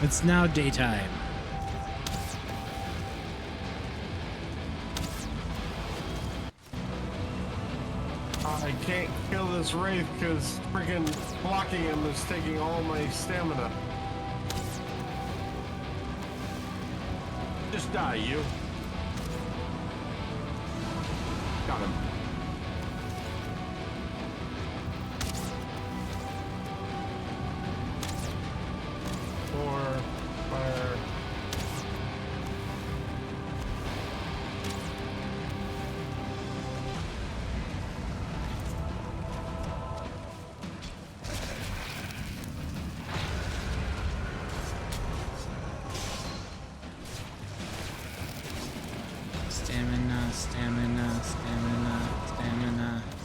It's now daytime. I can't kill this wraith because freaking blocking him is taking all my stamina. Just die, you. Got him. Fire.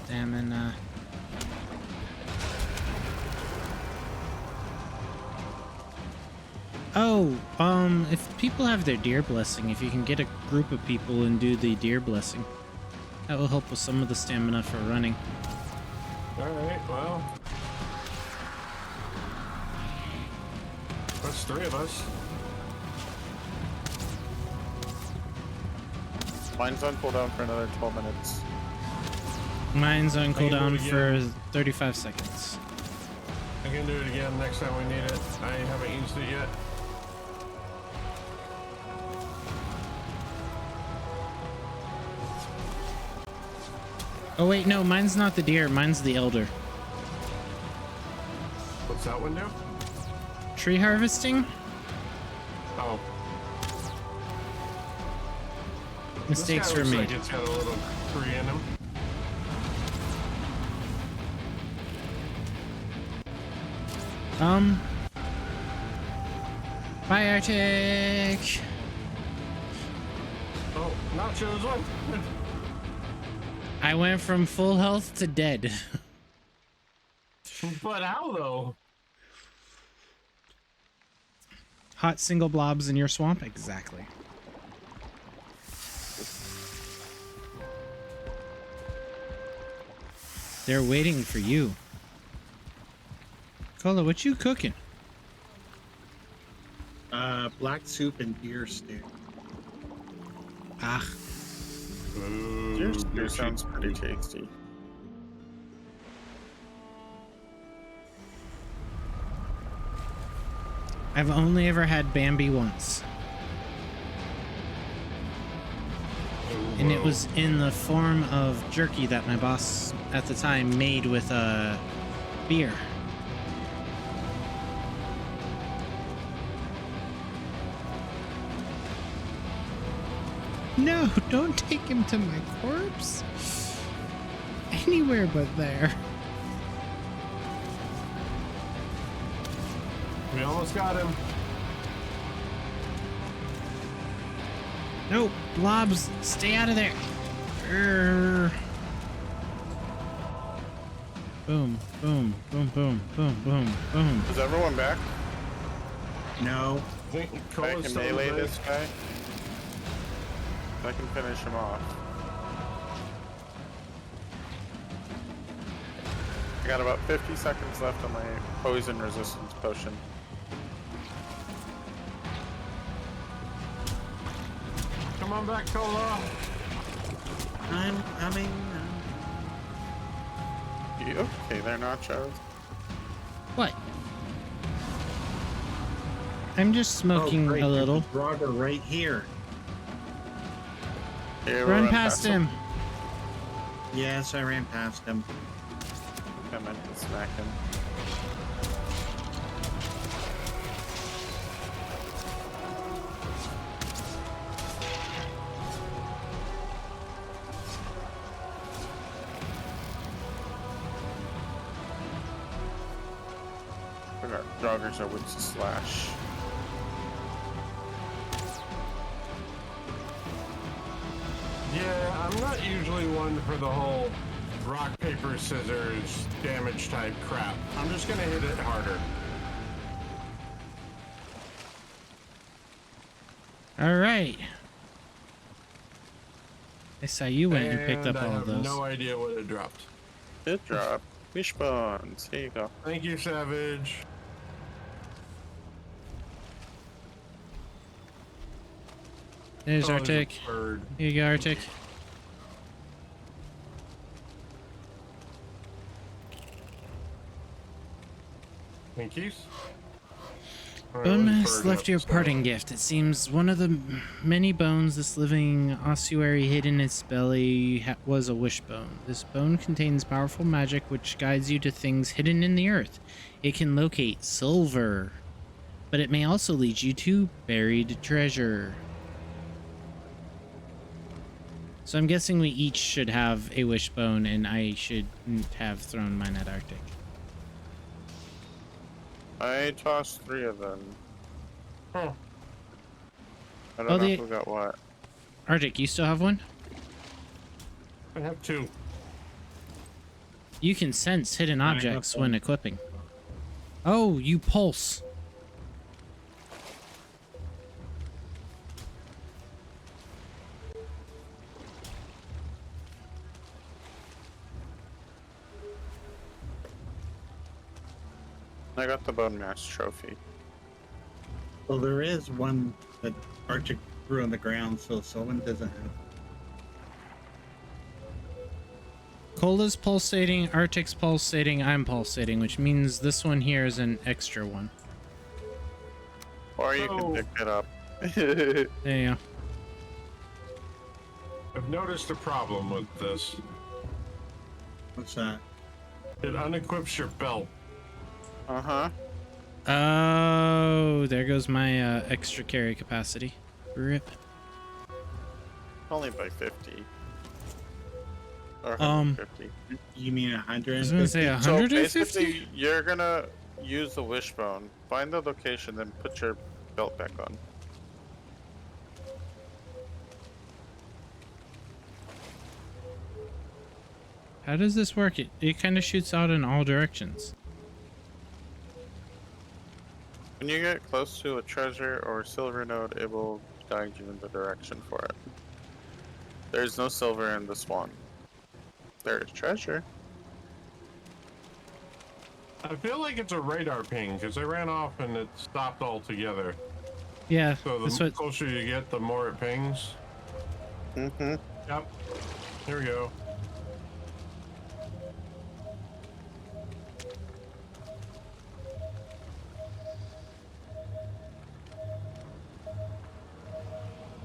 Stamina. Oh, if people have their deer blessing, if you can get a group of people and do the deer blessing, that will help with some of the stamina for running. Alright, well. That's 3 of us. Mine's on cooldown for another 12 minutes. Mine's on can do cooldown it for again. 35 seconds. I can do it again next time we need it. I haven't used it yet. Oh wait, no, mine's not the deer, mine's the elder. What's that one do? Tree harvesting? Oh. Mistakes this guy were looks made. Like it's got a little tree in him. Bye, Arctic. Oh, nachos one. I went from full health to dead. But how though? Hot single blobs in your swamp? Exactly. They're waiting for you. Cola, what you cooking? Black soup and deer stew. Ah, Deer stew sounds pretty tasty. I've only ever had Bambi once. And it was in the form of jerky that my boss at the time made with beer. No, don't take him to my corpse. Anywhere but there. We almost got him. No, blobs, stay out of there. Urgh. Boom, boom, boom, boom, boom, boom, boom. Is everyone back? No. I think I Cola's can still melee alive. this guy. I can finish him off. I got about 50 seconds left on my poison resistance potion. Come on back, Cola. I'm coming. You okay there, nachos? What? I'm just smoking great, a there's little. Draugr right here. Here, Run past him. Yes, I ran past him. Come in and smack him. Joggers are with slash. Yeah, I'm not usually one for the whole rock, paper, scissors damage type crap. I'm just gonna hit it harder. All right. I saw you went and picked up I all have of those. no idea what it dropped. It drop. Wishbones. Here you go. Thank you, Savage. There's Oh, Arctic. a bird. Here you go, Arctic. Thank you. Bone Mass left you a parting gift. It seems one of the many bones this living ossuary hid in its belly was a wishbone. This bone contains powerful magic which guides you to things hidden in the earth. It can locate silver, but it may also lead you to buried treasure. So I'm guessing we each should have a wishbone, and I shouldn't have thrown mine at Arctic. I tossed 3 of them. Huh. I don't Oh, know the- who got what. Arctic, you still have one? I have 2. You can sense hidden have objects one. when equipping. Oh, you pulse. I got the bone mass trophy. Well, there is one that Arctic threw on the ground, so someone doesn't have. Cola's pulsating, Arctic's pulsating, I'm pulsating, which means this one here is an extra one. Or you So- can pick it up. There you go. I've noticed a problem with this. What's that? It unequips your belt. Uh-huh. Oh, there goes my extra carry capacity. Rip. Only by 50. Or Um, 150. You mean I 100? was gonna say So 150? basically, you're gonna use the wishbone, find the location, then put your belt back on. How does this work? It kind of shoots out in all directions. When you get close to a treasure or silver node, it will guide you in the direction for it. There's no silver in the swan. There is treasure. I feel like it's a radar ping because I ran off and it stopped altogether. Yeah, So that's the what. closer you get, the more it pings. Mm-hmm. Yep. Here we go.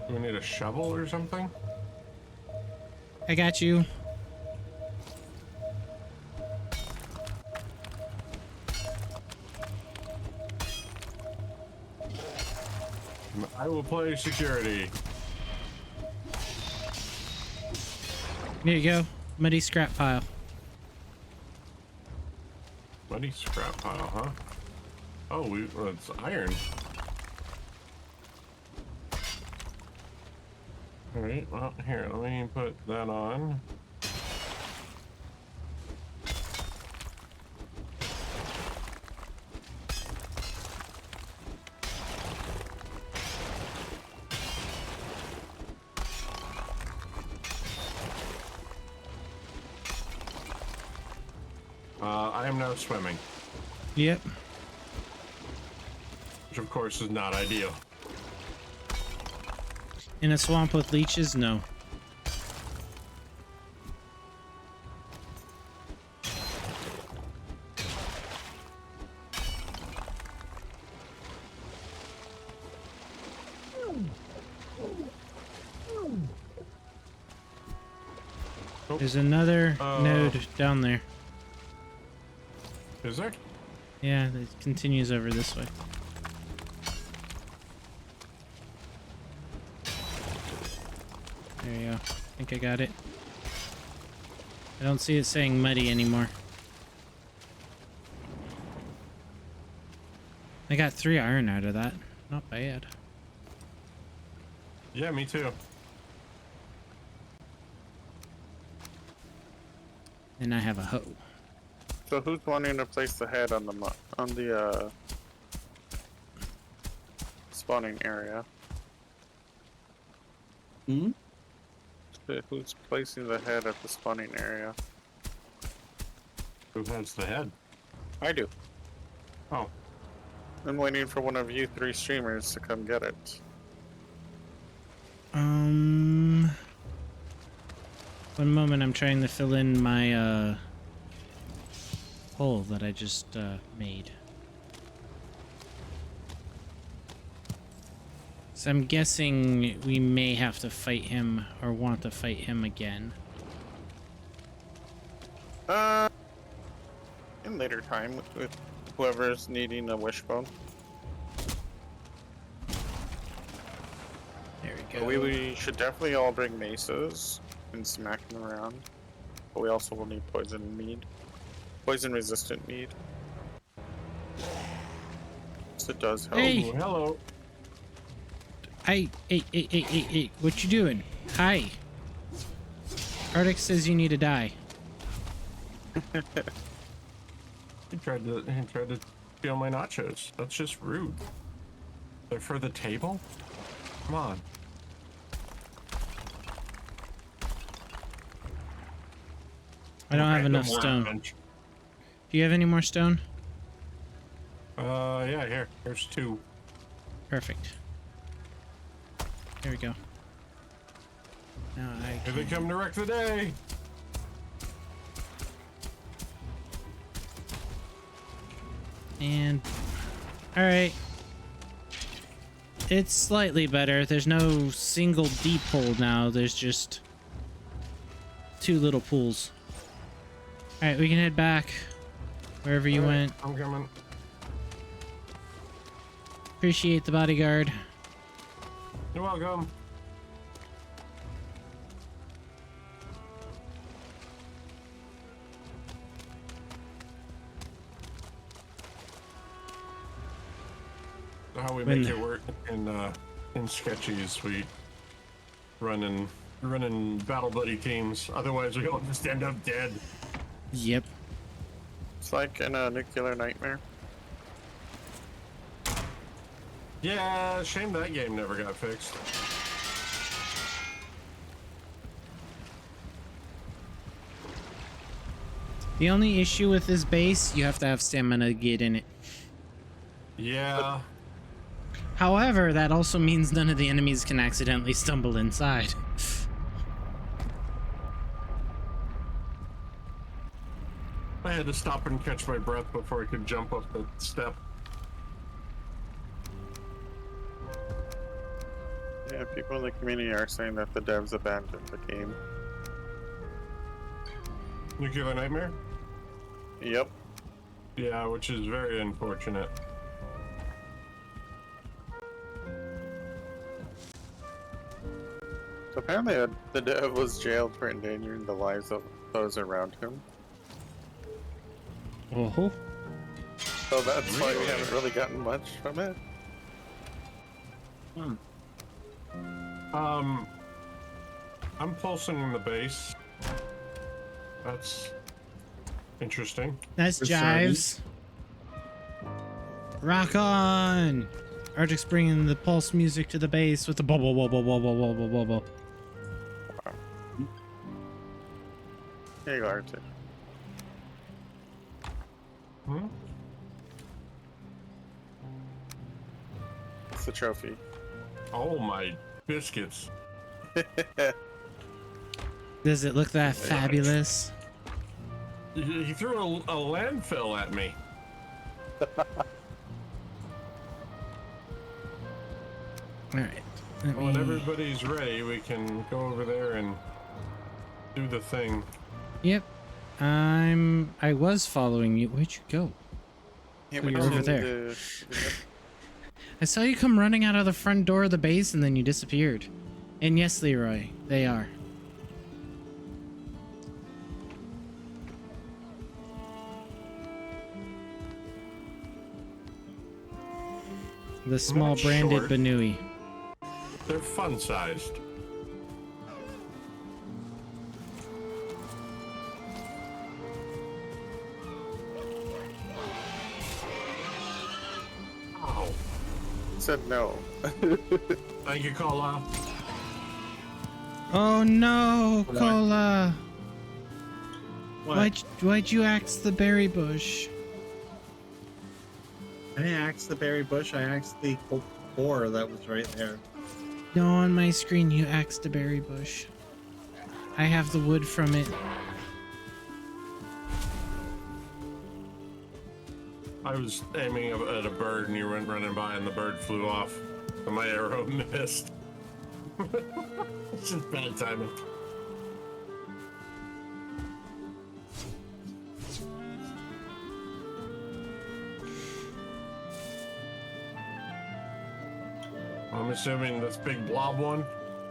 We need a shovel or something? I got you. I will play security. There you go. Muddy scrap pile. Muddy scrap pile, huh? Oh, well, it's iron. Alright, well, here, let me put that on. I am now swimming, Yep. which of course is not ideal. In a swamp with leeches? No. There's another node down there. Is there? Yeah, it continues over this way. There you go. I think I got it. I don't see it saying muddy anymore. I got 3 iron out of that. Not bad. Yeah, me too. And I have a hoe. So who's wanting to place the head on the spawning area? Hmm? Who's placing the head at the spawning area? Who has the head? I do. Oh, I'm waiting for one of you 3 streamers to come get it. One moment, I'm trying to fill in my hole that I just made. So I'm guessing we may have to fight him or want to fight him again. In later time with whoever's needing a wishbone. There we But go. we should definitely all bring maces and smack them around. But we also will need poison mead. Poison resistant mead. So it does help. Hey. ooh, hello. Hey, what you doing? Hi. Arctic says you need to die. He tried to steal my nachos. That's just rude. They're for the table? Come on. I don't have Okay, enough no more stone. bench. Do you have any more stone? Yeah, here's 2. Perfect. There we go. Now I Here they come to wreck the day. And all right, it's slightly better. There's no single deep hole now. There's just 2 little pools. All right, we can head back wherever you went. I'm coming. Appreciate the bodyguard. You're welcome. How we make it work in sketchies, we running battle buddy teams. Otherwise, we all just end up dead. Yep. It's like in a nuclear nightmare. Yeah, shame that game never got fixed. The only issue with this base, you have to have stamina to get in it. Yeah. However, that also means none of the enemies can accidentally stumble inside. I had to stop and catch my breath before I could jump up the step. Yeah, people in the community are saying that the devs abandoned the game. Nuclear Nightmare? Yep. Yeah, which is very unfortunate. So apparently the dev was jailed for endangering the lives of those around him. Oh. So that's why we haven't really gotten much from it. I'm pulsing in the base. That's interesting. That's Jives. Rock on! Arctic's bringing the pulse music to the base with the bubble, bubble, bubble, bubble, bubble. Here you go, Arctic. Hmm? It's the trophy. Oh my biscuits. Does it look that fabulous? He threw a landfill at me. Alright. When everybody's ready, we can go over there and do the thing. Yep. I was following you. Where'd you go? Yeah, Oh, we you're just over need there. to- I saw you come running out of the front door of the base and then you disappeared. And yes, Leroy, they are. The small Not branded short. Banui. They're fun-sized. Ow. Said no. Thank you, Cola. Oh no, What? Cola! What? Why'd you axe the berry bush? I didn't axe the berry bush, I axed the boar that was right there. No, on my screen you axed a berry bush. I have the wood from it. I was aiming at a bird and you went running by and the bird flew off. And my arrow missed. It's just bad timing. I'm assuming this big blob one.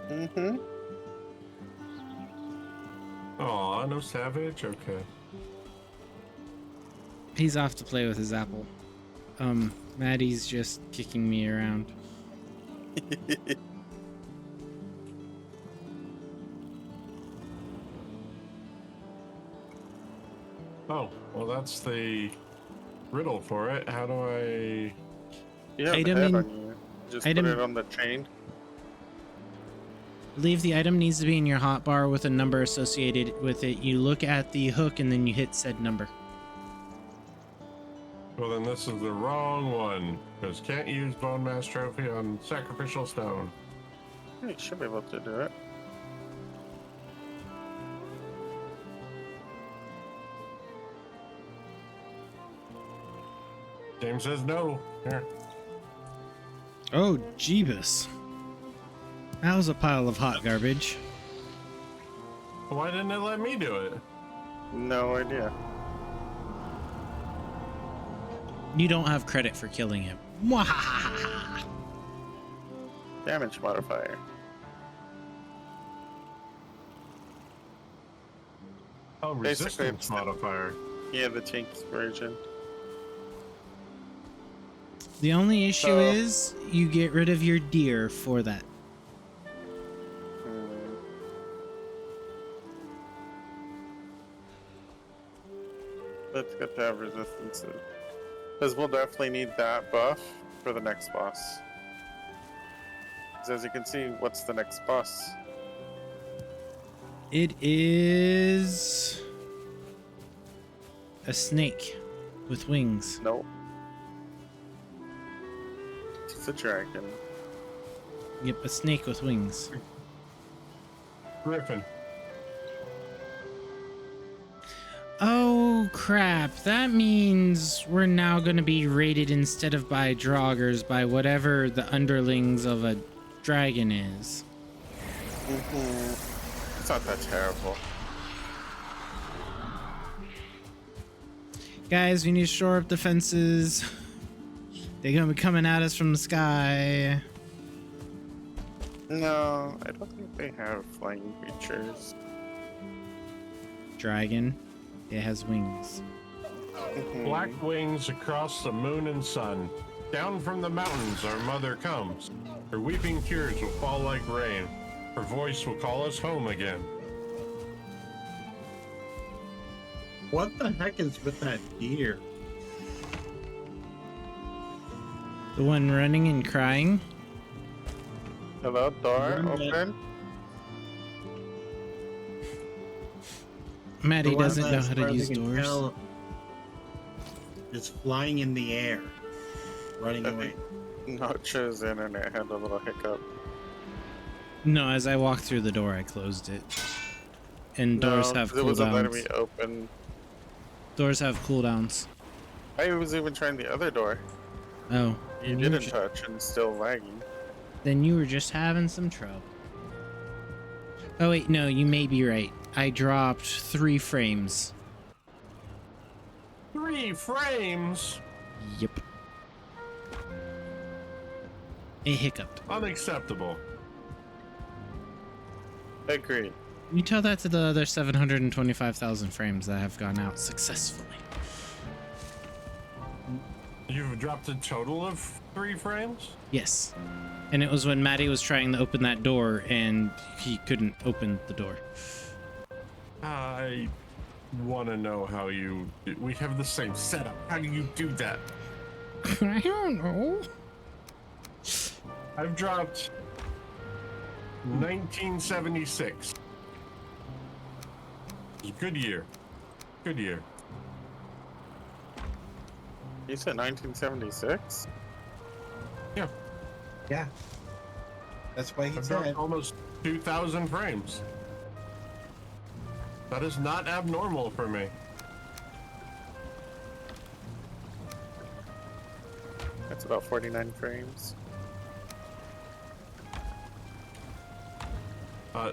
Mm-hmm. Aw, no savage? Okay. He's off to play with his apple. Maddie's just kicking me around. Oh, well that's the riddle for it. How do I... You have Item the head in- on you. Just item- put it on the chain. I believe the item needs to be in your hotbar with a number associated with it. You look at the hook and then you hit said number. Well then this is the wrong one. Because can't use Bone Mass Trophy on Sacrificial Stone. Yeah, you should be able to do it. James says no. Here. Oh, Jeebus. That was a pile of hot garbage. Why didn't it let me do it? No idea. You don't have credit for killing him. Mwahahaha. Damage modifier. Oh, Basically, resistance it's the- modifier. Yeah, the tanks version. The only issue So- is you get rid of your deer for that. Hmm. That's good to have resistances. Because we'll definitely need that buff for the next boss. 'Cause as you can see, what's the next boss? It is a snake with wings. Nope. It's a dragon. Yep, a snake with wings. Griffin. Oh crap, that means we're now going to be rated instead of by draugrs by whatever the underlings of a dragon is. It's not that terrible. Guys, we need to shore up the fences. They're going to be coming at us from the sky. No, I don't think they have flying creatures. Dragon, it has wings. Black wings across the moon and sun. Down from the mountains our mother comes. Her weeping tears will fall like rain. Her voice will call us home again. What the heck is with that deer? The one running and crying. Hello, door One that- open. Maddie The one doesn't know that's how to where they use can doors. tell It's flying in the air, running I away. think Notch's internet had a little hiccup. No, as I walked through the door, I closed it. And doors No, have 'cause it wasn't letting me cooldowns. open. Doors have cooldowns. I was even trying the other door. Oh. You then didn't were touch and still lagging. then you were just having some trouble. Oh wait, no, you may be right. I dropped 3 frames. 3 frames? Yep. It hiccuped. Unacceptable. Agreed. You tell that to the other 725,000 frames that have gone out successfully. You've dropped a total of 3 frames? Yes. And it was when Maddie was trying to open that door and he couldn't open the door. I want to know how you... We have the same setup. How do you do that? I don't know. I've dropped 1976. Good year. Good year. You said 1976? Yeah. Yeah. That's why he I've said. dropped almost 2,000 frames. That is not abnormal for me. That's about 49 frames.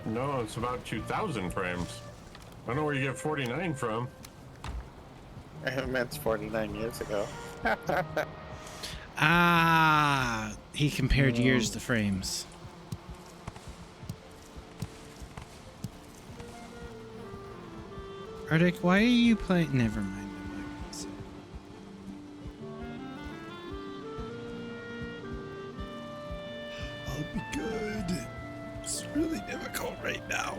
No, it's about 2,000 frames. I don't know where you get 49 from. I meant 49 years ago. Ah, he compared years to frames. Arctic, why are you playing? Never mind. I'm not gonna say. I'll be good. It's really difficult right now.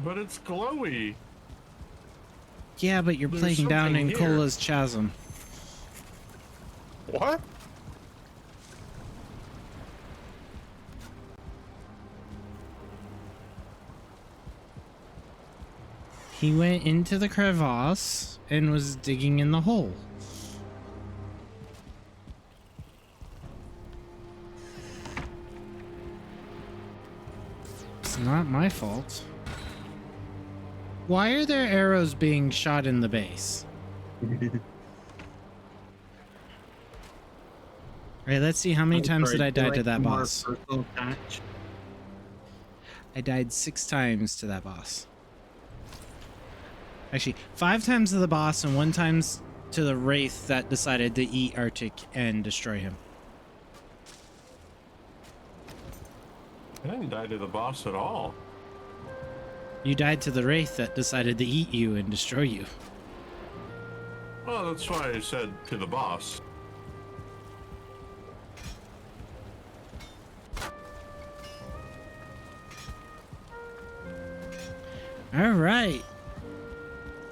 But it's glowy. Yeah, but you're There's playing down something in here. Cola's Chasm. What? He went into the crevasse and was digging in the hole. It's not my fault. Why are there arrows being shot in the base? Right, let's see how many times did I die to that more boss. personal touch? I died 6 times to that boss. Actually, 5 times to the boss and 1 times to the wraith that decided to eat Arctic and destroy him. I didn't die to the boss at all. You died to the wraith that decided to eat you and destroy you. Well, that's why I said to the boss. All right.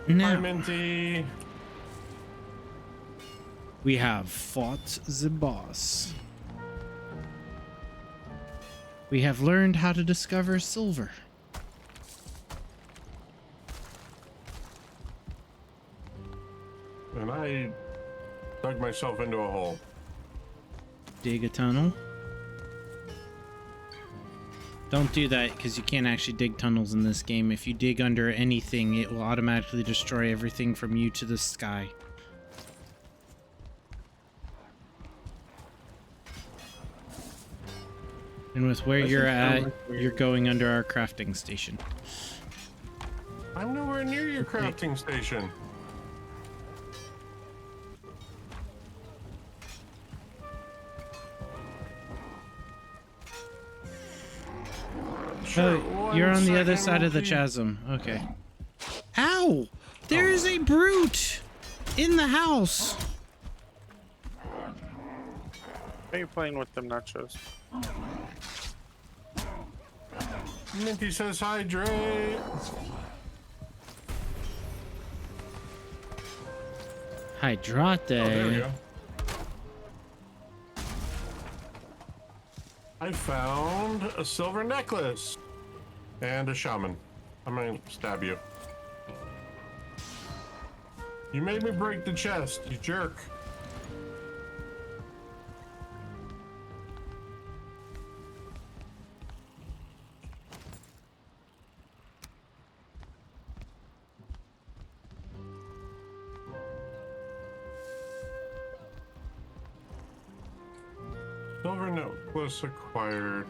Hi, Now Minty. we have fought the boss. We have learned how to discover silver. And I dug myself into a hole. Dig a tunnel. Don't do that because you can't actually dig tunnels in this game. If you dig under anything, it will automatically destroy everything from you to the sky. And with where you're at, you're going under our crafting station. I'm nowhere near your crafting station. Sure, Oh, you're on the other second, side of the Minty. chasm. Okay. Ow! There is a brute in the house. Are you playing with them nachos? Minty says hydrate. Hydrate. Oh, there we go. I found a silver necklace and a shaman. I'm gonna stab you. You made me break the chest, you jerk. Silver necklace acquired.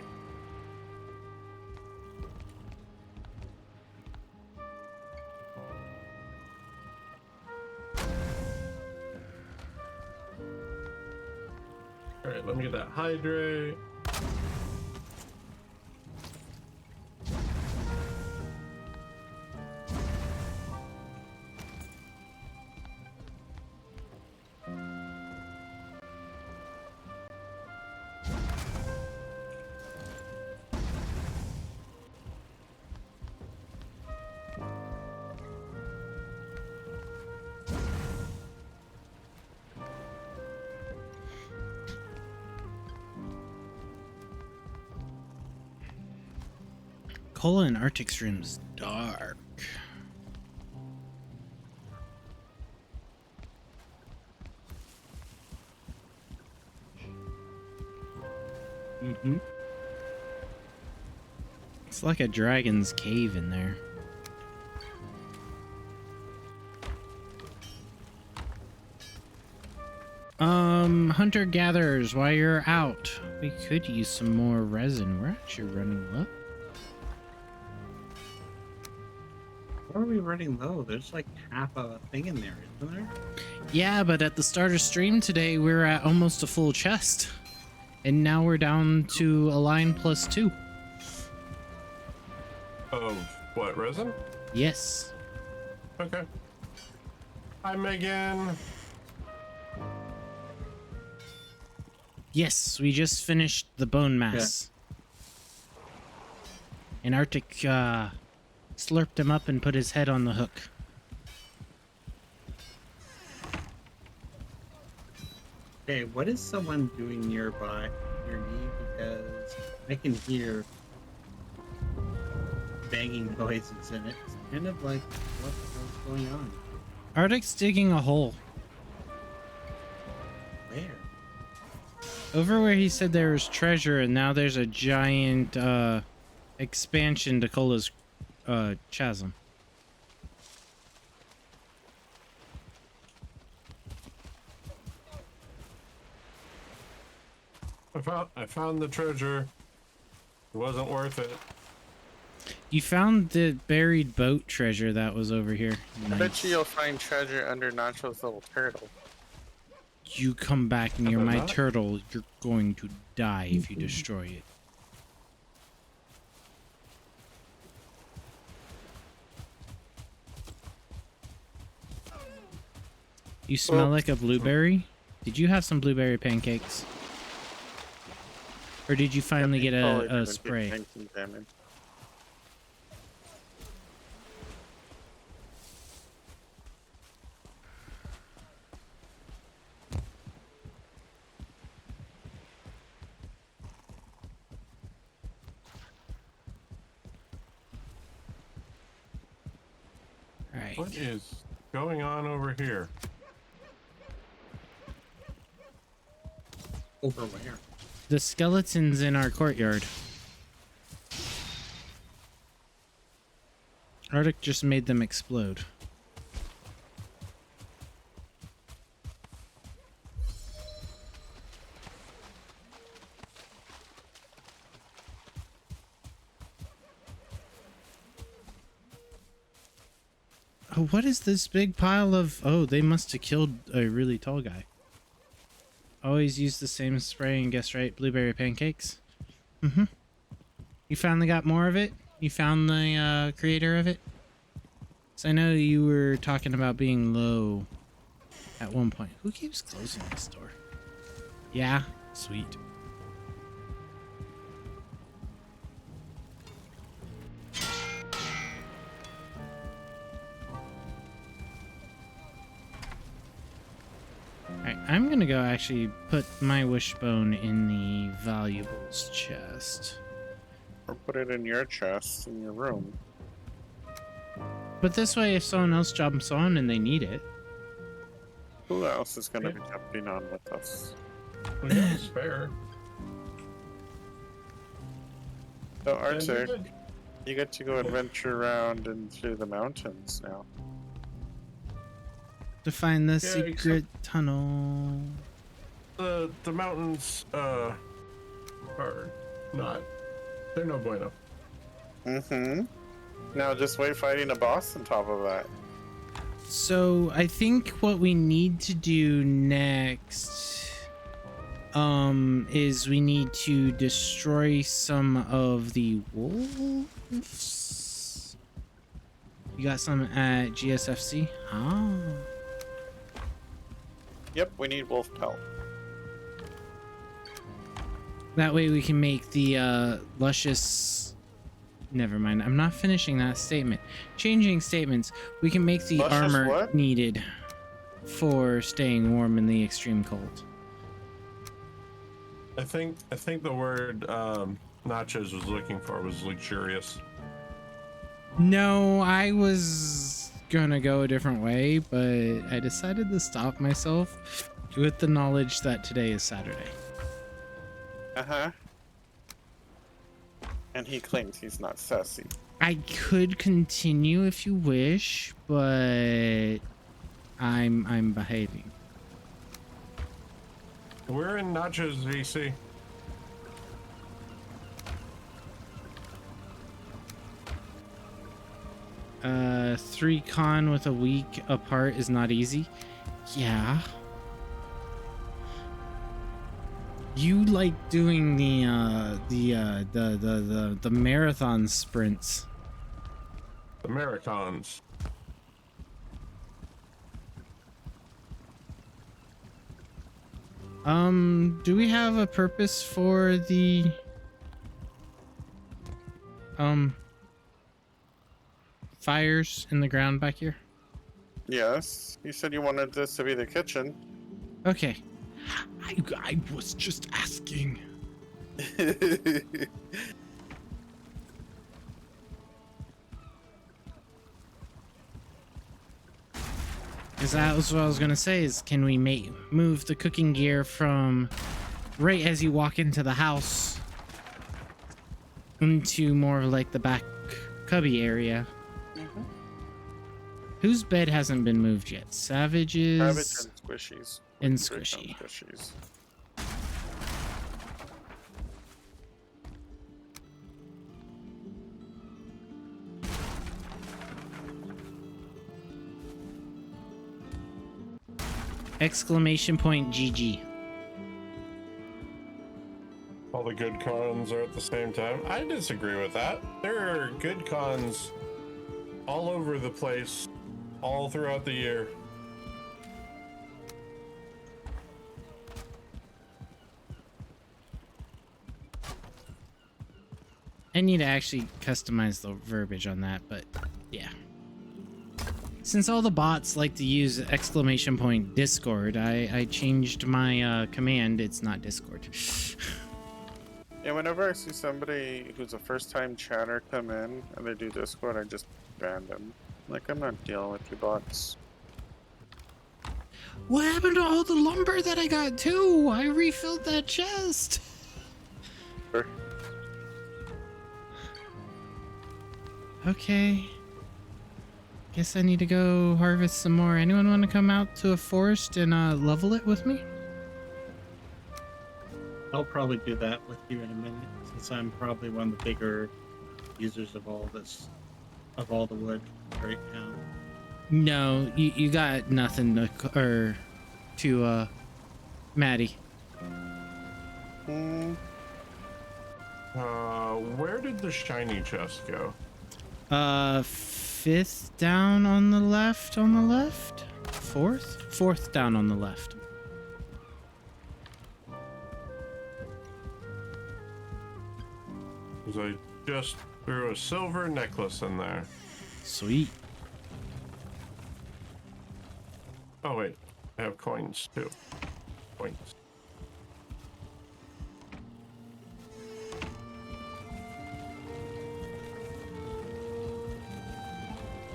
Alright, let me get that hydrate. Cola and Arctic Stream's dark. Mm-hmm. It's like a dragon's cave in there. Hunter-gatherers, while you're out, we could use some more resin. We're actually running low. Why are we running low? There's like half a thing in there, isn't there? Yeah, but at the start of stream today, we were at almost a full chest. And now we're down to a line plus 2. Of what, resin? Yes. Okay. Hi, Megan. Yes, we just finished the bone mass. And Arctic slurped him up and put his head on the hook. Okay, what is someone doing near me? Because I can hear banging noises and it's kind of like, what the hell's going on? Arctic's digging a hole. Where? Over where he said there was treasure, and now there's a giant expansion to Cola's chasm. I found the treasure. It wasn't worth it. You found the buried boat treasure that was over here. I bet Nice. you you'll find treasure under Nacho's little turtle. You come back near How about my that? turtle, you're going to die if you destroy it. You smell like a blueberry? Did you have some blueberry pancakes? Or did you finally get Probably a didn't get spray? tanking damage. Alright. What is going on over here? Over where? The skeleton's in our courtyard. Arctic just made them explode. Oh, what is this big pile of... Oh, they must have killed a really tall guy. Always use the same spray and guess right, blueberry pancakes. Mm-hmm. You finally got more of it? You found the creator of it? So I know you were talking about being low at one point. Who keeps closing this door? Yeah, sweet. Alright, I'm gonna go actually put my wishbone in the valuables chest. Or put it in your chest in your room. But this way, if someone else jumps on and they need it. Who else is going to be jumping on with us? We got a spare. So, And we Arctic, did- you get to go adventure around into the mountains now. To find the Yeah, secret tunnel. The mountains are not. They're no bueno. Mm-hmm. Now just wait fighting a boss on top of that. So I think what we need to do next is we need to destroy some of the wolves. You got some at GSFC? Ah. Yep, we need wolf pelt. That way we can make the luscious... Never mind, I'm not finishing that statement. Changing statements. We can make the Luscious armor what? needed for staying warm in the extreme cold. I think the word Nachos was looking for was luxurious. No, I was gonna go a different way, but I decided to stop myself with the knowledge that today is Saturday. Uh-huh. And he claims he's not sassy. I could continue if you wish, but I'm behaving. We're in Nachos VC. Three con with a week apart is not easy. Yeah. You like doing the marathon sprints. The Americans. Do we have a purpose for the fires in the ground back here? Yes, you said you wanted this to be the kitchen. Okay. I was just asking. Because that was what I was gonna say, is can we move the cooking gear from right as you walk into the house into more of like the back cubby area? Mhm. Whose bed hasn't been moved yet? Savages Savage and squishies. and Squish and Squishy. squishies. Exclamation point GG. All the good cons are at the same time. I disagree with that. There are good cons all over the place, all throughout the year. I need to actually customize the verbiage on that, but yeah. Since all the bots like to use exclamation point Discord, I changed my command. It's not Discord. Yeah, whenever I see somebody who's a first-time chatter come in and they do Discord, I just ban them. Like, I'm not dealing with you bots. What happened to all the lumber that I got too? I refilled that chest. Sure. Okay. Guess I need to go harvest some more. Anyone want to come out to a forest and level it with me? I'll probably do that with you in a minute, since I'm probably one of the bigger users of all this, of all the wood right now. No, you got nothing to Maddie. Where did the shiny chest go? Fifth down on the left, Fourth down on the left. Because I just threw a silver necklace in there. Sweet. Oh wait, I have coins too. Coins.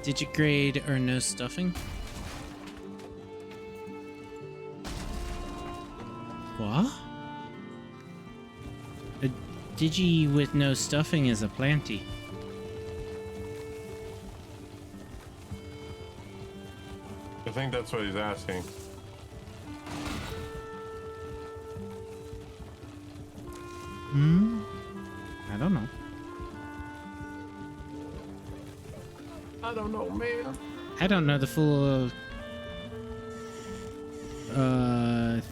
Digigrade or no stuffing? What? A digi with no stuffing is a planty. I think that's what he's asking. I don't know. I don't know, man. I don't know the full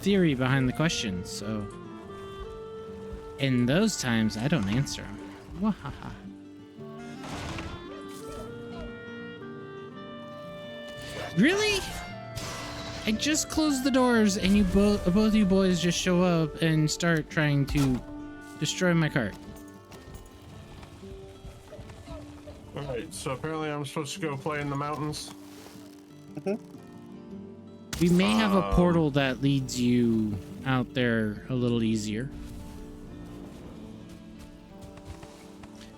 theory behind the question, so in those times I don't answer them. Wahaha. Really? I just closed the doors and you both you boys just show up and start trying to destroy my cart. Alright, so apparently I'm supposed to go play in the mountains. We may have a portal that leads you out there a little easier.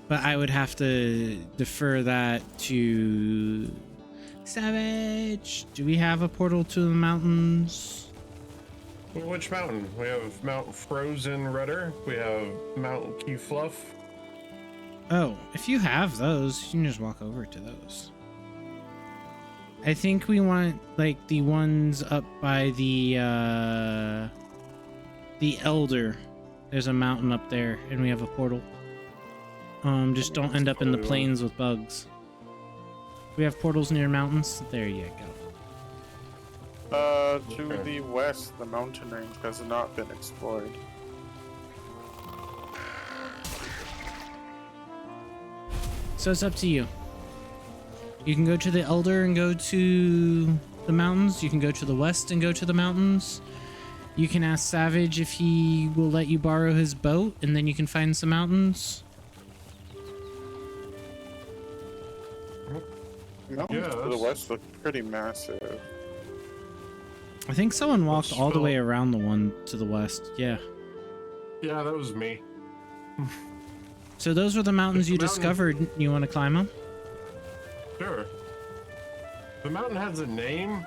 But I would have to defer that to Savage. Do we have a portal to the mountains? Which mountain? We have Mount Frozen Rudder. We have Mount Key Fluff. Oh, if you have those, you can just walk over to those. I think we want like the ones up by the Elder. There's a mountain up there and we have a portal. Just don't end up in the plains with bugs. We have portals near mountains. There you go. To the west, the mountain range has not been explored. So it's up to you. You can go to the Elder and go to the mountains. You can go to the west and go to the mountains. You can ask Savage if he will let you borrow his boat, and then you can find some mountains. Mountains to the west look pretty massive. I think someone walked all the way around the one to the west. Yeah. Yeah, that was me. So those were the mountains you discovered. You want to climb them? Sure. The mountain has a name.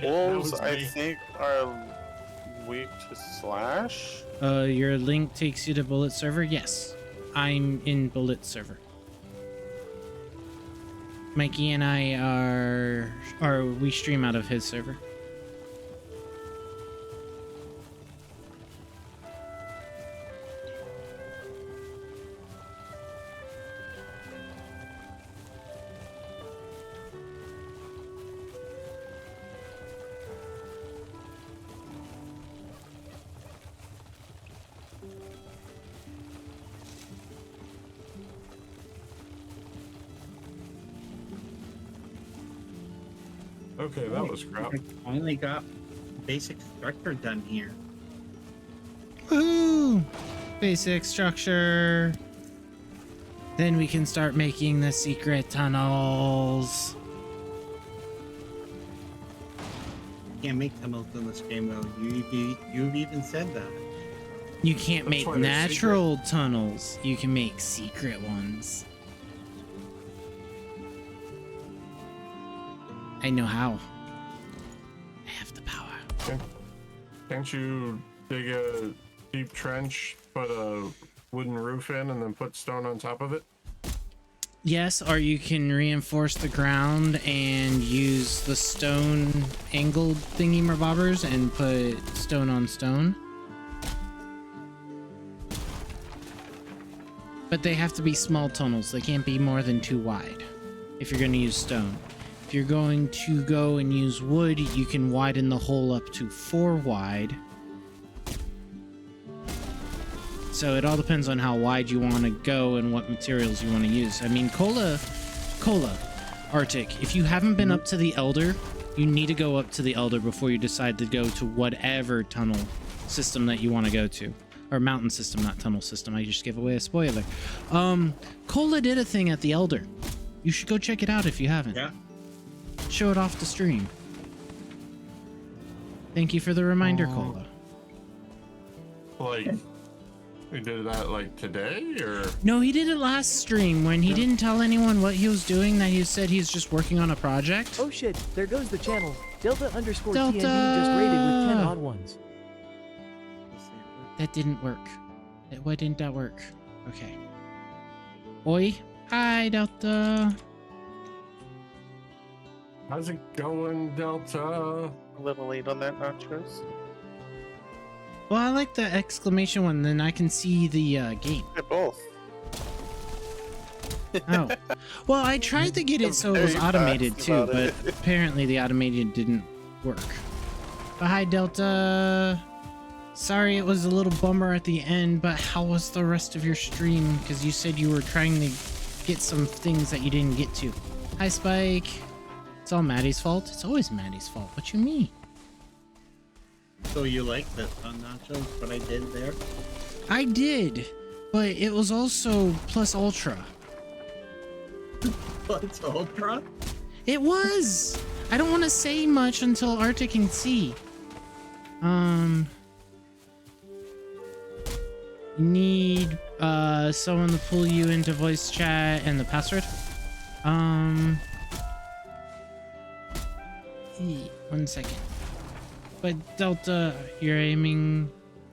Wolves, I think, are weak to slash. Your link takes you to Bullet server. Yes, I'm in Bullet server. Mikey and I we stream out of his server. Okay, that was crap. I finally got basic structure done here. Woohoo! Basic structure. Then we can start making the secret tunnels. Can't make tunnels in this game though. You've even said that. You can't That's make why they're natural tunnels. You can make secret ones. I know how. I have the power. Can't you dig a deep trench, put a wooden roof in, and then put stone on top of it? Yes, or you can reinforce the ground and use the stone angled thingy-mabobbers and put stone on stone. But they have to be small tunnels. They can't be more than 2 wide if you're going to use stone. If you're going to go and use wood, you can widen the hole up to 4 wide. So it all depends on how wide you want to go and what materials you want to use. I mean, Cola, Arctic, if you haven't been up to the Elder, you need to go up to the Elder before you decide to go to whatever tunnel system that you want to go to. Or mountain system, not tunnel system. I just gave away a spoiler. Cola did a thing at the Elder. You should go check it out if you haven't. Yeah. Show it off the stream. Thank you for the reminder, Cola. Like, we did that like today, or? No, he did it last stream when he didn't tell anyone what he was doing. That he said he's just working on a project. Oh shit, there goes the channel. Delta_TND Delta! just raided with 10 odd ones. That didn't work. Why didn't that work? Okay. Oi. Hi, Delta. How's it going, Delta? A little late on that, nachos. Well, I like the exclamation one. Then I can see the game. They're both. Oh. Well, I tried to get it so it was Very automated fast too, about but it. apparently the automated didn't work. But hi, Delta. Sorry it was a little bummer at the end, but how was the rest of your stream? Because you said you were trying to get some things that you didn't get to. Hi, Spike. It's all Maddie's fault? It's always Maddie's fault. What you mean? So you like this, huh, Nachos? What I did there? I did, but it was also plus ultra. What's Ultra? It was! I don't want to say much until Arctic can see. You need someone to pull you into voice chat and the password. 1 second. But Delta, you're aiming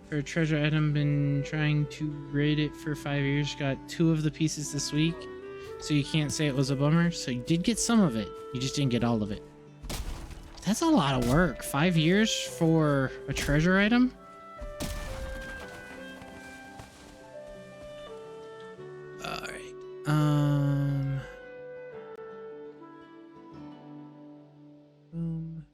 for a treasure item, been trying to raid it for 5 years, got 2 of the pieces this week, so you can't say it was a bummer. So you did get some of it, you just didn't get all of it. That's a lot of work. 5 years for a treasure item? Alright. Boom. Boom.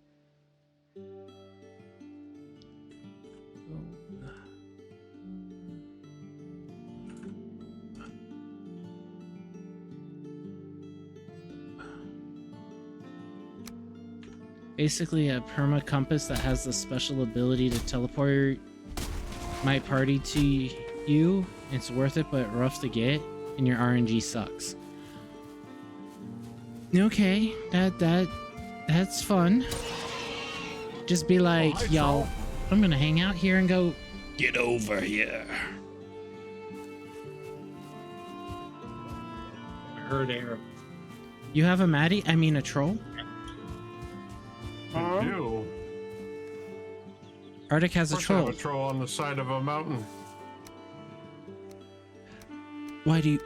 Basically a perma compass that has the special ability to teleport my party to you. It's worth it, but rough to get, and your RNG sucks. Okay, that's fun. Just be like, hi, y'all, Saul. I'm gonna hang out here and go, get over here. I heard arrows. You have a Maddie? I mean a troll? I do. Arctic has a Of course I have troll. a troll on the side of a mountain. Why do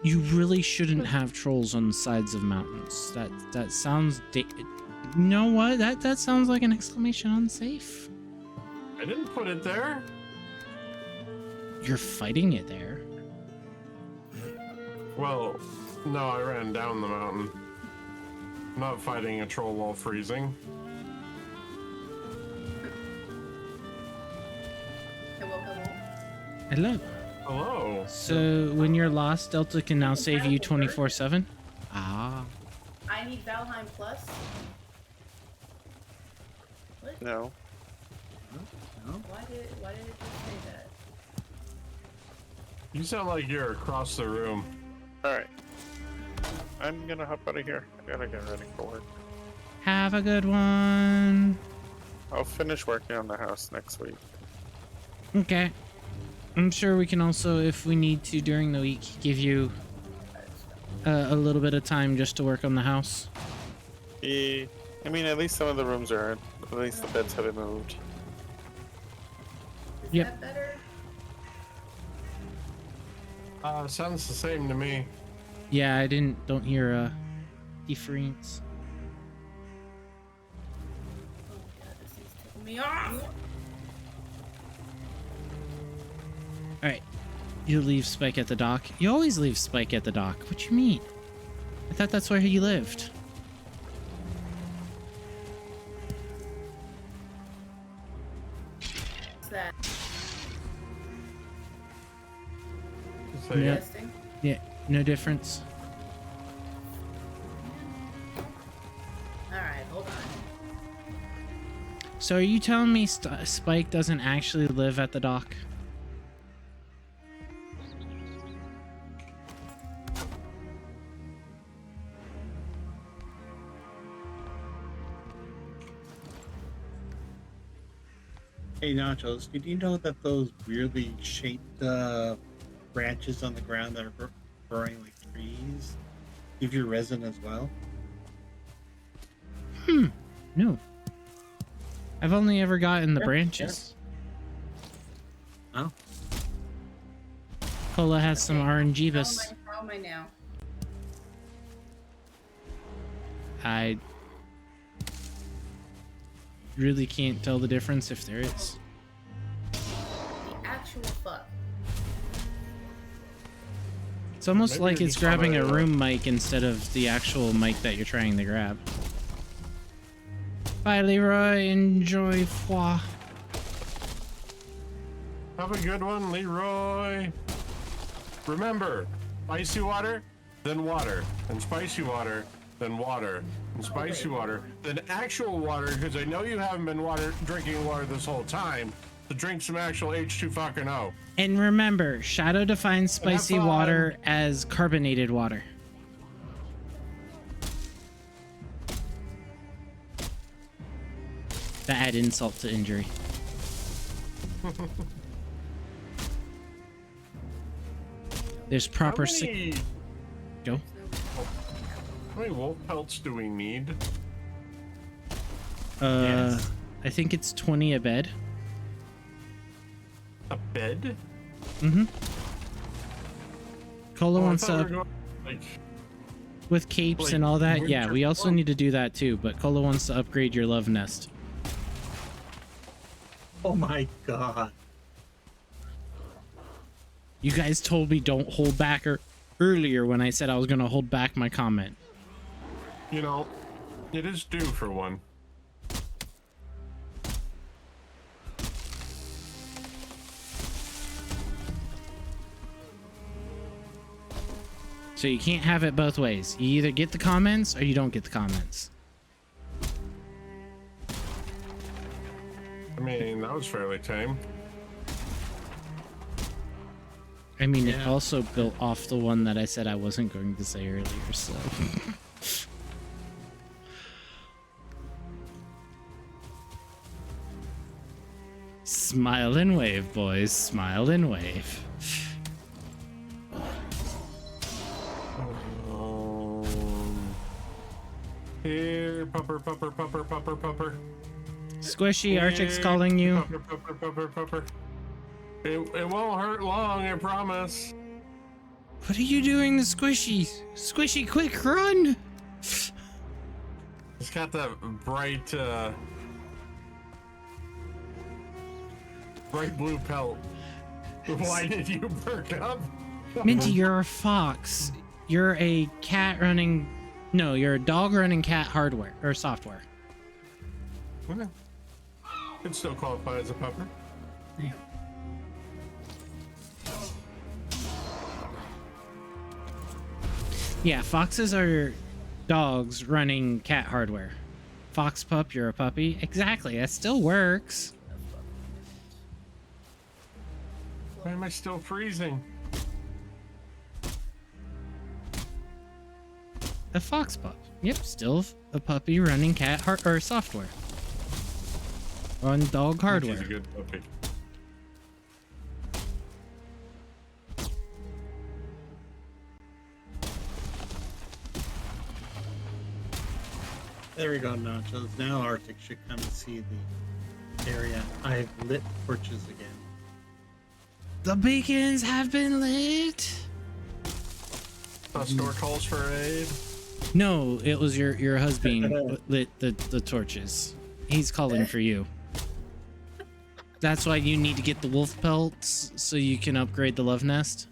you really shouldn't have trolls on the sides of mountains? That sounds you know what? That sounds like an exclamation unsafe. I didn't put it there. You're fighting it there. Well, no, I ran down the mountain. I'm not fighting a troll while freezing. Hello. Hello. So when you're lost, Delta can now save you 24/7. Ah. I need Valheim Plus. No. No? Why did it just say that? You sound like you're across the room. Alright. I'm gonna hop out of here. I gotta get ready for work. Have a good one. I'll finish working on the house next week. Okay. I'm sure we can also, if we need to during the week, give you a little bit of time just to work on the house. Yeah. I mean, at least some of the rooms are in. At least the beds have been moved. Is Yep. that better? Sounds the same to me. Yeah, I don't hear a difference. Oh my god, this thing's ticking me off! Alright. You leave Spike at the dock. You always leave Spike at the dock. What you mean? I thought that's where he lived. What's that? So, Yeah. Testing? Yeah, no difference. Alright, hold on. So are you telling me Spike doesn't actually live at the dock? Hey Nachos, did you know that those weirdly shaped branches on the ground that are growing like trees give you resin as well? No. I've only ever gotten the branches. Oh. Cola has some Okay, RNGibus. How am I now? I really can't tell the difference if there is. The actual fuck. It's almost Maybe like you're it's just on grabbing a a- room mic instead of the actual mic that you're trying to grab. Bye, Leroy. Enjoy foi. Have a good one, Leroy. Remember, spicy water, then water, and spicy water, then water, and spicy water, then actual water, because I know you haven't been drinking water this whole time, to drink some actual H2 fucking O. And remember, Shadow defines spicy fun. water as carbonated water. To add insult to injury. There's proper How many, Go. how many wolf pelts do we need? Yes. I think it's 20 a bed. A bed? Mm-hmm. Cola Oh, I wants thought we to were going, like, with capes like and all that. Yeah, winter we also form. need to do that too, but Cola wants to upgrade your love nest. Oh my god. You guys told me don't hold back earlier when I said I was going to hold back my comment. you know, it is due for one. So you can't have it both ways. You either get the comments or you don't get the comments. I mean, that was fairly tame. I mean, it Yeah. also built off the one that I said I wasn't going to say earlier, so. Smile and wave, boys. Smile and wave. Here, pupper, pupper, pupper, pupper, pupper. Squishy, Archic's Here, calling you. Pupper, pupper, pupper, pupper. It won't hurt long, I promise. What are you doing to Squishy? Squishy, quick, run! It's got that bright, bright blue pelt. Why did you perk up? Minty, you're a fox. You're a cat running... No, you're a dog running cat hardware, or software. Okay. Could still qualify as a pupper. Yeah, foxes are dogs running cat hardware. Fox pup, you're a puppy. Exactly, that still works. Why am I still freezing? A fox pup. Yep, still a puppy running cat or software. On dog hardware. She's a good puppy. There we go, Nachos. Now Arctic should come and see the area. I've lit torches again. The beacons have been lit. Store calls for aid. No, it was your husband lit the torches. He's calling for you. That's why you need to get the wolf pelts so you can upgrade the love nest.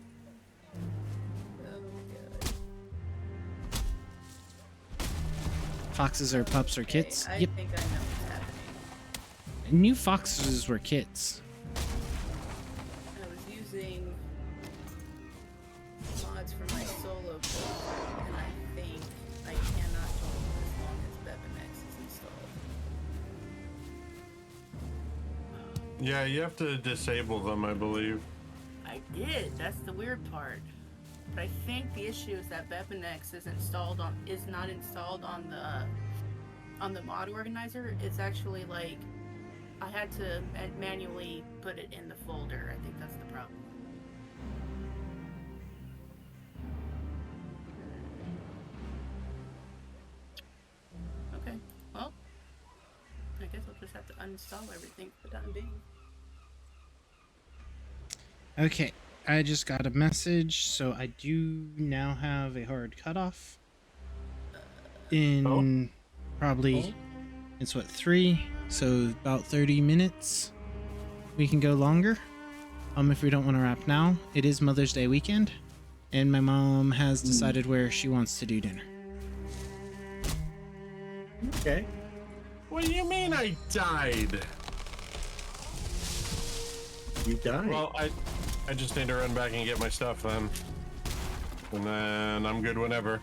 Foxes are pups or kits? I Yep. think I know what's happening. I knew foxes were kits. I was using mods for my solo build, and I think I cannot hold as long as Bebenex is installed. Yeah, you have to disable them, I believe. I did. That's the weird part. But I think the issue is that Bebenex is not installed on the mod organizer. It's actually like I had to manually put it in the folder. I think that's the problem. Okay. Well, I guess I'll just have to uninstall everything for the time being. Okay, I just got a message, so I do now have a hard cutoff. In probably, it's what, 3? So about 30 minutes. We can go longer. If we don't want to wrap now. It is Mother's Day weekend, and my mom has decided where she wants to do dinner. Okay. What do you mean I died? You died. Well, I just need to run back and get my stuff then. And then I'm good whenever.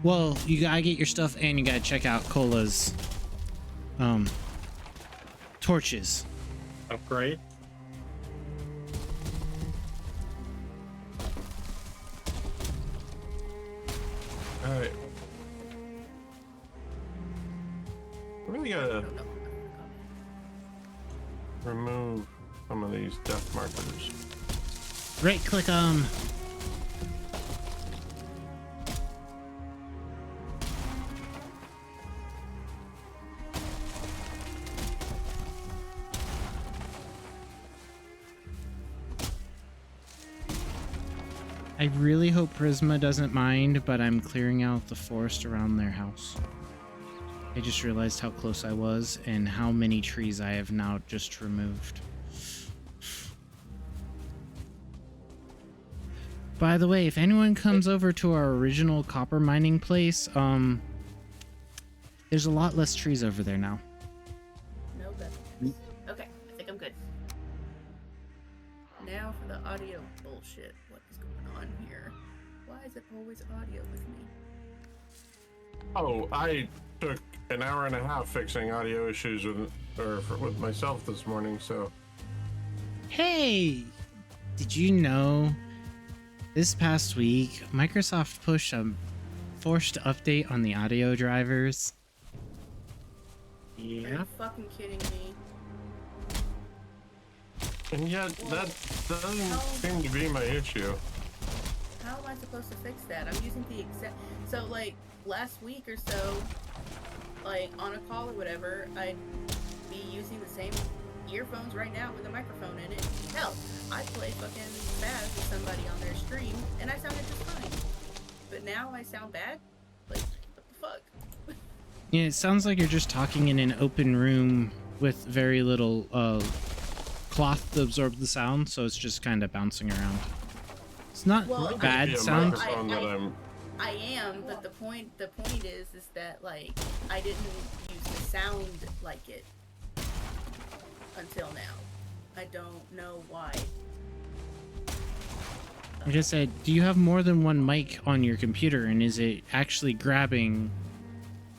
Well, you gotta get your stuff and you gotta check out Cola's torches. Upgrade. Alright. I really gotta remove some of these death markers. Right click 'em. I really hope Prisma doesn't mind, but I'm clearing out the forest around their house. I just realized how close I was and how many trees I have now just removed. By the way, if anyone comes over to our original copper mining place, there's a lot less trees over there now. No better. Okay, I think I'm good. Now for the audio bullshit. What is going on here? Why is it always audio with me? Oh, I took an hour and a half fixing audio issues with myself this morning, so. Hey! Did you know this past week Microsoft pushed a forced update on the audio drivers? Are Yeah. you fucking kidding me? And yet, that doesn't seem to be my issue. How am I supposed to fix that? I'm using the exact... So, like, last week or so, like, on a call or whatever, I'd be using the same earphones right now with a microphone in it. Hell, I play fucking fast with somebody on their stream, and I sounded just fine. But now I sound bad? Like, what the fuck? Yeah, it sounds like you're just talking in an open room with very little cloth to absorb the sound, so it's just kind of bouncing around. It's not Well, bad Maybe a sound. microphone that I'm. I am, but the point is that, like, I didn't use the sound like it until now. I don't know why. Like I said, do you have more than one mic on your computer, and is it actually grabbing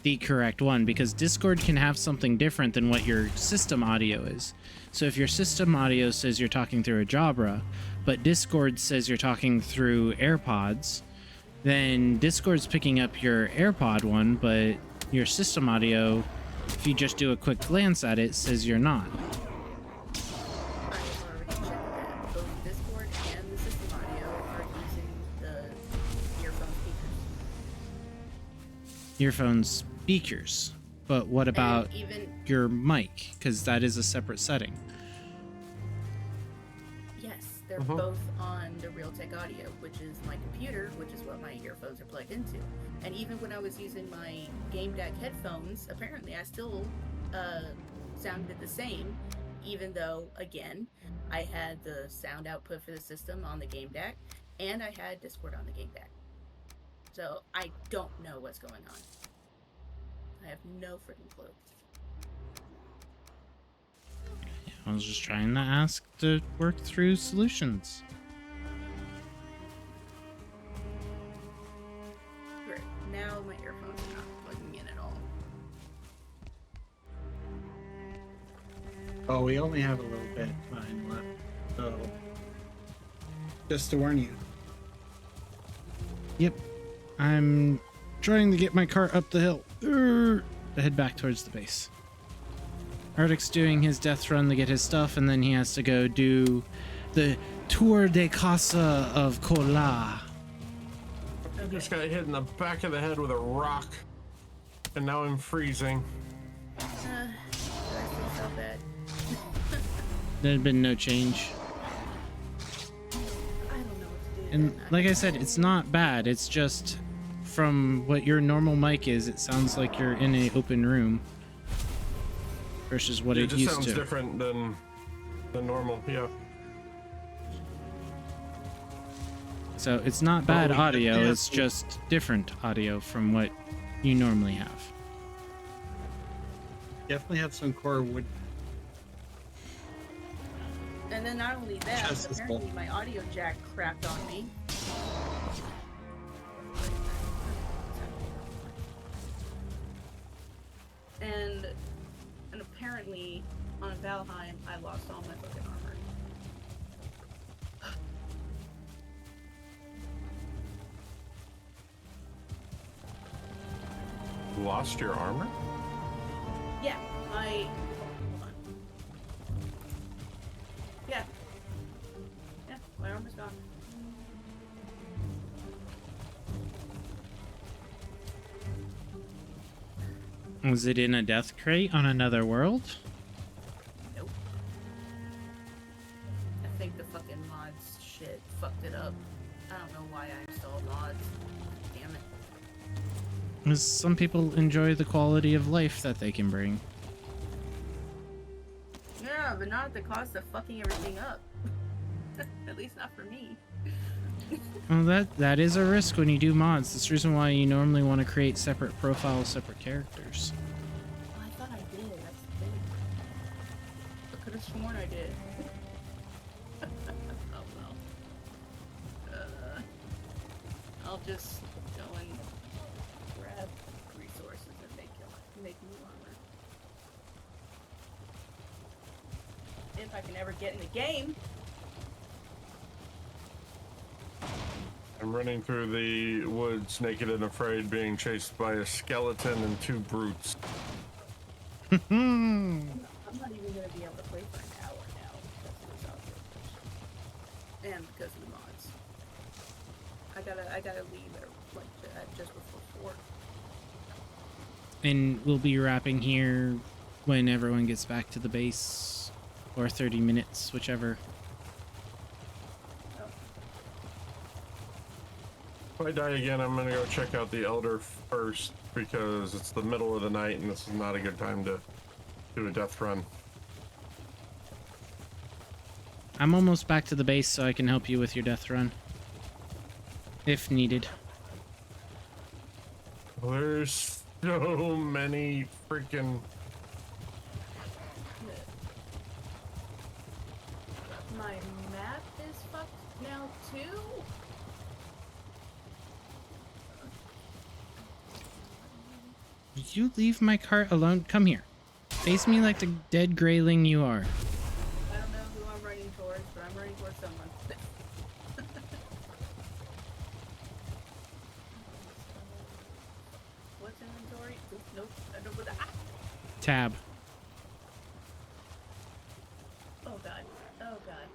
the correct one? Because Discord can have something different than what your system audio is. So if your system audio says you're talking through a Jabra, but Discord says you're talking through AirPods, then Discord's picking up your AirPod one, but your system audio, if you just do a quick glance at it, says you're not. I have already checked that. Both Discord and the system audio are using the earphone speakers. Earphone speakers. But what about And even your mic? Because that is a separate setting. yes, they're both on the Realtek Audio, which is my computer, which is what my earphones are plugged into. And even when I was using my Game Deck headphones, apparently I still sounded the same, even though, again, I had the sound output for the system on the Game Deck, and I had Discord on the Game Deck. So I don't know what's going on. I have no freaking clue. I was just trying to ask to work through solutions. Great. Now my earphones are not plugging in at all. Oh, we only have a little bit of time left, so just to warn you. Yep. I'm trying to get my car up the hill. To head back towards the base. Ardic's doing his death run to get his stuff, and then he has to go do the Tour de Casa of Kola. I just got hit in the back of the head with a rock, and now I'm freezing. Do I feel so bad? There's been no change. I don't know what to do. And then. like I said, it's not bad. It's just from what your normal mic is, it sounds like you're in an open room versus what it just used sounds to. different than normal. Yeah. So it's not bad we audio, definitely have it's just different audio from what you normally have. Definitely have some core wood. And then not only that, Just as apparently my audio jack crapped on me. And apparently on Valheim I lost all my fucking armor. Lost your armor? Yeah, hold on. Yeah. Yeah, my armor's gone. Was it in a death crate on another world? Nope. I think the fucking mods shit fucked it up. I don't know why I installed mods. Damn it. 'Cause some people enjoy the quality of life that they can bring. Yeah, but not at the cost of fucking everything up. At least not for me. Well, that is a risk when you do mods. That's the reason why you normally want to create separate profiles, separate characters. Well, I thought I did. That's the thing. I could have sworn I did. Oh well. I'll just go and grab resources and make new armor. If I can ever get in the game. I'm running through the woods naked and afraid, being chased by a skeleton and two brutes. I'm not even gonna be able to play for an hour now because of this outfit. And because of the mods. I gotta leave at just before 4. And we'll be wrapping here when everyone gets back to the base, or 30 minutes, whichever. If I die again, I'm gonna go check out the Elder first, because it's the middle of the night and this is not a good time to do a death run. I'm almost back to the base, so I can help you with your death run. If needed. There's so many freaking... My map is fucked now too? Did you leave my cart alone? Come here. Face me like the dead grayling you are. I don't know who I'm running towards, but I'm running towards someone. What's inventory? Nope. I don't put that. Tab. Oh god. Oh god.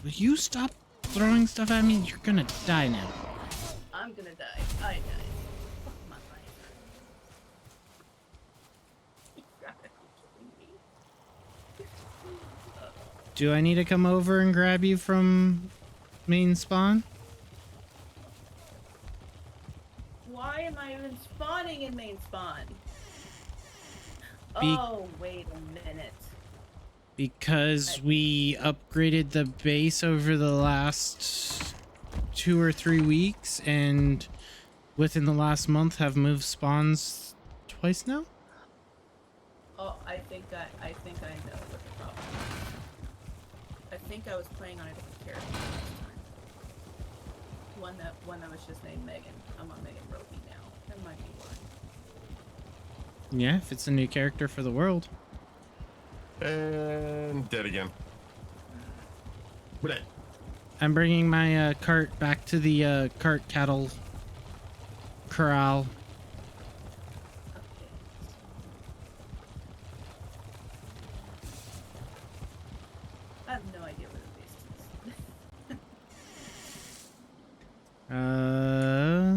Will you stop throwing stuff at me? You're gonna die now. I'm gonna die. I died. Fuck my life. You gotta be kidding me. Do I need to come over and grab you from main spawn? Why am I even spawning in main spawn? Be- Oh, wait a minute. Because we upgraded the base over the last 2 or 3 weeks, and within the last month have moved spawns twice now? Oh, I think I know what the problem is. I think I was playing on a different character this time. One that was just named Megan. I'm on Megan Roby now. That might be why. Yeah, if it's a new character for the world. And dead again. Bleh. I'm bringing my cart back to the cart cattle corral. I have no idea where the base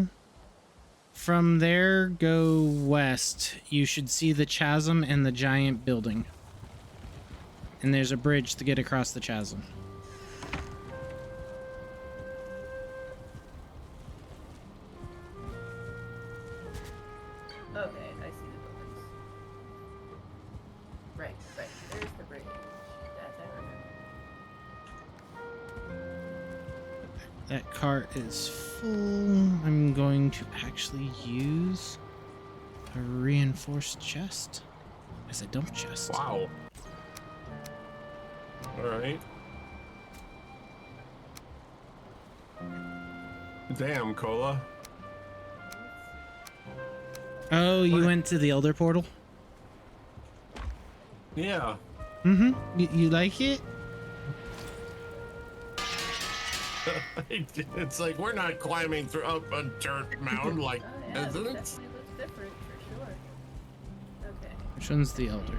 is. From there, go west. You should see the chasm and the giant building. And there's a bridge to get across the chasm. Okay, I see the buildings. Right. There's the bridge. That I remember. That cart is full. I'm going to actually use a reinforced chest as a dump chest. Wow. Alright. Damn, Cola. Oh, you What? went to the Elder Portal? Yeah. Mm-hmm. You like it? It's like we're not climbing through up a dirt mound like, Oh yeah, isn't this it? definitely looks different for sure. Okay. Which one's the Elder?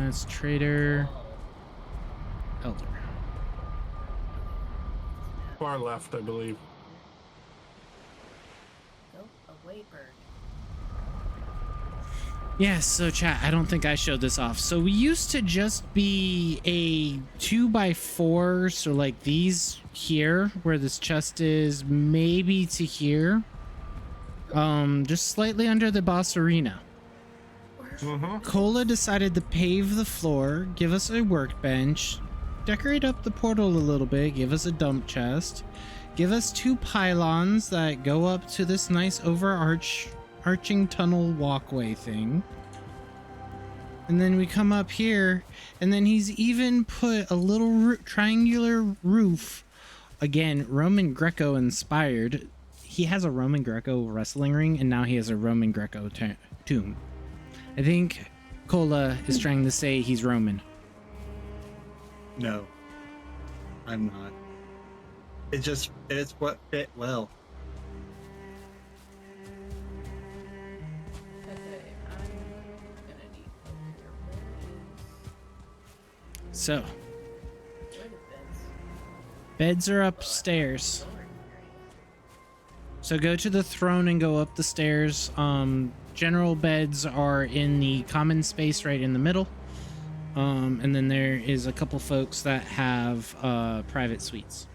It's Trader. Elder. Far left, I believe. Go away, bird. Yeah, so chat, I don't think I showed this off. So we used to just be a 2x4, so like these here, where this chest is, maybe to here. Just slightly under the boss arena. Cola decided to pave the floor, give us a workbench, decorate up the portal a little bit, give us a dump chest, give us 2 pylons that go up to this nice arching tunnel walkway thing. And then we come up here, and then he's even put a little triangular roof. Again, Roman Greco inspired. He has a Roman Greco wrestling ring, and now he has a Roman Greco tomb. I think Cola is trying to say he's Roman. No, I'm not. It's what fit well. Okay, I'm gonna need help here. So, Where are the beds? beds are upstairs. Lower area. So go to the throne and go up the stairs. General beds are in the common space right in the middle. And then there is a couple folks that have private suites.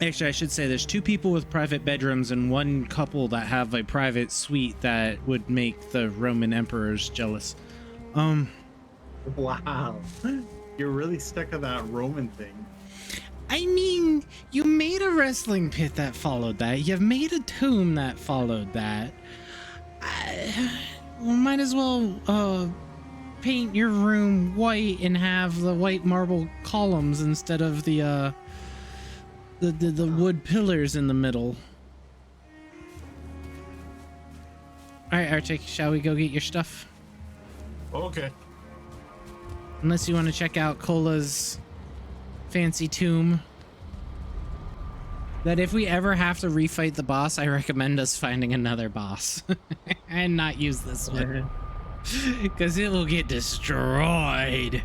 Actually, I should say there's 2 people with private bedrooms and 1 couple that have a private suite that would make the Roman emperors jealous. Wow, you're really stuck on that Roman thing. I mean, you made a wrestling pit that followed that. You've made a tomb that followed that. We might as well paint your room white and have the white marble columns instead of the wood pillars in the middle. All right, Arctic, shall we go get your stuff? Okay. Unless you want to check out Cola's fancy tomb. That if we ever have to refight the boss, I recommend us finding another boss and not use this one. Because it will get destroyed.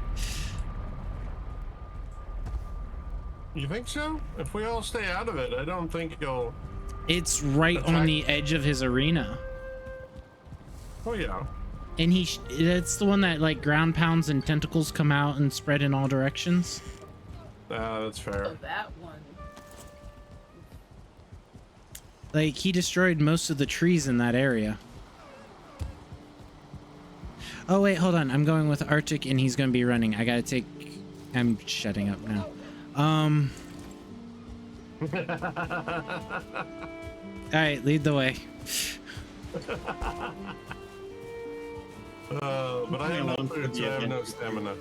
You think so? If we all stay out of it, I don't think you'll... It's right on the edge of his arena. Oh, yeah. And that's the one that like ground pounds and tentacles come out and spread in all directions. That's fair. Oh, that one. Like he destroyed most of the trees in that area. Oh wait, hold on. I'm going with Arctic and he's gonna be running. I gotta take... I'm shutting up now. Alright, lead the way. But I have no food, so I have no stamina.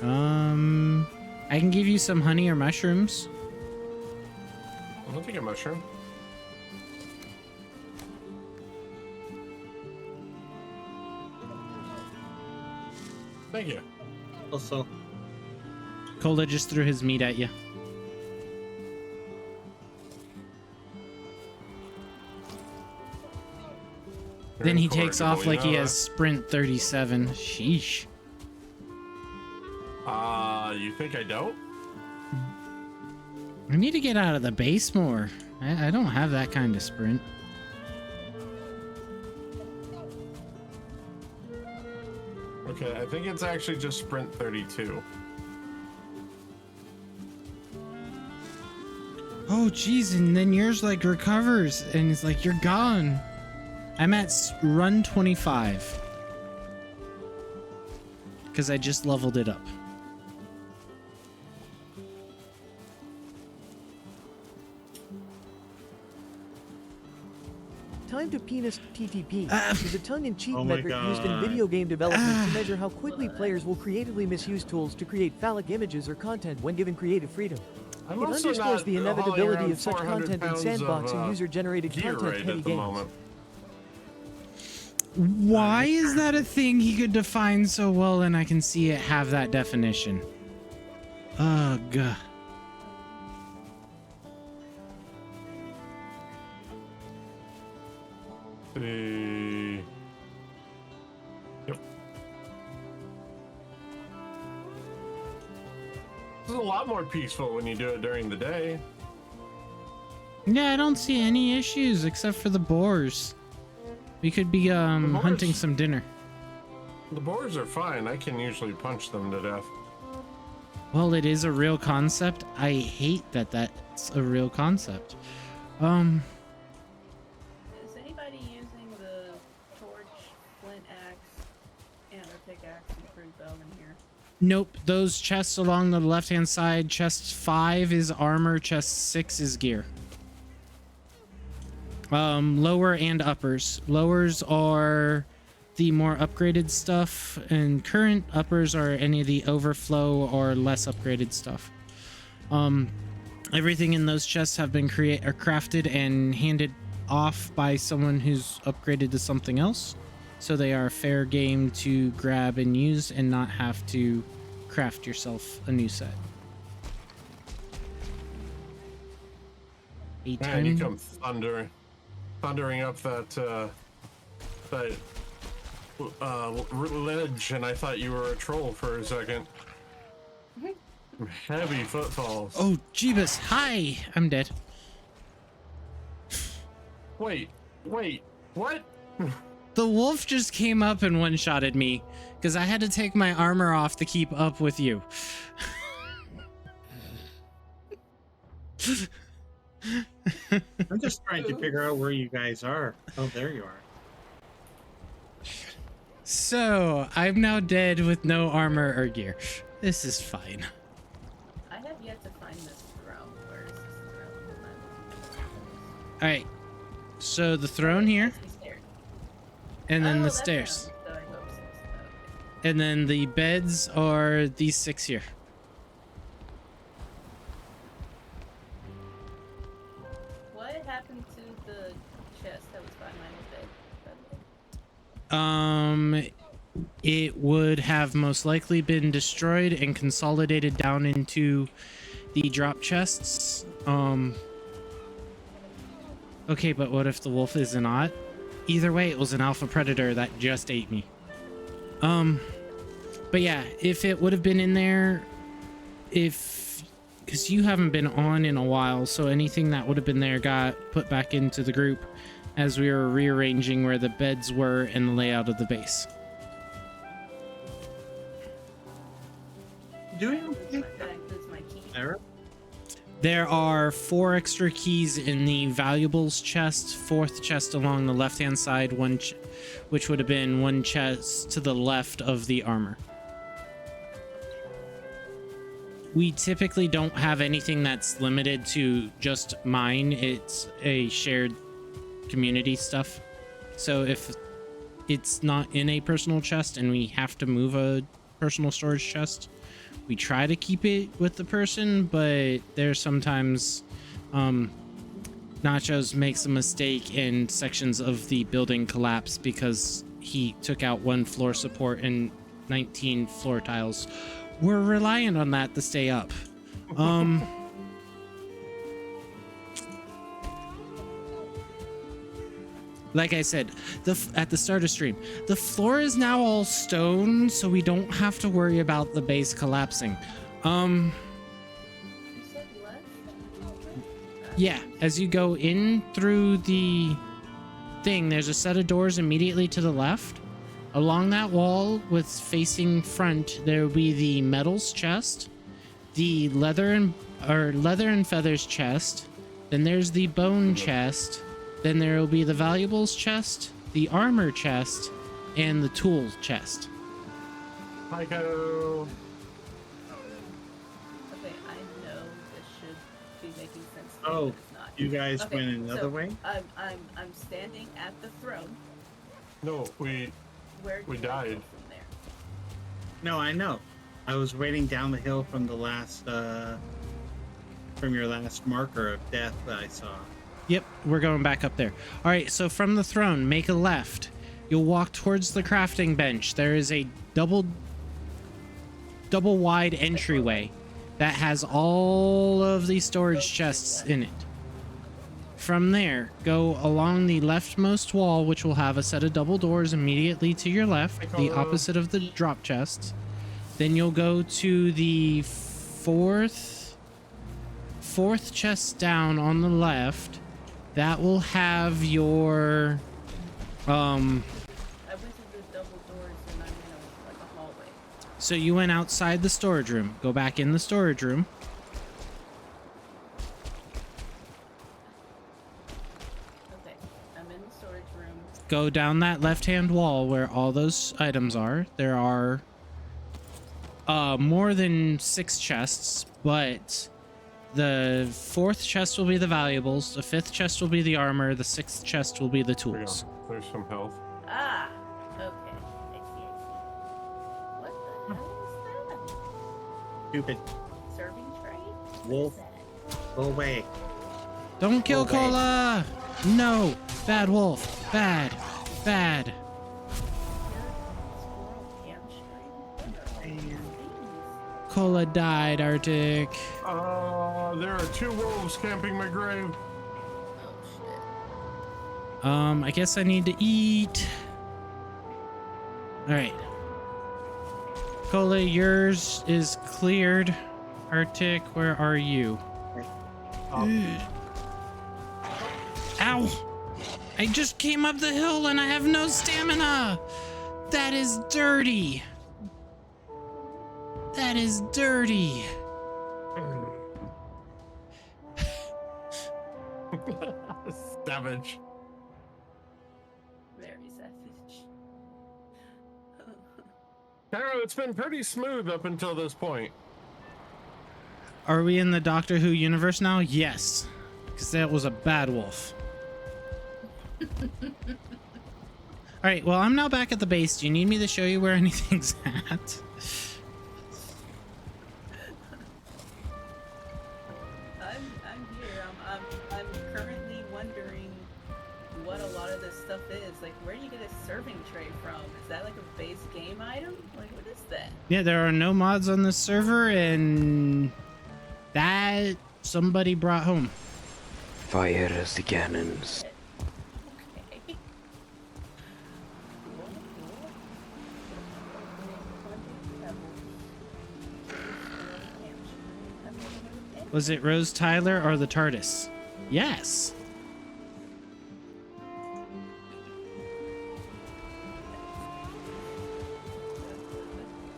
I can give you some honey or mushrooms. I'll take a mushroom. Thank you. Also, Cola just threw his meat at you. Then he takes off like he has sprint 37. Sheesh. You think I don't? I need to get out of the base more. I don't have that kind of sprint. Okay, I think it's actually just sprint 32. Oh, geez, and then yours like recovers and it's like you're gone. I'm at run 25 because I just leveled it up. Time to penis TTP is a tongue-in-cheek Oh my metric used in God. video game development to measure how quickly players will creatively misuse tools to create phallic images or content when given creative freedom. I'm It also underscores not the hauling inevitability around of such 400 content in pounds sandbox of, and user-generated gear content right heavy at the games. moment. Why is that a thing he could define so well and I can see it have that definition? Ugh. Yep. This is a lot more peaceful when you do it during the day. Yeah, I don't see any issues except for the boars. We could be hunting some dinner. The boars are fine. I can usually punch them to death. Well, it is a real concept. I hate that that's a real concept. Is anybody using the torch, flint axe, and a pickaxe and crude bow in here? Nope, those chests along the left-hand side, chest 5 is armor, chest 6 is gear. Lower and uppers. Lowers are the more upgraded stuff, and current uppers are any of the overflow or less upgraded stuff. Everything in those chests have been crafted and handed off by someone who's upgraded to something else, so they are fair game to grab and use and not have to craft yourself a new set. Man, you come thundering up that ledge, and I thought you were a troll for a second. Heavy footfalls. Oh, Jeebus, hi! I'm dead. Wait, what? The wolf just came up and one-shotted me because I had to take my armor off to keep up with you. I'm just trying to figure out where you guys are. Oh, there you are. So, I'm now dead with no armor or gear. This is fine. I have yet to find this throne. Where is this throne? Alright. So, the throne here. Makes me scared. And then Oh, the that's stairs. how I hope so. Okay. And then the beds are these 6 here. What happened to the chest that was by my bed? It would have most likely been destroyed and consolidated down into the drop chests. Okay, but what if the wolf is not? Either way, it was an alpha predator that just ate me. But yeah, if it would have been in there, because you haven't been on in a while, so anything that would have been there got put back into the group as we were rearranging where the beds were and the layout of the base. Doing That includes my key. Sarah? There are 4 extra keys in the valuables chest, 4th chest along the left-hand side, which would have been 1 chest to the left of the armor. We typically don't have anything that's limited to just mine. It's a shared community stuff. So if it's not in a personal chest and we have to move a personal storage chest, we try to keep it with the person, but there's sometimes Nachos makes a mistake and sections of the building collapse because he took out 1 floor support and 19 floor tiles. We're reliant on that to stay up. Like I said, at the start of stream, the floor is now all stone, so we don't have to worry about the base collapsing. You said left? Yeah, as you go in through the thing, there's a set of doors immediately to the left. Along that wall with facing front, there will be the metals chest, the leather and feathers chest, then there's the bone chest, then there will be the valuables chest, the armor chest, and the tools chest. Hi, Kyle. Okay, I know this should be making sense. To me, Oh, but it's not. you guys Okay, went another so way? I'm standing at the throne. No, we Where We do I go died. from there? No, I know. I was waiting down the hill from the last, from your last marker of death that I saw. Yep, we're going back up there. All right, so from the throne, make a left. You'll walk towards the crafting bench. There is a double wide entryway that has all of the storage chests in it. From there, go along the leftmost wall, which will have a set of double doors immediately to your left, the opposite of the drop chests. Then you'll go to the fourth chest down on the left. That will have your I went through the double doors and I'm in like a hallway. so you went outside the storage room. Go back in the storage room. Okay, I'm in the storage room. Go down that left-hand wall where all those items are. There are more than 6 chests, but the 4th chest will be the valuables, the 5th chest will be the armor, the 6th chest will be the There we go. tools. There's some health. Ah, okay. I see. What the hell is Stupid that? Serving tray? What wolf. is that? Go away. Don't kill Go away. Cola! No! Bad wolf! Bad! Bad! Squirrel hamstring? What are these things? Cola died, Arctic. There are 2 wolves camping my grave. Oh shit. I guess I need to eat. Alright. Cola, yours is cleared. Arctic, where are you? Ow! I just came up the hill and I have no stamina! That is dirty! That is dirty! Savage. Very savage. Caro, it's been pretty smooth up until this point. Are we in the Doctor Who universe now? Yes. Because that was a bad wolf. right, well, I'm now back at the base. Do you need me to show you where anything's at? I'm here. I'm currently wondering what a lot of this stuff is. Like, where do you get a serving tray from? Is that like a base game item? Like, what is that? Yeah, there are no mods on this server, and that somebody brought home. Fire the cannons. Okay. Was it Rose Tyler or the TARDIS? Yes.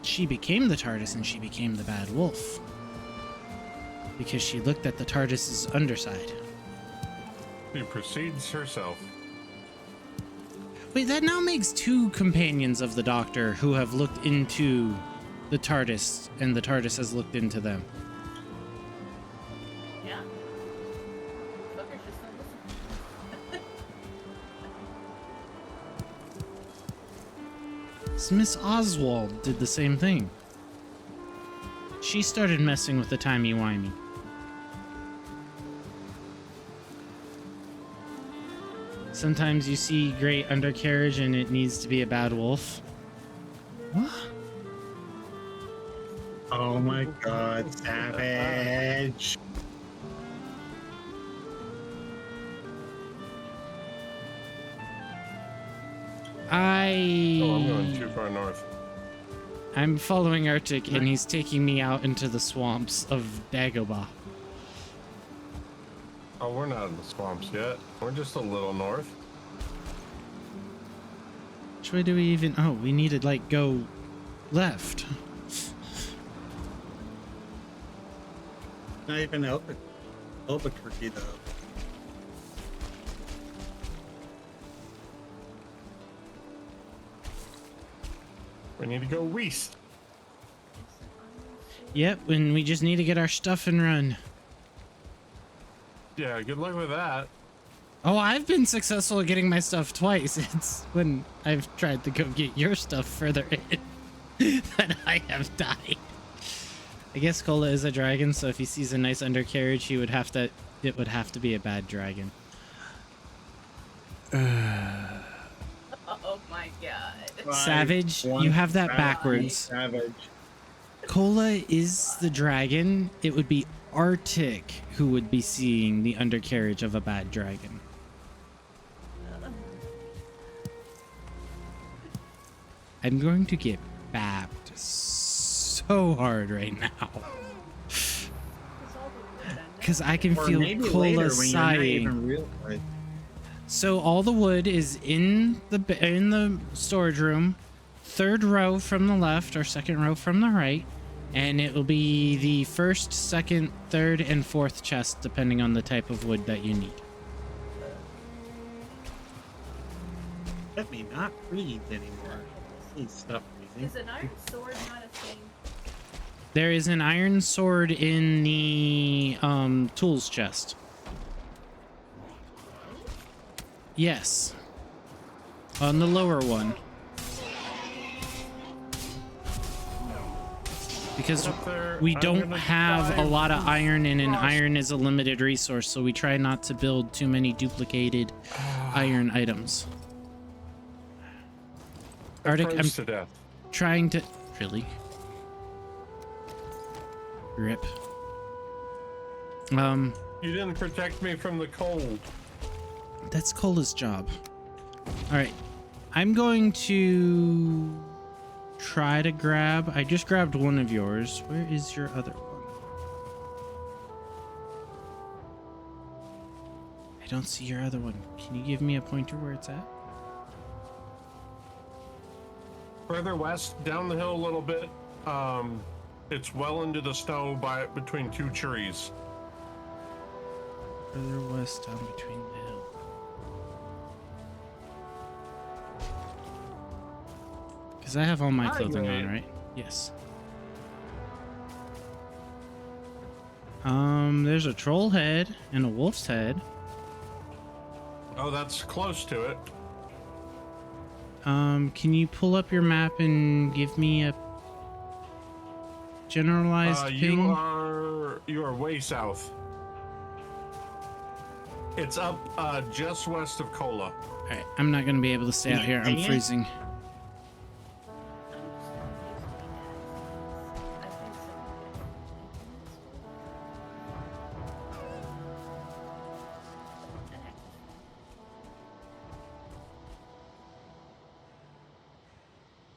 She became the TARDIS and she became the bad wolf. Because she looked at the TARDIS's underside. She precedes herself. Wait, that now makes two companions of the Doctor who have looked into the TARDIS, and the TARDIS has looked into them. Yeah. Fuckers just don't listen. So Miss Oswald did the same thing. She started messing with the timey-wimey. Sometimes you see great undercarriage and it needs to be a bad wolf. What? Oh my god, savage. Oh, I'm going too far north. I'm following Arctic and he's taking me out into the swamps of Dagobah. Oh, we're not in the swamps yet. We're just a little north. Which way do we even... Oh, we need to, like, go left. Not even Albuquerque, though. We need to go west. Yep, and we just need to get our stuff and run. Yeah, good luck with that. Oh, I've been successful at getting my stuff twice. It's when I've tried to go get your stuff further in that I have died. I guess Cola is a dragon, so if he sees a nice undercarriage, it would have to be a bad dragon. Oh my god. Savage, you have that backwards. Savage. Cola is the dragon. It would be Arctic who would be seeing the undercarriage of a bad dragon. I'm going to get bapped so hard right now. Because I can Or feel maybe Cola later when you're not sighing. even realizing. So all the wood is in the storage room, third row from the left or second row from the right, and it will be the first, second, third, and fourth chest depending on the type of wood that you need. Let me not breathe anymore. Please stop breathing. Is an iron sword not a thing? There is an iron sword in the tools chest. Yes. On the lower one. Because we don't have a lot of iron, and an iron is a limited resource, so we try not to build too many duplicated iron items. Arctic, I'm To death. trying to... Really? Rip. You didn't protect me from the cold. That's Cola's job. Alright. I'm going to try to grab... I just grabbed one of yours. Where is your other one? I don't see your other one. Can you give me a pointer where it's at? Further west, down the hill a little bit. It's well into the snow between two trees. Further west down between the hill. Because I have all my clothing on, right? Yes. There's a troll head and a wolf's head. Oh, that's close to it. Can you pull up your map and give me a generalized ping? You are way south. It's up just west of Kola. All right, I'm not gonna be able to stay out here. I'm freezing.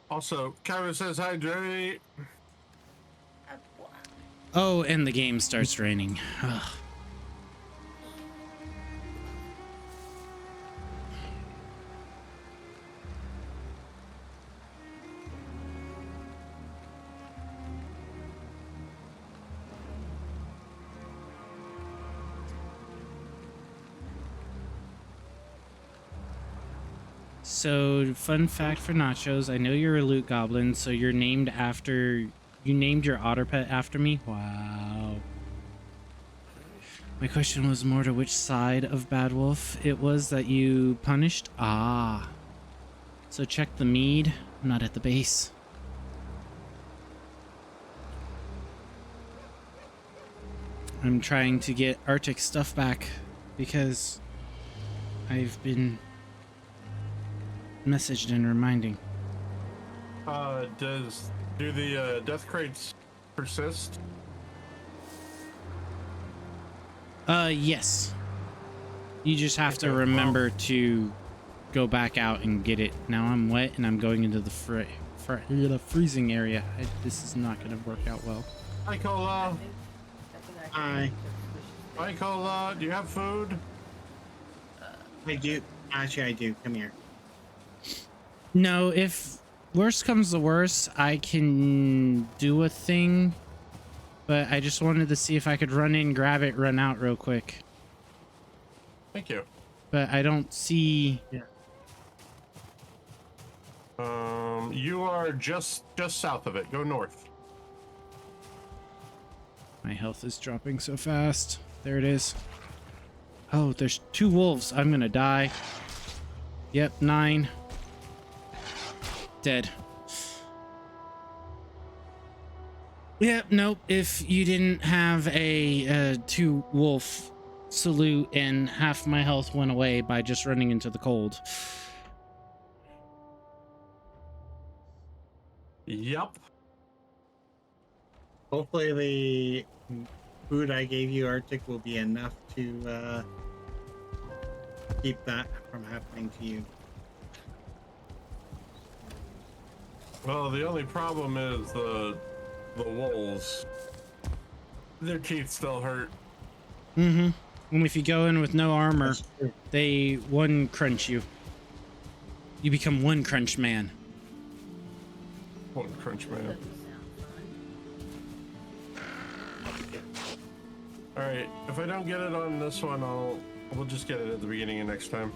Also, Kevin says hydrate. Oh, and the game starts raining. Ugh. So, fun fact for Nachos, I know you're a loot goblin, so you're named after... You named your otter pet after me? Wow. My question was more to which side of Bad Wolf it was that you punished? Ah. So check the mead. I'm not at the base. I'm trying to get Arctic stuff back because I've been messaged and reminding. Do the death crates persist? Yes. You just have to remember to go back out and get it. Now I'm wet and I'm going into the freezing area. This is not going to work out well. Hi, Cola. Hi. Hi, Cola. Do you have food? I do. Actually, I do. Come here. No, if worst comes to worst, I can do a thing. But I just wanted to see if I could run in, grab it, run out real quick. Thank you. But I don't see... Yeah. You are just south of it. Go north. My health is dropping so fast. There it is. Oh, there's 2 wolves. I'm gonna die. Yep, 9. Dead. Yep, nope. If you didn't have a 2 wolf salute and half my health went away by just running into the cold. Yup. Hopefully the food I gave you, Arctic, will be enough to keep that from happening to you. Well, the only problem is the wolves. Their teeth still hurt. Mm-hmm. And if you go in with no armor, they one crunch you. You become one crunch man. One crunch man. Alright, if I don't get it on this one, we'll just get it at the beginning of next time.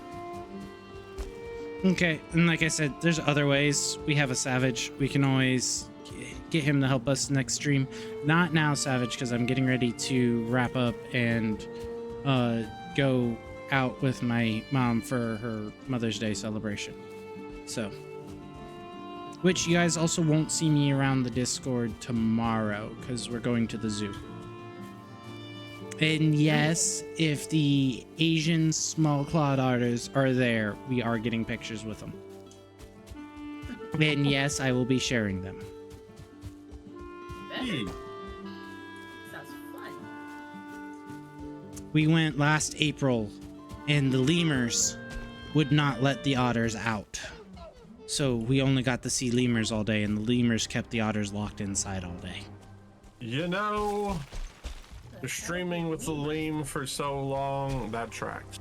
Okay, and like I said, there's other ways. We have a Savage. We can always get him to help us next stream. Not now, Savage, because I'm getting ready to wrap up and go out with my mom for her Mother's Day celebration. So, which you guys also won't see me around the Discord tomorrow because we're going to the zoo. And yes, if the Asian small clawed otters are there, we are getting pictures with them. And yes, I will be sharing them. Sounds fun. We went last April, and the lemurs would not let the otters out. So we only got to see lemurs all day, and the lemurs kept the otters locked inside all day. You know, streaming with the lame for so long, that tracks.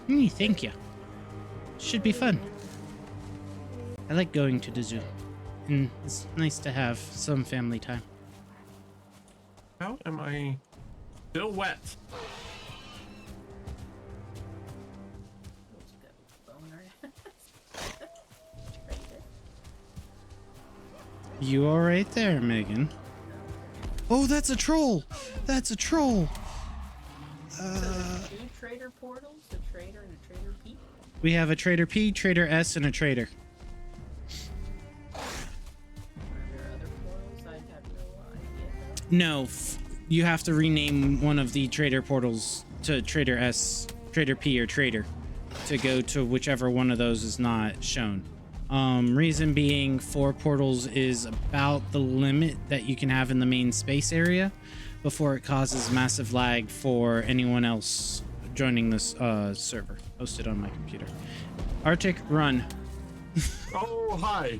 Thank you. Should be fun. I like going to the zoo, and it's nice to have some family time. How am I still wet? You all right there, Megan? Oh, that's a troll! That's a troll! So there's 2 trader portals, a trader and a trader P. We have a Trader P, Trader S, and a Trader. Are there other portals? I have no idea. No, you have to rename one of the Trader portals to Trader S, Trader P, or Trader to go to whichever one of those is not shown. Reason being, 4 portals is about the limit that you can have in the main space area before it causes massive lag for anyone else joining this server hosted on my computer. Arctic, run. Oh, hi.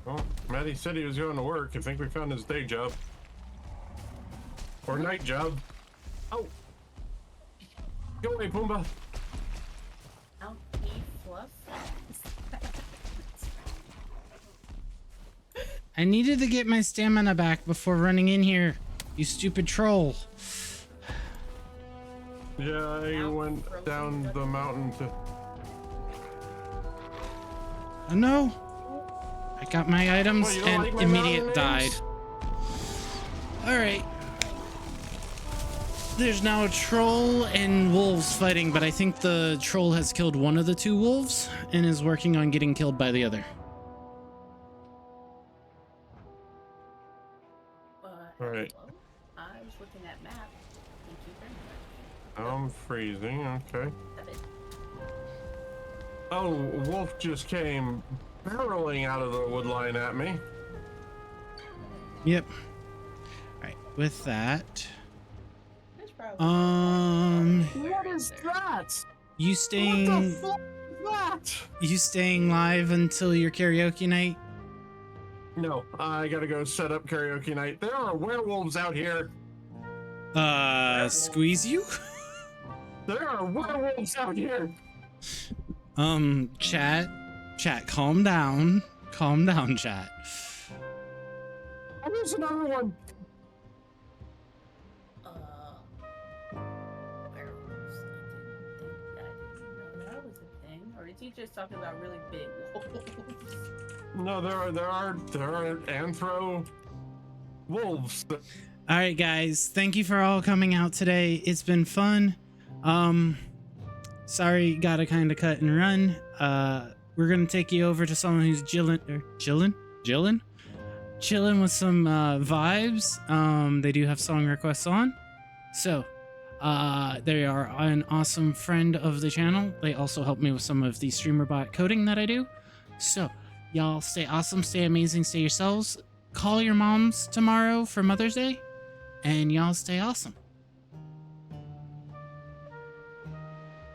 Well, Matty said he was going to work. I think we found his day job. Or night job. Oh. Go away, Pumbaa. Out P fluff. I needed to get my stamina back before running in here, you stupid troll. Yeah, I went down the mountain to... Oh no! I got my items Well, you don't and like my immediate mountain died. names? Alright. There's now a troll and wolves fighting, but I think the troll has killed one of the 2 wolves and is working on getting killed by the other. All right. Hello? I was looking at map. Thank you very much. I'm freezing, okay. Have it. Oh, wolf just came barreling out of the wood line at me. Yep. Alright, with that... There's probably What is that? You What staying... the fuck is that? You staying live until your karaoke night? No, I gotta go set up karaoke night. There are werewolves out here. Squeeze you? There are werewolves out here. Chat, calm down. Calm down, chat. Oh, there's another one. werewolves. I didn't know that was a thing. Or is he just talking about really big wolves? No, there are anthro wolves. All right, guys. Thank you for all coming out today. It's been fun. Sorry, gotta kind of cut and run. We're gonna take you over to someone who's chilling with some vibes. They do have song requests on. So, they are an awesome friend of the channel. They also help me with some of the streamer bot coding that I do. So, y'all stay awesome, stay amazing, stay yourselves. Call your moms tomorrow for Mother's Day, and y'all stay awesome.